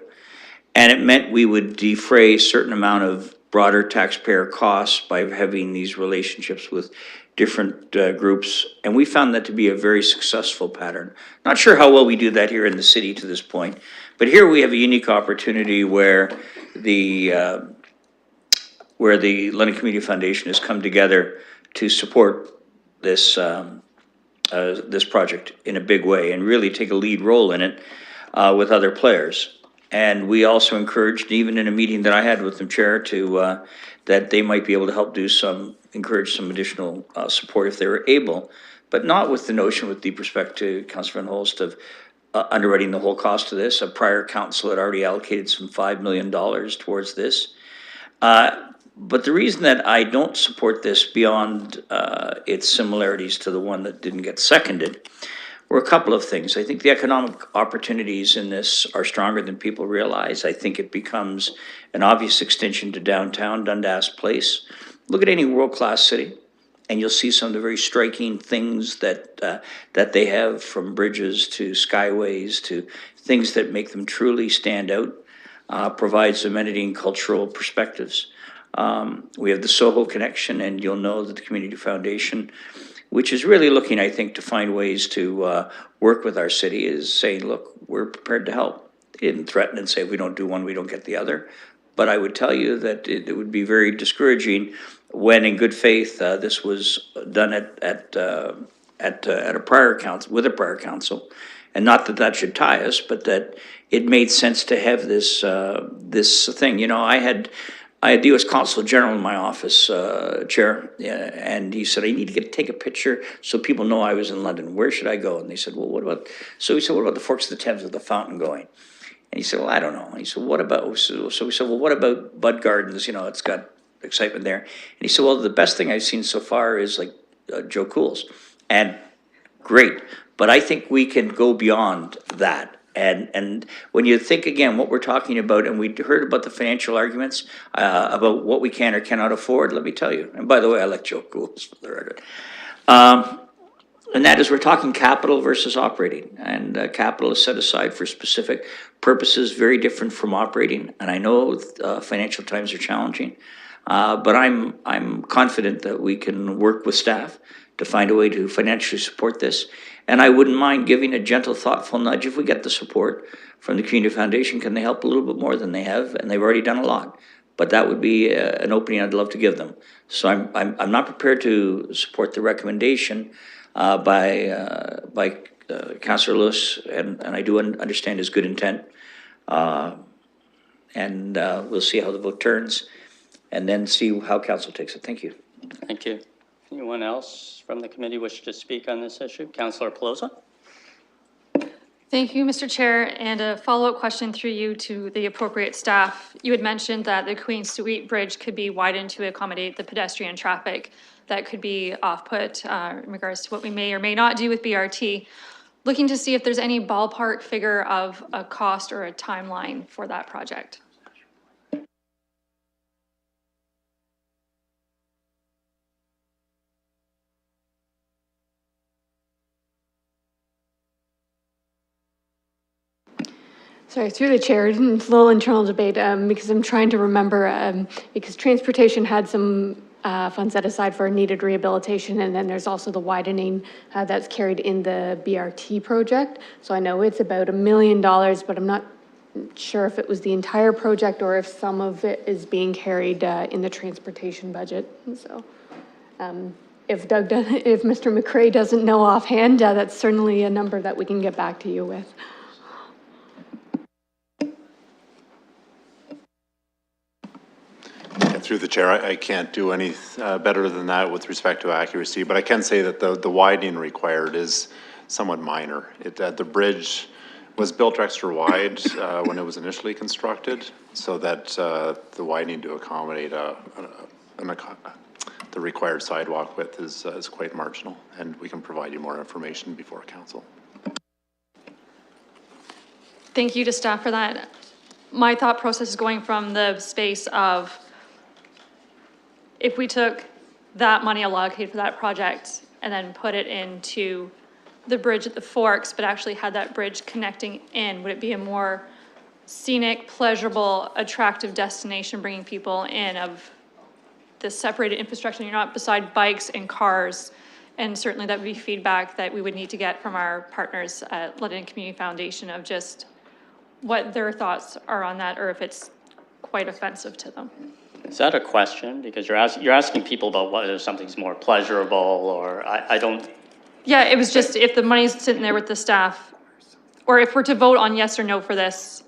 E: And it meant we would defray a certain amount of broader taxpayer costs by having these relationships with different groups. And we found that to be a very successful pattern. Not sure how well we do that here in the city to this point, but here we have a unique opportunity where the where the London Community Foundation has come together to support this, this project in a big way and really take a lead role in it with other players. And we also encouraged, even in a meeting that I had with them, Chair, to that they might be able to help do some, encourage some additional support if they were able, but not with the notion, with deep respect to Councillor Van Holst, of underwriting the whole cost of this. A prior council had already allocated some $5 million towards this. But the reason that I don't support this beyond its similarities to the one that didn't get seconded were a couple of things. I think the economic opportunities in this are stronger than people realize. I think it becomes an obvious extension to downtown Dundas Place. Look at any world-class city, and you'll see some of the very striking things that that they have, from bridges to skyways to things that make them truly stand out. Provides amenity and cultural perspectives. We have the Soho connection, and you'll know that the Community Foundation, which is really looking, I think, to find ways to work with our city, is saying, look, we're prepared to help. They didn't threaten and say, if we don't do one, we don't get the other. But I would tell you that it would be very discouraging when, in good faith, this was done at a prior council, with a prior council. And not that that should tie us, but that it made sense to have this, this thing. You know, I had the U.S. Consul General in my office, Chair, and he said, I need to take a picture so people know I was in London. Where should I go? And they said, well, what about, so he said, what about the Forks of the Thames with the fountain going? And he said, well, I don't know. And he said, what about, so we said, well, what about Bud Gardens? You know, it's got excitement there. And he said, well, the best thing I've seen so far is like Joe Cool's. And great, but I think we can go beyond that. And when you think, again, what we're talking about, and we heard about the financial arguments about what we can or cannot afford, let me tell you, and by the way, I like Joe Cool's for the record. And that is, we're talking capital versus operating, and capital is set aside for specific purposes, very different from operating. And I know financial times are challenging, but I'm confident that we can work with staff to find a way to financially support this. And I wouldn't mind giving a gentle, thoughtful nudge if we get the support from the Community Foundation. Can they help a little bit more than they have? And they've already done a lot. But that would be an opening I'd love to give them. So I'm not prepared to support the recommendation by Councillor Lewis, and I do understand his good intent. And we'll see how the vote turns, and then see how council takes it. Thank you.
A: Thank you. Anyone else from the committee wish to speak on this issue? Councillor Pelosa?
G: Thank you, Mr. Chair. And a follow-up question through you to the appropriate staff. You had mentioned that the Queen Street Bridge could be widened to accommodate the pedestrian traffic that could be off-put in regards to what we may or may not do with BRT. Looking to see if there's any ballpark figure of a cost or a timeline for that project.
L: Sorry, through the chair, a little internal debate because I'm trying to remember because transportation had some funds set aside for needed rehabilitation, and then there's also the widening that's carried in the BRT project. So I know it's about $1 million, but I'm not sure if it was the entire project or if some of it is being carried in the transportation budget. So if Mr. McCrae doesn't know offhand, that's certainly a number that we can get back to you with.
H: Through the chair, I can't do any better than that with respect to accuracy, but I can say that the widening required is somewhat minor. The bridge was built extra wide when it was initially constructed, so that the widening to accommodate the required sidewalk width is quite marginal, and we can provide you more information before council.
G: Thank you to staff for that. My thought process is going from the space of, if we took that money allocated for that project and then put it into the bridge at the Forks, but actually had that bridge connecting in, would it be a more scenic, pleasurable, attractive destination, bringing people in of the separated infrastructure? You're not beside bikes and cars. And certainly that would be feedback that we would need to get from our partners at London Community Foundation of just what their thoughts are on that, or if it's quite offensive to them.
A: Is that a question? Because you're asking people about whether something's more pleasurable, or I don't.
G: Yeah, it was just if the money's sitting there with the staff, or if we're to vote on yes or no for this,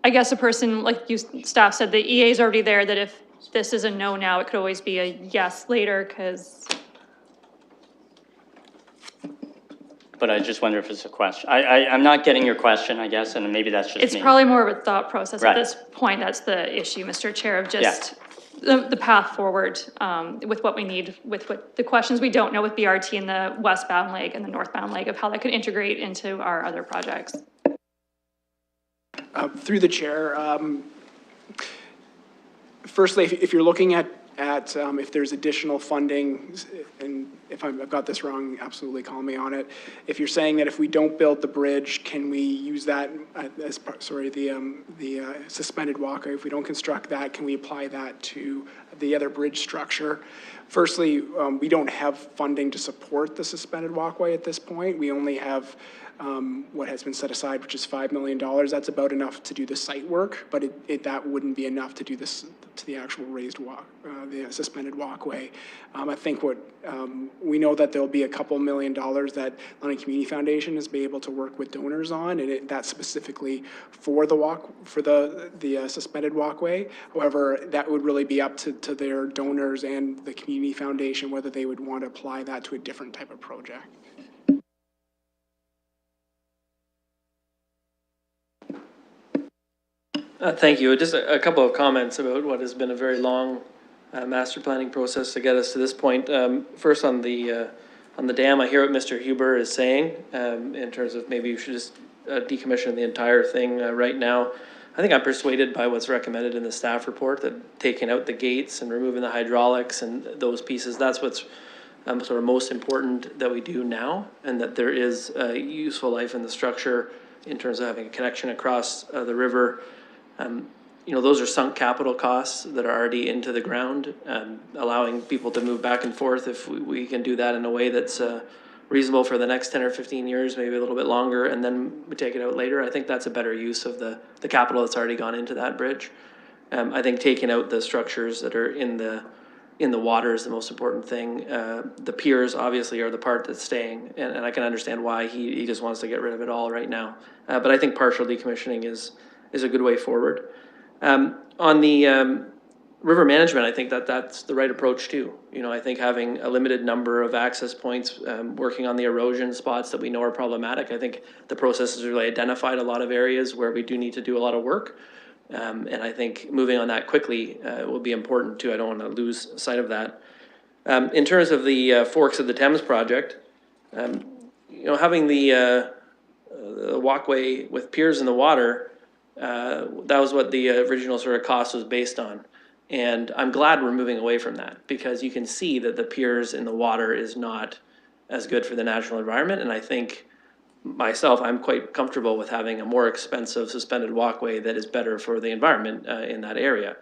G: I guess a person like you, staff said, the EA is already there, that if this is a no now, it could always be a yes later, because.
A: But I just wonder if it's a question. I'm not getting your question, I guess, and maybe that's just me.
G: It's probably more of a thought process
A: Right.
G: at this point. That's the issue, Mr. Chair, of just the path forward with what we need, with what the questions we don't know with BRT and the westbound leg and the northbound leg of how that could integrate into our other projects.
K: Through the chair, firstly, if you're looking at if there's additional funding, and if I've got this wrong, absolutely call me on it. If you're saying that if we don't build the bridge, can we use that as part, sorry, the suspended walkway, if we don't construct that, can we apply that to the other bridge structure? Firstly, we don't have funding to support the suspended walkway at this point. We only have what has been set aside, which is $5 million. That's about enough to do the site work, but that wouldn't be enough to do this, to the actual raised walk, the suspended walkway. I think we know that there'll be a couple $1 million that London Community Foundation is be able to work with donors on, and that's specifically for the suspended walkway. However, that would really be up to their donors and the Community Foundation whether they would want to apply that to a different type of project.
O: Thank you. Just a couple of comments about what has been a very long master planning process to get us to this point. First on the dam, I hear what Mr. Huber is saying in terms of maybe you should just decommission the entire thing right now. I think I'm persuaded by what's recommended in the staff report, that taking out the gates and removing the hydraulics and those pieces, that's what's sort of most important that we do now, and that there is a useful life in the structure in terms of having a connection across the river. You know, those are sunk capital costs that are already into the ground, allowing people to move back and forth. If we can do that in a way that's reasonable for the next 10 or 15 years, maybe a little bit longer, and then we take it out later, I think that's a better use of the capital that's already gone into that bridge. I think taking out the structures that are in the water is the most important thing. The piers obviously are the part that's staying, and I can understand why he just wants to get rid of it all right now. But I think partial decommissioning is a good way forward. On the river management, I think that's the right approach too. You know, I think having a limited number of access points, working on the erosion spots that we know are problematic. I think the process has really identified a lot of areas where we do need to do a lot of work. And I think moving on that quickly will be important too. I don't want to lose sight of that. In terms of the Forks of the Thames project, you know, having the walkway with piers in the water, that was what the original sort of cost was based on. And I'm glad we're moving away from that, because you can see that the piers in the water is not as good for the natural environment. And I think myself, I'm quite comfortable with having a more expensive suspended walkway that is better for the environment in that area.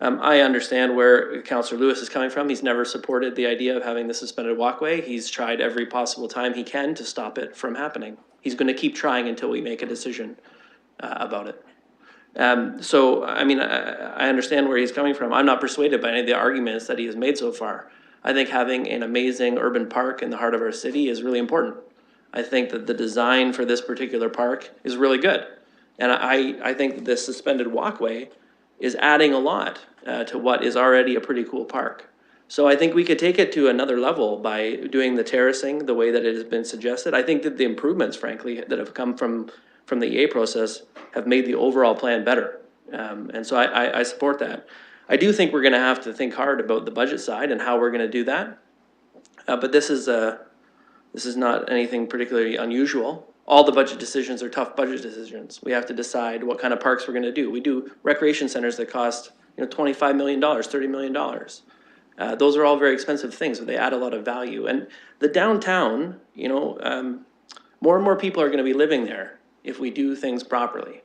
O: I understand where Councillor Lewis is coming from. He's never supported the idea of having the suspended walkway. He's tried every possible time he can to stop it from happening. He's going to keep trying until we make a decision about it. So, I mean, I understand where he's coming from. I'm not persuaded by any of the arguments that he has made so far. I think having an amazing urban park in the heart of our city is really important. I think that the design for this particular park is really good. And I think that this suspended walkway is adding a lot to what is already a pretty cool park. So I think we could take it to another level by doing the terracing the way that it has been suggested. I think that the improvements, frankly, that have come from the EA process have made the overall plan better. And so I support that. I do think we're gonna have to think hard about the budget side and how we're gonna do that. But this is not anything particularly unusual. All the budget decisions are tough budget decisions. We have to decide what kind of parks we're gonna do. We do recreation centers that cost, you know, $25 million, $30 million. Those are all very expensive things, but they add a lot of value. And the downtown, you know, more and more people are gonna be living there if we do things properly.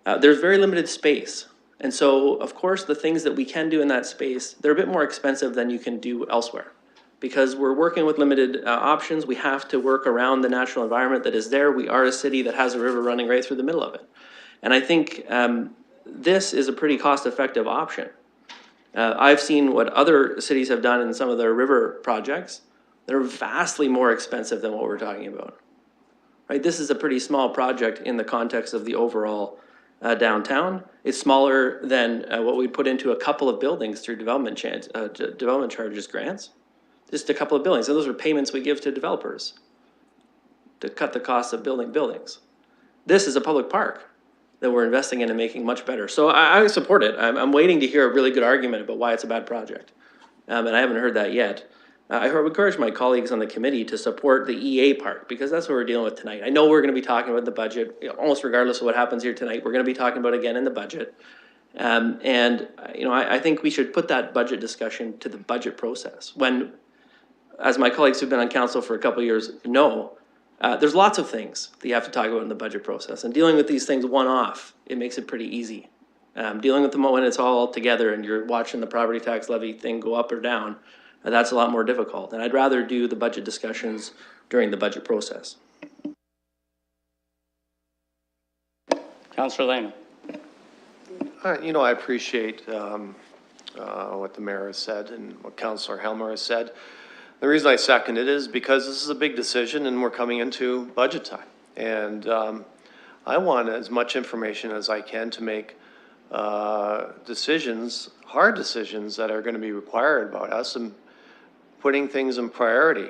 O: There's very limited space. And so, of course, the things that we can do in that space, they're a bit more expensive than you can do elsewhere. Because we're working with limited options, we have to work around the natural environment that is there. We are a city that has a river running right through the middle of it. And I think this is a pretty cost-effective option. I've seen what other cities have done in some of their river projects. They're vastly more expensive than what we're talking about. Right? This is a pretty small project in the context of the overall downtown. It's smaller than what we put into a couple of buildings through development charges grants. Just a couple of buildings. And those are payments we give to developers to cut the cost of building buildings. This is a public park that we're investing in and making much better. So I support it. I'm waiting to hear a really good argument about why it's a bad project. And I haven't heard that yet. I would encourage my colleagues on the committee to support the EA part, because that's what we're dealing with tonight. I know we're gonna be talking about the budget, almost regardless of what happens here tonight, we're gonna be talking about it again in the budget. I think we should put that budget discussion to the budget process. When, as my colleagues who've been on council for a couple of years know, there's lots of things that you have to talk about in the budget process, and dealing with these things one-off, it makes it pretty easy. Dealing with them when it's all together and you're watching the property tax levy thing go up or down, that's a lot more difficult. And I'd rather do the budget discussions during the budget process.
A: Councillor Lehman.
I: I appreciate what the mayor has said and what Councillor Helmer has said. The reason I second it is because this is a big decision and we're coming into budget time. And I want as much information as I can to make decisions, hard decisions that are going to be required about us and putting things in priority.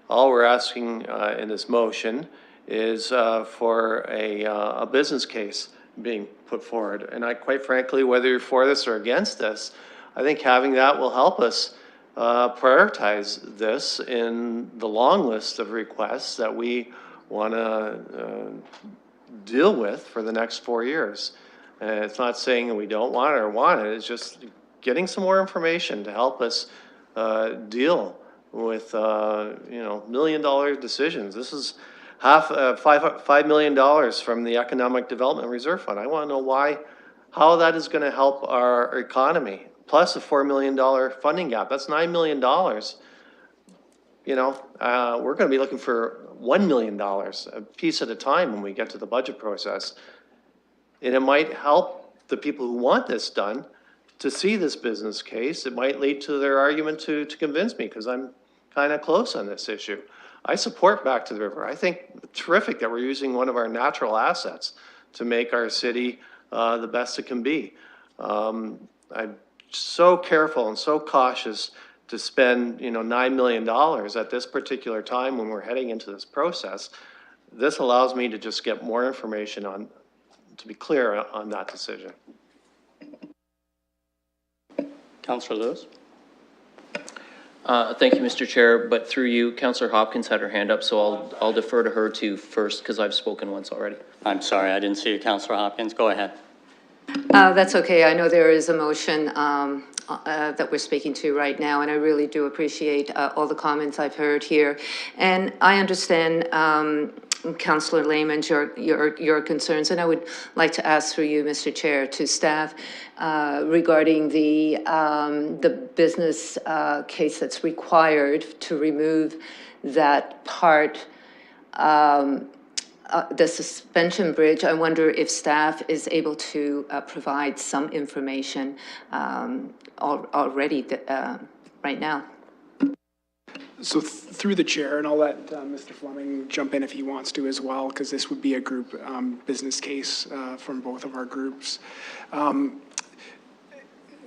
I: All we're asking in this motion is for a business case being put forward. And quite frankly, whether you're for this or against this, I think having that will help us prioritize this in the long list of requests that we want to deal with for the next 4 years. And it's not saying that we don't want it or want it, it's just getting some more information to help us deal with $1 million decisions. This is $5 million from the Economic Development Reserve Fund. I want to know how that is going to help our economy. Plus a $4 million funding gap. That's $9 million. We're going to be looking for $1 million a piece at a time when we get to the budget process. And it might help the people who want this done to see this business case. It might lead to their argument to convince me, because I'm kind of close on this issue. I support Back to the River. I think terrific that we're using one of our natural assets to make our city the best it can be. I'm so careful and so cautious to spend, $9 million at this particular time when we're heading into this process. This allows me to just get more information to be clear on that decision.
A: Councillor Lewis.
B: Thank you, Mr. Chair, but through you, Councillor Hopkins had her hand up, so I'll defer to her too first, because I've spoken once already.
A: I'm sorry, I didn't see you, Councillor Hopkins. Go ahead.
J: That's okay. I know there is a motion that we're speaking to right now, and I really do appreciate all the comments I've heard here. And I understand, Councillor Lehman, your concerns, and I would like to ask through you, Mr. Chair, to staff regarding the business case that's required to remove that part, the suspension bridge. I wonder if staff is able to provide some information already right now.
K: So through the chair, and I'll let Mr. Fleming jump in if he wants to as well, because this would be a group business case from both of our groups.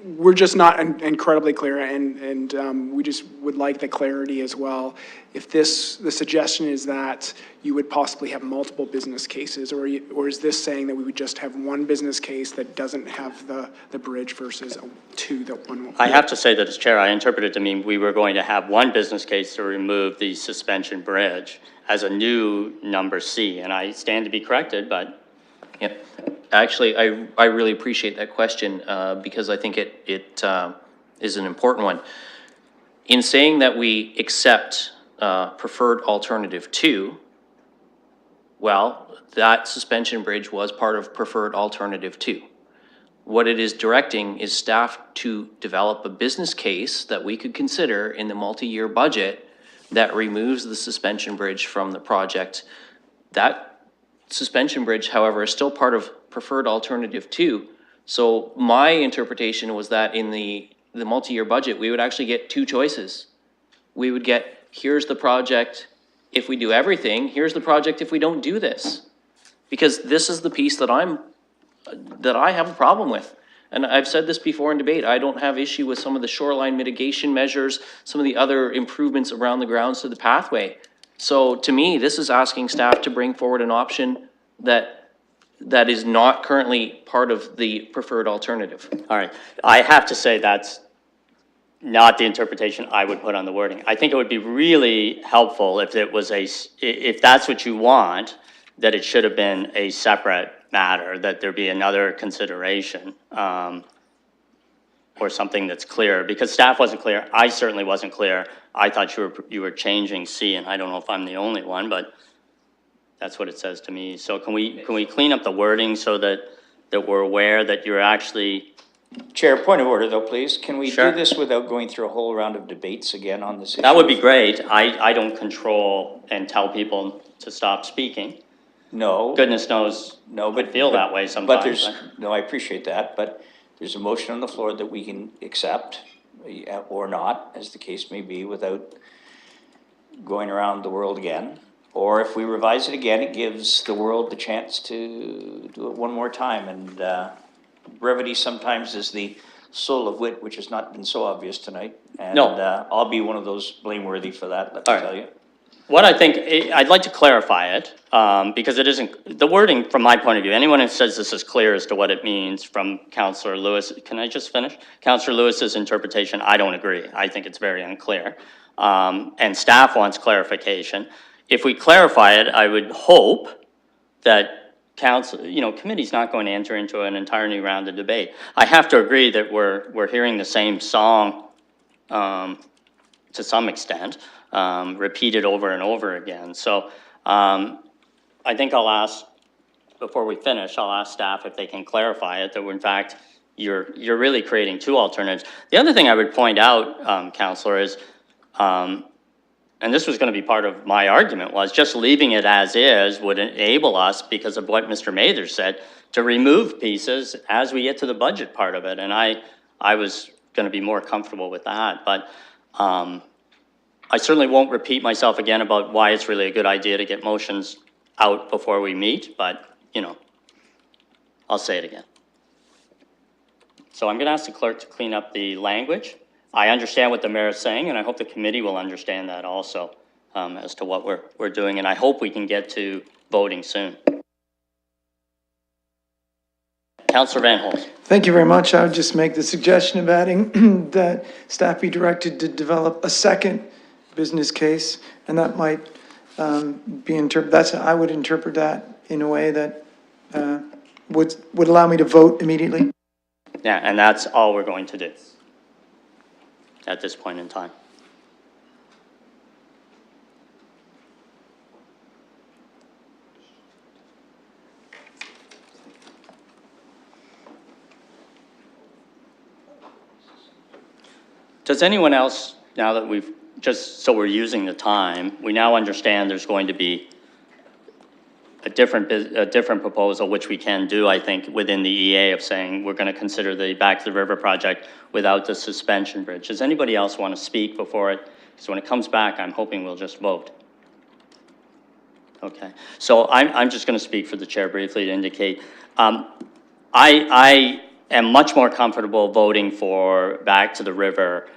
K: We're just not incredibly clear, and we just would like the clarity as well. If the suggestion is that you would possibly have multiple business cases, or is this saying that we would just have one business case that doesn't have the bridge versus two that one?
A: I have to say that as chair, I interpreted to mean we were going to have one business case to remove the suspension bridge as a new number C, and I stand to be corrected, but.
B: Yeah, actually, I really appreciate that question because I think it is an important one. In saying that we accept preferred alternative 2, well, that suspension bridge was part of preferred alternative 2. What it is directing is staff to develop a business case that we could consider in the multi-year budget that removes the suspension bridge from the project. That suspension bridge, however, is still part of preferred alternative 2, So my interpretation was that in the multi-year budget, we would actually get two choices. We would get, here's the project if we do everything, here's the project if we don't do this. Because this is the piece that I have a problem with. And I've said this before in debate, I don't have issue with some of the shoreline mitigation measures, some of the other improvements around the grounds to the pathway. So to me, this is asking staff to bring forward an option that is not currently part of the preferred alternative.
A: All right, I have to say that's not the interpretation I would put on the wording. I think it would be really helpful if it was if that's what you want, that it should have been a separate matter, that there be another consideration, or something that's clear, because staff wasn't clear. I certainly wasn't clear. I thought you were changing C, and I don't know if I'm the only one, but that's what it says to me. So can we clean up the wording so that we're aware that you're actually...
E: Chair, point of order though, please. Can we
A: Sure.
E: do this without going through a whole round of debates again on this issue?
A: That would be great. I don't control and tell people to stop speaking.
E: No.
A: Goodness knows,
E: No, but
A: I feel that way sometimes.
E: But there's, no, I appreciate that, but there's a motion on the floor that we can accept or not, as the case may be, without going around the world again. Or if we revise it again, it gives the world the chance to do it one more time. And brevity sometimes is the soul of wit, which has not been so obvious tonight. And
A: No.
E: I'll be one of those blameworthy for that, let me tell you.
A: What I think, I'd like to clarify it, because it isn't, the wording from my point of view, anyone who says this is clear as to what it means from Councillor Lewis, can I just finish? Councillor Lewis's interpretation, I don't agree. I think it's very unclear. And staff wants clarification. If we clarify it, I would hope that council, committee's not going to enter into an entire new round of debate. I have to agree that we're hearing the same song, to some extent, repeated over and over again. So I think I'll ask, before we finish, I'll ask staff if they can clarify it, that in fact, you're really creating two alternatives. The other thing I would point out, Councillor, is, and this was going to be part of my argument, was just leaving it as is would enable us, because of what Mr. Mather said, to remove pieces as we get to the budget part of it. And I was going to be more comfortable with that. But I certainly won't repeat myself again about why it's really a good idea to get motions out before we meet, but, I'll say it again. So I'm going to ask the clerk to clean up the language. I understand what the mayor is saying, and I hope the committee will understand that also, as to what we're doing, and I hope we can get to voting soon. Councillor Van Holst.
D: Thank you very much. I would just make the suggestion of adding that staff be directed to develop a second business case, and that might be I would interpret that in a way that would allow me to vote immediately.
A: Yeah, and that's all we're going to do at this point in time. Does anyone else, now that we've, just so we're using the time, we now understand there's going to be a different proposal, which we can do, I think, within the EA, of saying we're going to consider the Back to the River project without the suspension bridge. Does anybody else want to speak before it? Because when it comes back, I'm hoping we'll just vote. Okay, so I'm just going to speak for the chair briefly to indicate. I am much more comfortable voting for Back to the River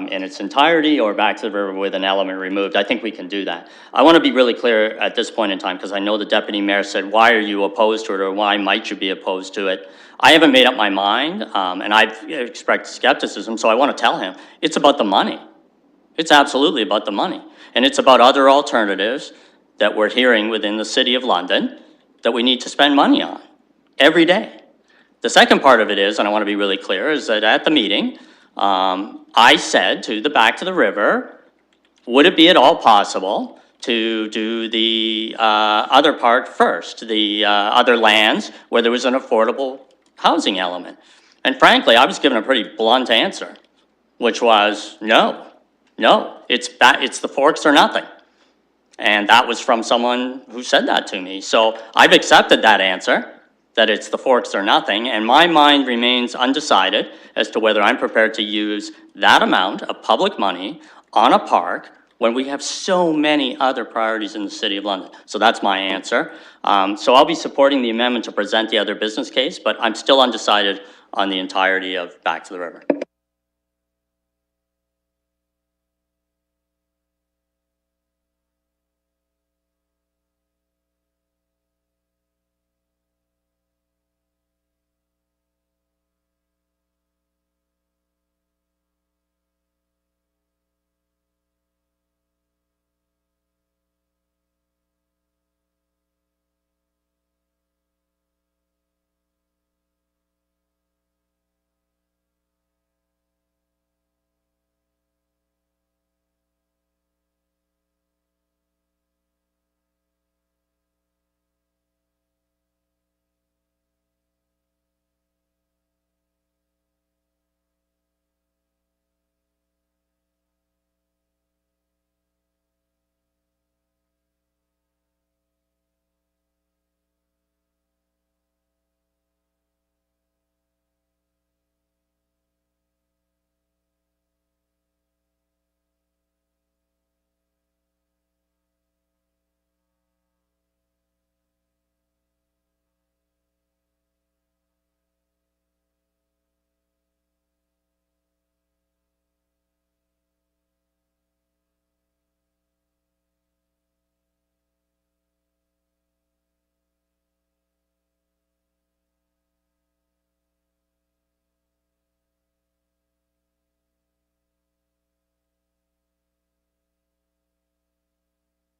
A: in its entirety, or Back to the River with an element removed. I think we can do that. I want to be really clear at this point in time, because I know the deputy mayor said, why are you opposed to it, or why might you be opposed to it? I haven't made up my mind, and I've expressed skepticism, so I want to tell him, it's about the money. It's absolutely about the money. And it's about other alternatives that we're hearing within the City of London that we need to spend money on every day. The second part of it is, and I want to be really clear, is that at the meeting, I said to the Back to the River, would it be at all possible to do the other part first, the other lands where there was an affordable housing element? And frankly, I was given a pretty blunt answer, which was no, it's the Forks or nothing. And that was from someone who said that to me. So I've accepted that answer. that it's the forks or nothing, and my mind remains undecided as to whether I'm prepared to use that amount of public money on a park when we have so many other priorities in the City of London. So that's my answer. So I'll be supporting the amendment to present the other business case, but I'm still undecided on the entirety of Back to the River.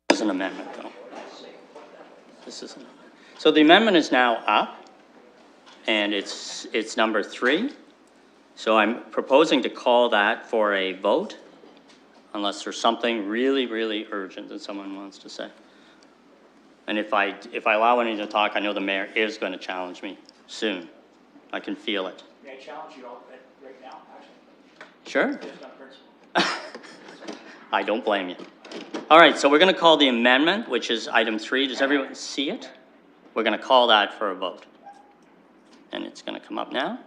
A: This is an amendment, though. This is an, so the amendment is now up, and it's number 3. So I'm proposing to call that for a vote, unless there's something really, really urgent that someone wants to say. And if I allow anyone to talk, I know the mayor is going to challenge me soon. I can feel it.
E: May I challenge you all right now, actually?
A: Sure. I don't blame you. All right, so we're going to call the amendment, which is item 3. Does everyone see it? We're going to call that for a vote. And it's going to come up now.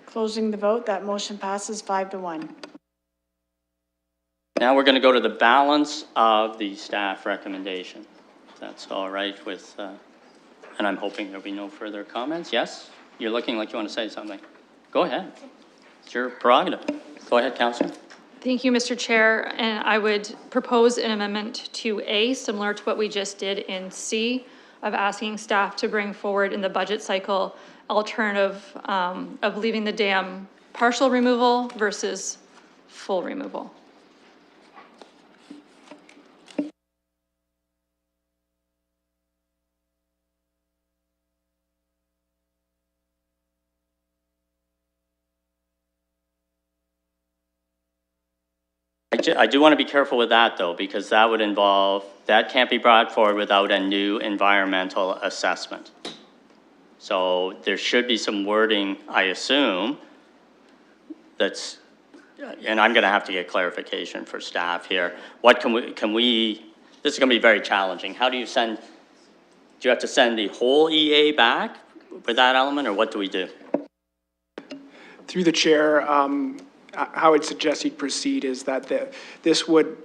C: Closing the vote, that motion passes 5-1.
A: Now we're going to go to the balance of the staff recommendation. If that's all right with, and I'm hoping there'll be no further comments. Yes? You're looking like you want to say something. Go ahead. It's your prerogative. Go ahead, Councillor.
G: Thank you, Mr. Chair, and I would propose an amendment to A, similar to what we just did in C, of asking staff to bring forward in the budget cycle alternative of leaving the dam partial removal versus full removal.
A: I do want to be careful with that, though, because that would involve, that can't be brought forward without a new environmental assessment. So there should be some wording, I assume, that's, and I'm going to have to get clarification for staff here. What can we, this is going to be very challenging. How do you send, do you have to send the whole EA back with that element, or what do we do?
K: Through the chair, how I'd suggest you proceed is that this would,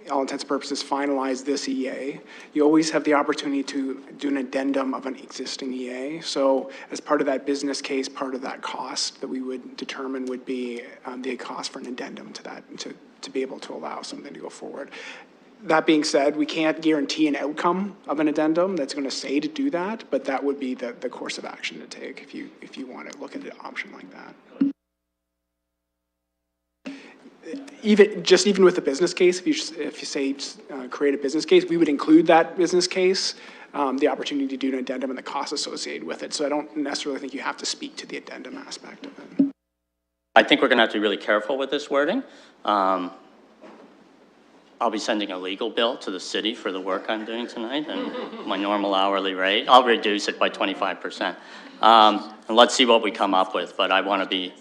K: all intents and purposes, finalize this EA, you always have the opportunity to do an addendum of an existing EA. So as part of that business case, part of that cost that we would determine would be the cost for an addendum to that, to be able to allow something to go forward. That being said, we can't guarantee an outcome of an addendum that's going to say to do that, but that would be the course of action to take if you want to look at an option like that. Even with the business case, if you say create a business case, we would include that business case, the opportunity to do an addendum and the costs associated with it. So I don't necessarily think you have to speak to the addendum aspect of it.
A: I think we're going to have to be really careful with this wording. I'll be sending a legal bill to the city for the work I'm doing tonight, and my normal hourly rate, I'll reduce it by 25%. And let's see what we come up with, but I want to be.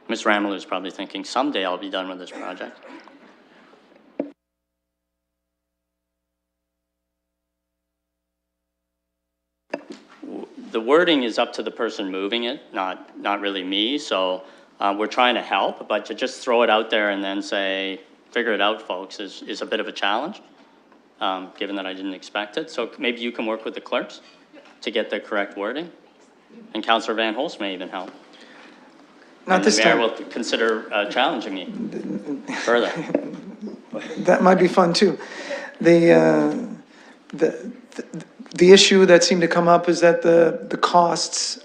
A: Ms. Ramelow is probably thinking, someday I'll be done with this project. The wording is up to the person moving it, not really me, so we're trying to help, but to just throw it out there and then say, figure it out, folks, is a bit of a challenge, given that I didn't expect it. So maybe you can work with the clerks to get the correct wording, and Councillor Van Holst may even help.
D: Not this time.
A: The mayor will consider challenging me further.
D: That might be fun too. The issue that seemed to come up is that the costs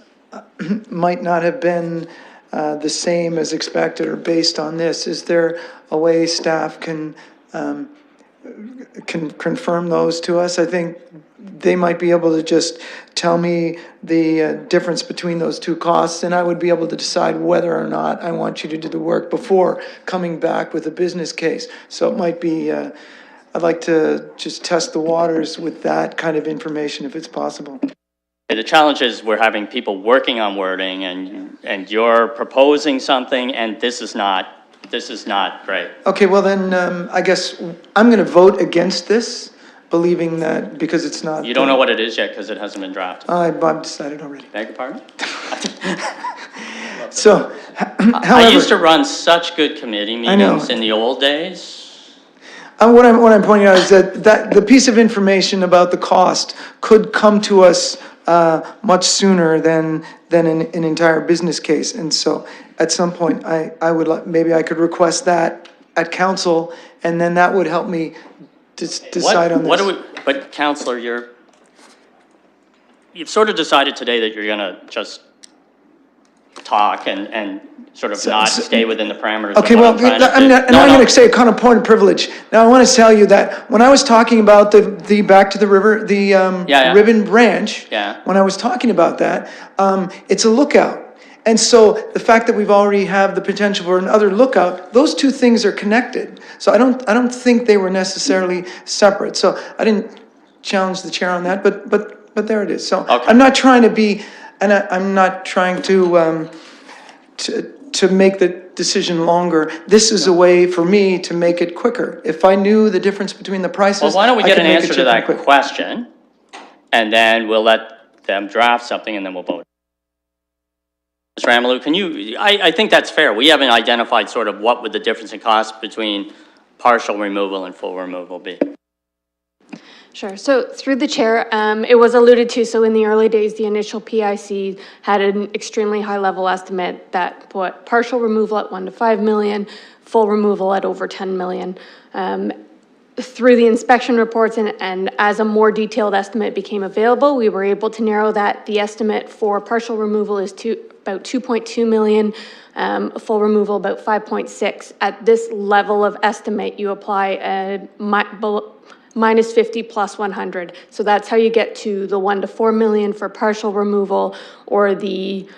D: might not have been the same as expected or based on this. Is there a way staff can confirm those to us? I think they might be able to just tell me the difference between those two costs, and I would be able to decide whether or not I want you to do the work before coming back with a business case. So it might be, I'd like to just test the waters with that kind of information if it's possible.
A: The challenge is we're having people working on wording, and you're proposing something, and this is not great.
D: Okay, well then, I guess I'm going to vote against this, believing that because it's not.
A: You don't know what it is yet because it hasn't been drafted.
D: I've decided already.
A: Beg your pardon?
D: So, however,
A: I used to run such good committee meetings in the old days.
D: What I'm pointing out is that the piece of information about the cost could come to us much sooner than an entire business case. And so at some point, I would maybe I could request that at council, and then that would help me decide on this.
A: But Councillor, you've sort of decided today that you're going to just talk and sort of not stay within the parameters.
D: Okay, well, I'm going to say a kind of point of privilege. Now, I want to tell you that when I was talking about the back to the river, the ribbon branch, when I was talking about that, it's a lookout. And so the fact that we've already have the potential for another lookout, those two things are connected. So I don't think they were necessarily separate. So I didn't challenge the chair on that, but there it is. So okay. I'm not trying to be, and I'm not trying to make the decision longer. This is a way for me to make it quicker. If I knew the difference between the prices,
A: well, why don't we get an answer to that question, and then we'll let them draft something, and then we'll vote. Ms. Ramelow, I think that's fair. We haven't identified sort of what would the difference in cost between partial removal and full removal be.
L: Sure. So through the chair, it was alluded to, so in the early days, the initial PIC had an extremely high level estimate that put partial removal at 1 to 5 million, full removal at over 10 million. Through the inspection reports and as a more detailed estimate became available, we were able to narrow that. The estimate for partial removal is about 2.2 million, full removal about 5.6. At this level of estimate, you apply a minus 50 plus 100. So that's how you get to the 1 to 4 million for partial removal, or the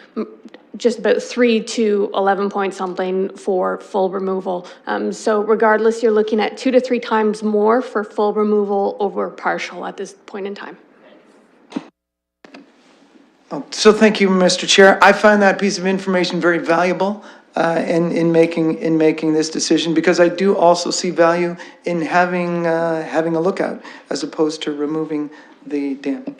L: just about 3 to 11 point something for full removal. So regardless, you're looking at 2 to 3 times more for full removal over partial at this point in time.
D: So thank you, Mr. Chair. I find that piece of information very valuable in making this decision, because I do also see value in having a lookout as opposed to removing the dam.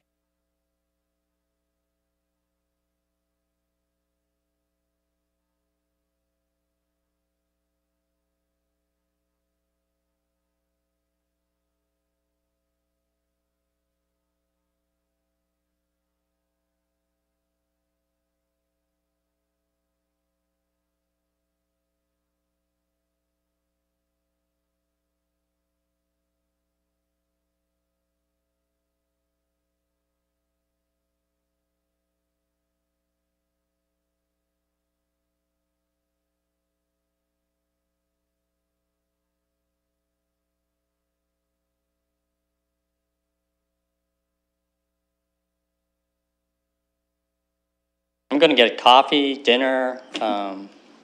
A: I'm gonna get coffee, dinner,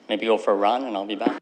A: maybe go for a run, and I'll be back.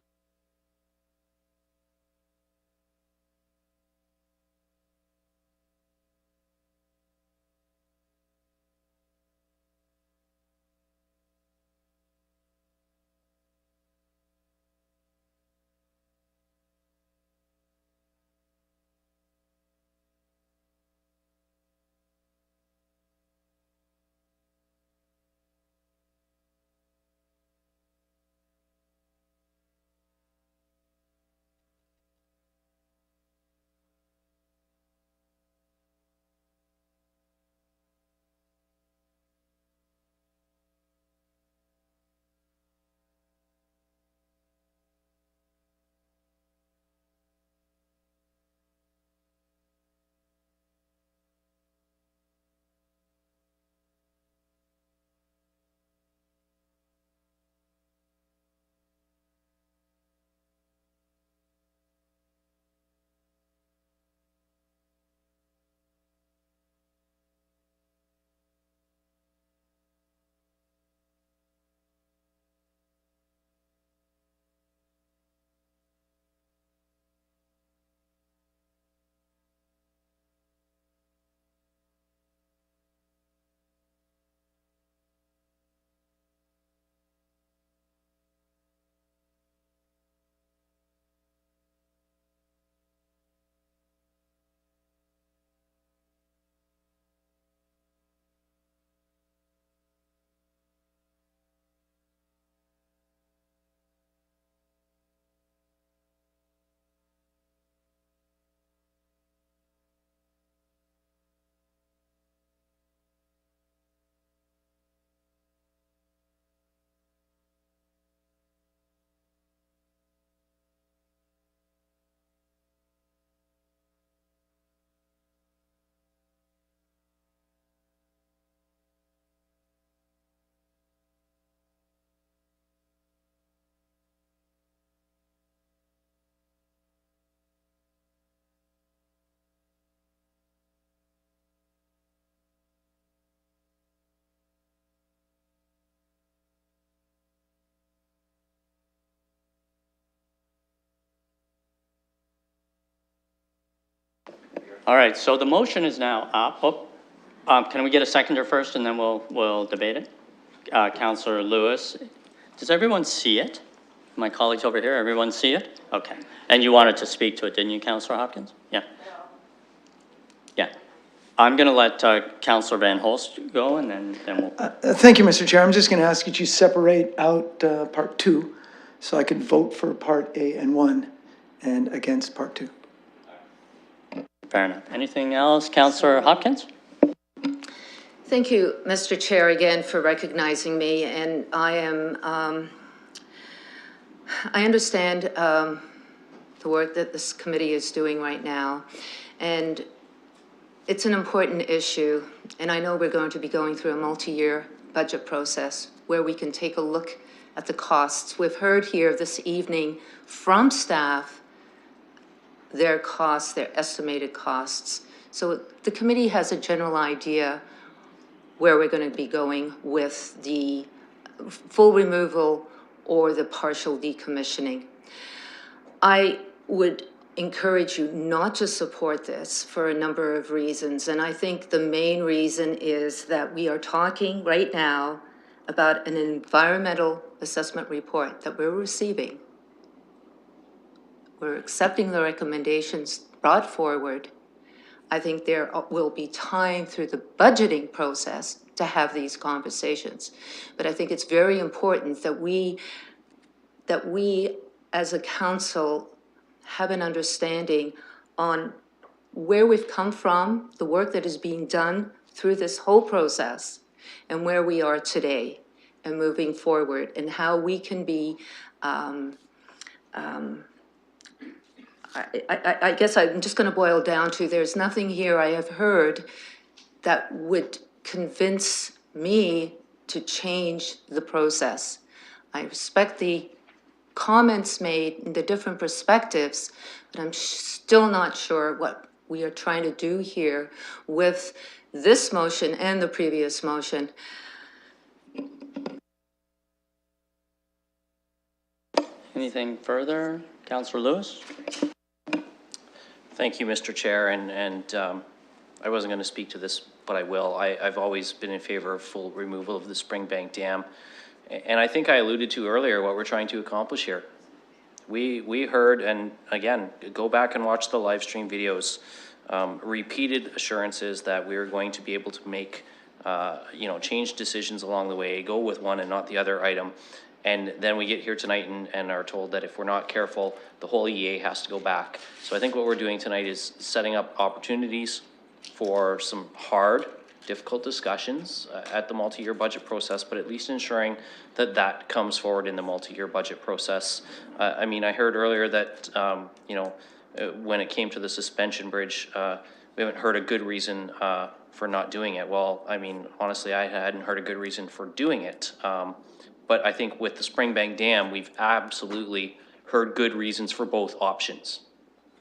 A: All right, so the motion is now up. Can we get a seconder first, and then we'll debate it? Councillor Lewis, does everyone see it? My colleagues over here, everyone see it? Okay. And you wanted to speak to it, didn't you, Councillor Hopkins? Yeah. Yeah. I'm going to let Councillor Van Holst go, and then we'll...
D: Thank you, Mr. Chair. I'm just going to ask you to separate out part 2, so I can vote for part A and 1 and against part 2.
A: Fair enough. Anything else, Councillor Hopkins?
J: Thank you, Mr. Chair, again for recognizing me. And I understand the work that this committee is doing right now. And it's an important issue. And I know we're going to be going through a multi-year budget process where we can take a look at the costs. We've heard here this evening from staff their costs, their estimated costs. So the committee has a general idea where we're going to be going with the full removal or the partial decommissioning. I would encourage you not to support this for a number of reasons. And I think the main reason is that we are talking right now about an environmental assessment report that we're receiving. We're accepting the recommendations brought forward. I think there will be time through the budgeting process to have these conversations. But I think it's very important that we as a council have an understanding on where we've come from, the work that is being done through this whole process, and where we are today and moving forward, and how we can be I guess I'm just going to boil down to there's nothing here I have heard that would convince me to change the process. I respect the comments made and the different perspectives, but I'm still not sure what we are trying to do here with this motion and the previous motion.
A: Anything further? Councillor Lewis?
B: Thank you, Mr. Chair, and I wasn't going to speak to this, but I will. I've always been in favor of full removal of the Springbank Dam, and I think I alluded to earlier what we're trying to accomplish here. We heard, and again, go back and watch the live stream videos, repeated assurances that we are going to be able to make, change decisions along the way, go with one and not the other item. And then we get here tonight and are told that if we're not careful, the whole EA has to go back. So I think what we're doing tonight is setting up opportunities for some hard, difficult discussions at the multi-year budget process, but at least ensuring that that comes forward in the multi-year budget process. I mean, I heard earlier that, when it came to the suspension bridge, we haven't heard a good reason for not doing it. Well, I mean, honestly, I hadn't heard a good reason for doing it. But I think with the Springbank Dam, we've absolutely heard good reasons for both options.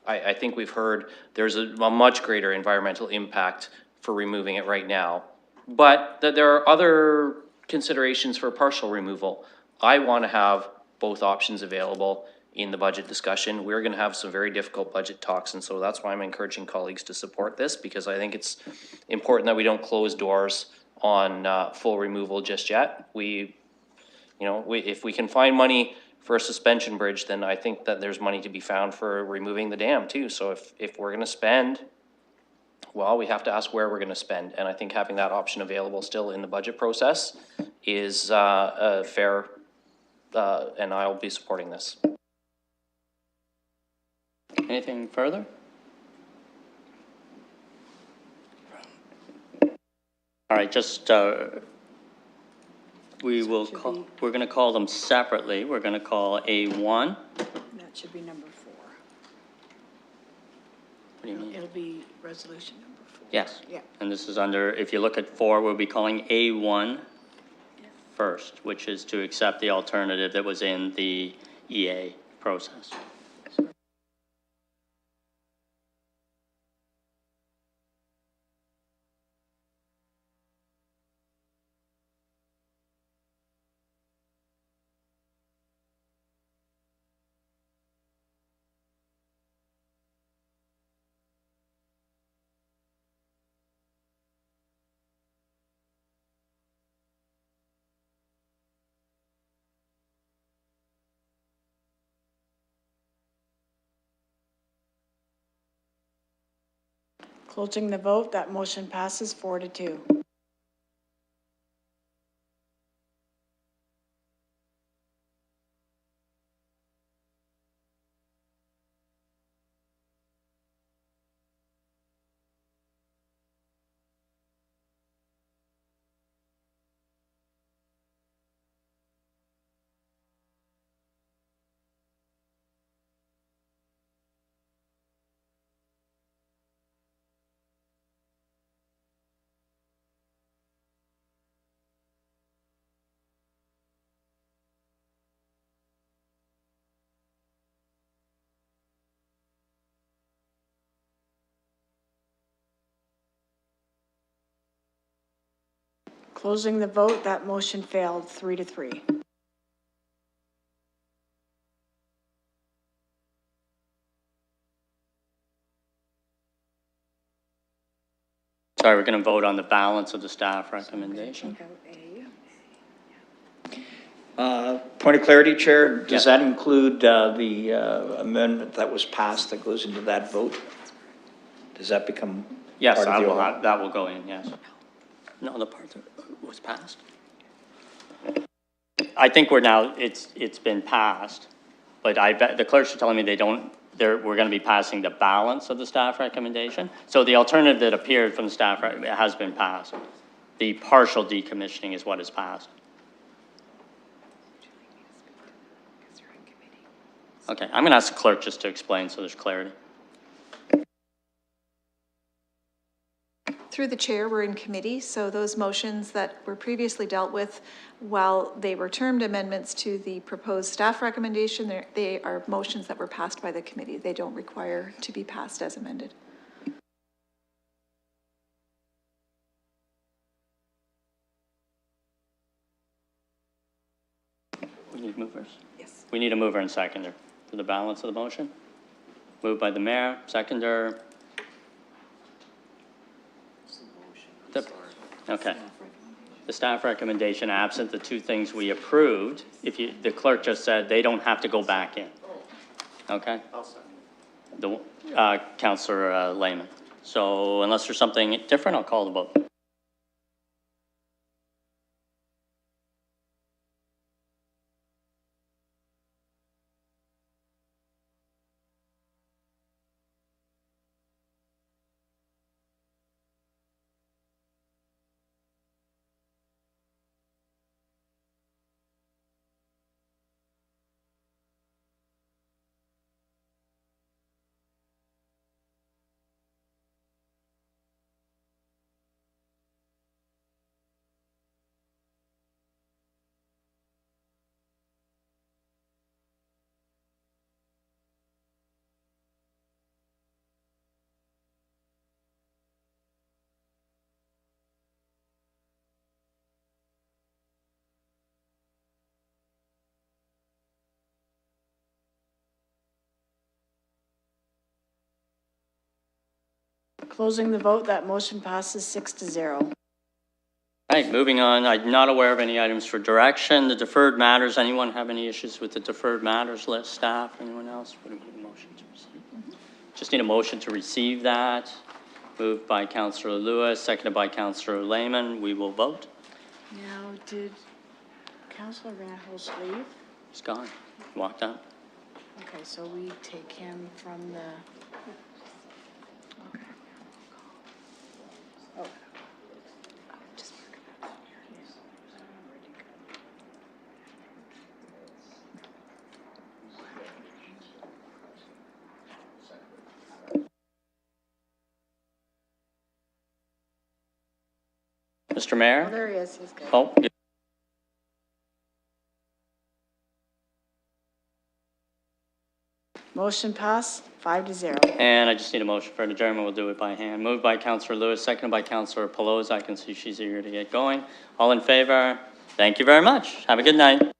B: I think we've heard there's a much greater environmental impact for removing it right now, but that there are other considerations for partial removal. I want to have both options available in the budget discussion. We're going to have some very difficult budget talks, and so that's why I'm encouraging colleagues to support this, because I think it's important that we don't close doors on full removal just yet. If we can find money for a suspension bridge, then I think that there's money to be found for removing the dam too. So if we're gonna spend, well, we have to ask where we're gonna spend. And I think having that option available still in the budget process is fair, and I'll be supporting this.
A: Anything further? All right, just, we're going to call them separately. We're going to call A1.
C: That should be number 4.
A: What do you mean?
C: It'll be resolution number 4.
A: Yes.
C: Yeah.
A: And this is under, if you look at 4, we'll be calling A1 first, which is to accept the alternative that was in the EA process.
C: Closing the vote, that motion passes 4-2. Closing the vote, that motion failed 3-3.
A: Sorry, we're going to vote on the balance of the staff recommendation.
E: Point of clarity, Chair, does
A: Yeah.
E: that include the amendment that was passed that goes into that vote? Does that become
A: Yes,
E: part of the overall?
A: that will go in, yes. No, the part that was passed. I think we're now, it's been passed, but I bet, the clerks are telling me we're going to be passing the balance of the staff recommendation. So the alternative that appeared from the staff has been passed. The partial decommissioning is what is passed. Okay, I'm going to ask the clerk just to explain so there's clarity.
P: Through the chair, we're in committee, so those motions that were previously dealt with, while they were termed amendments to the proposed staff recommendation, they are motions that were passed by the committee. They don't require to be passed as amended.
A: We need need movers?
P: Yes.
A: We need a mover and seconder for the balance of the motion. Moved by the mayor, seconder. Okay. The staff recommendation, absent the two things we approved, if you, the clerk just said they don't have to go back in. Okay? Councillor Lehman. So unless there's something different, I'll call the vote.
C: Closing the vote, that motion passes 6-0.
A: All right, moving on. I'm not aware of any items for direction. The deferred matters, anyone have any issues with the deferred matters list, staff, anyone else? What do we need a motion to receive? Just need a motion to receive that. Moved by Councillor Lewis, seconded by Councillor Lehman. We will vote.
C: Now, did Councillor Van Hulst leave?
A: He's gone. Walked out.
C: Okay, so we take him from the. Okay. Oh.
A: Mr. Mayor?
C: Oh, there he is. He's good.
A: Oh, yeah.
C: Motion passed 5-0.
A: And I just need a motion for an adjournment. We'll do it by hand. Moved by Councillor Lewis, seconded by Councillor Pelosi. I can see she's eager to get going. All in favor? Thank you very much. Have a good night.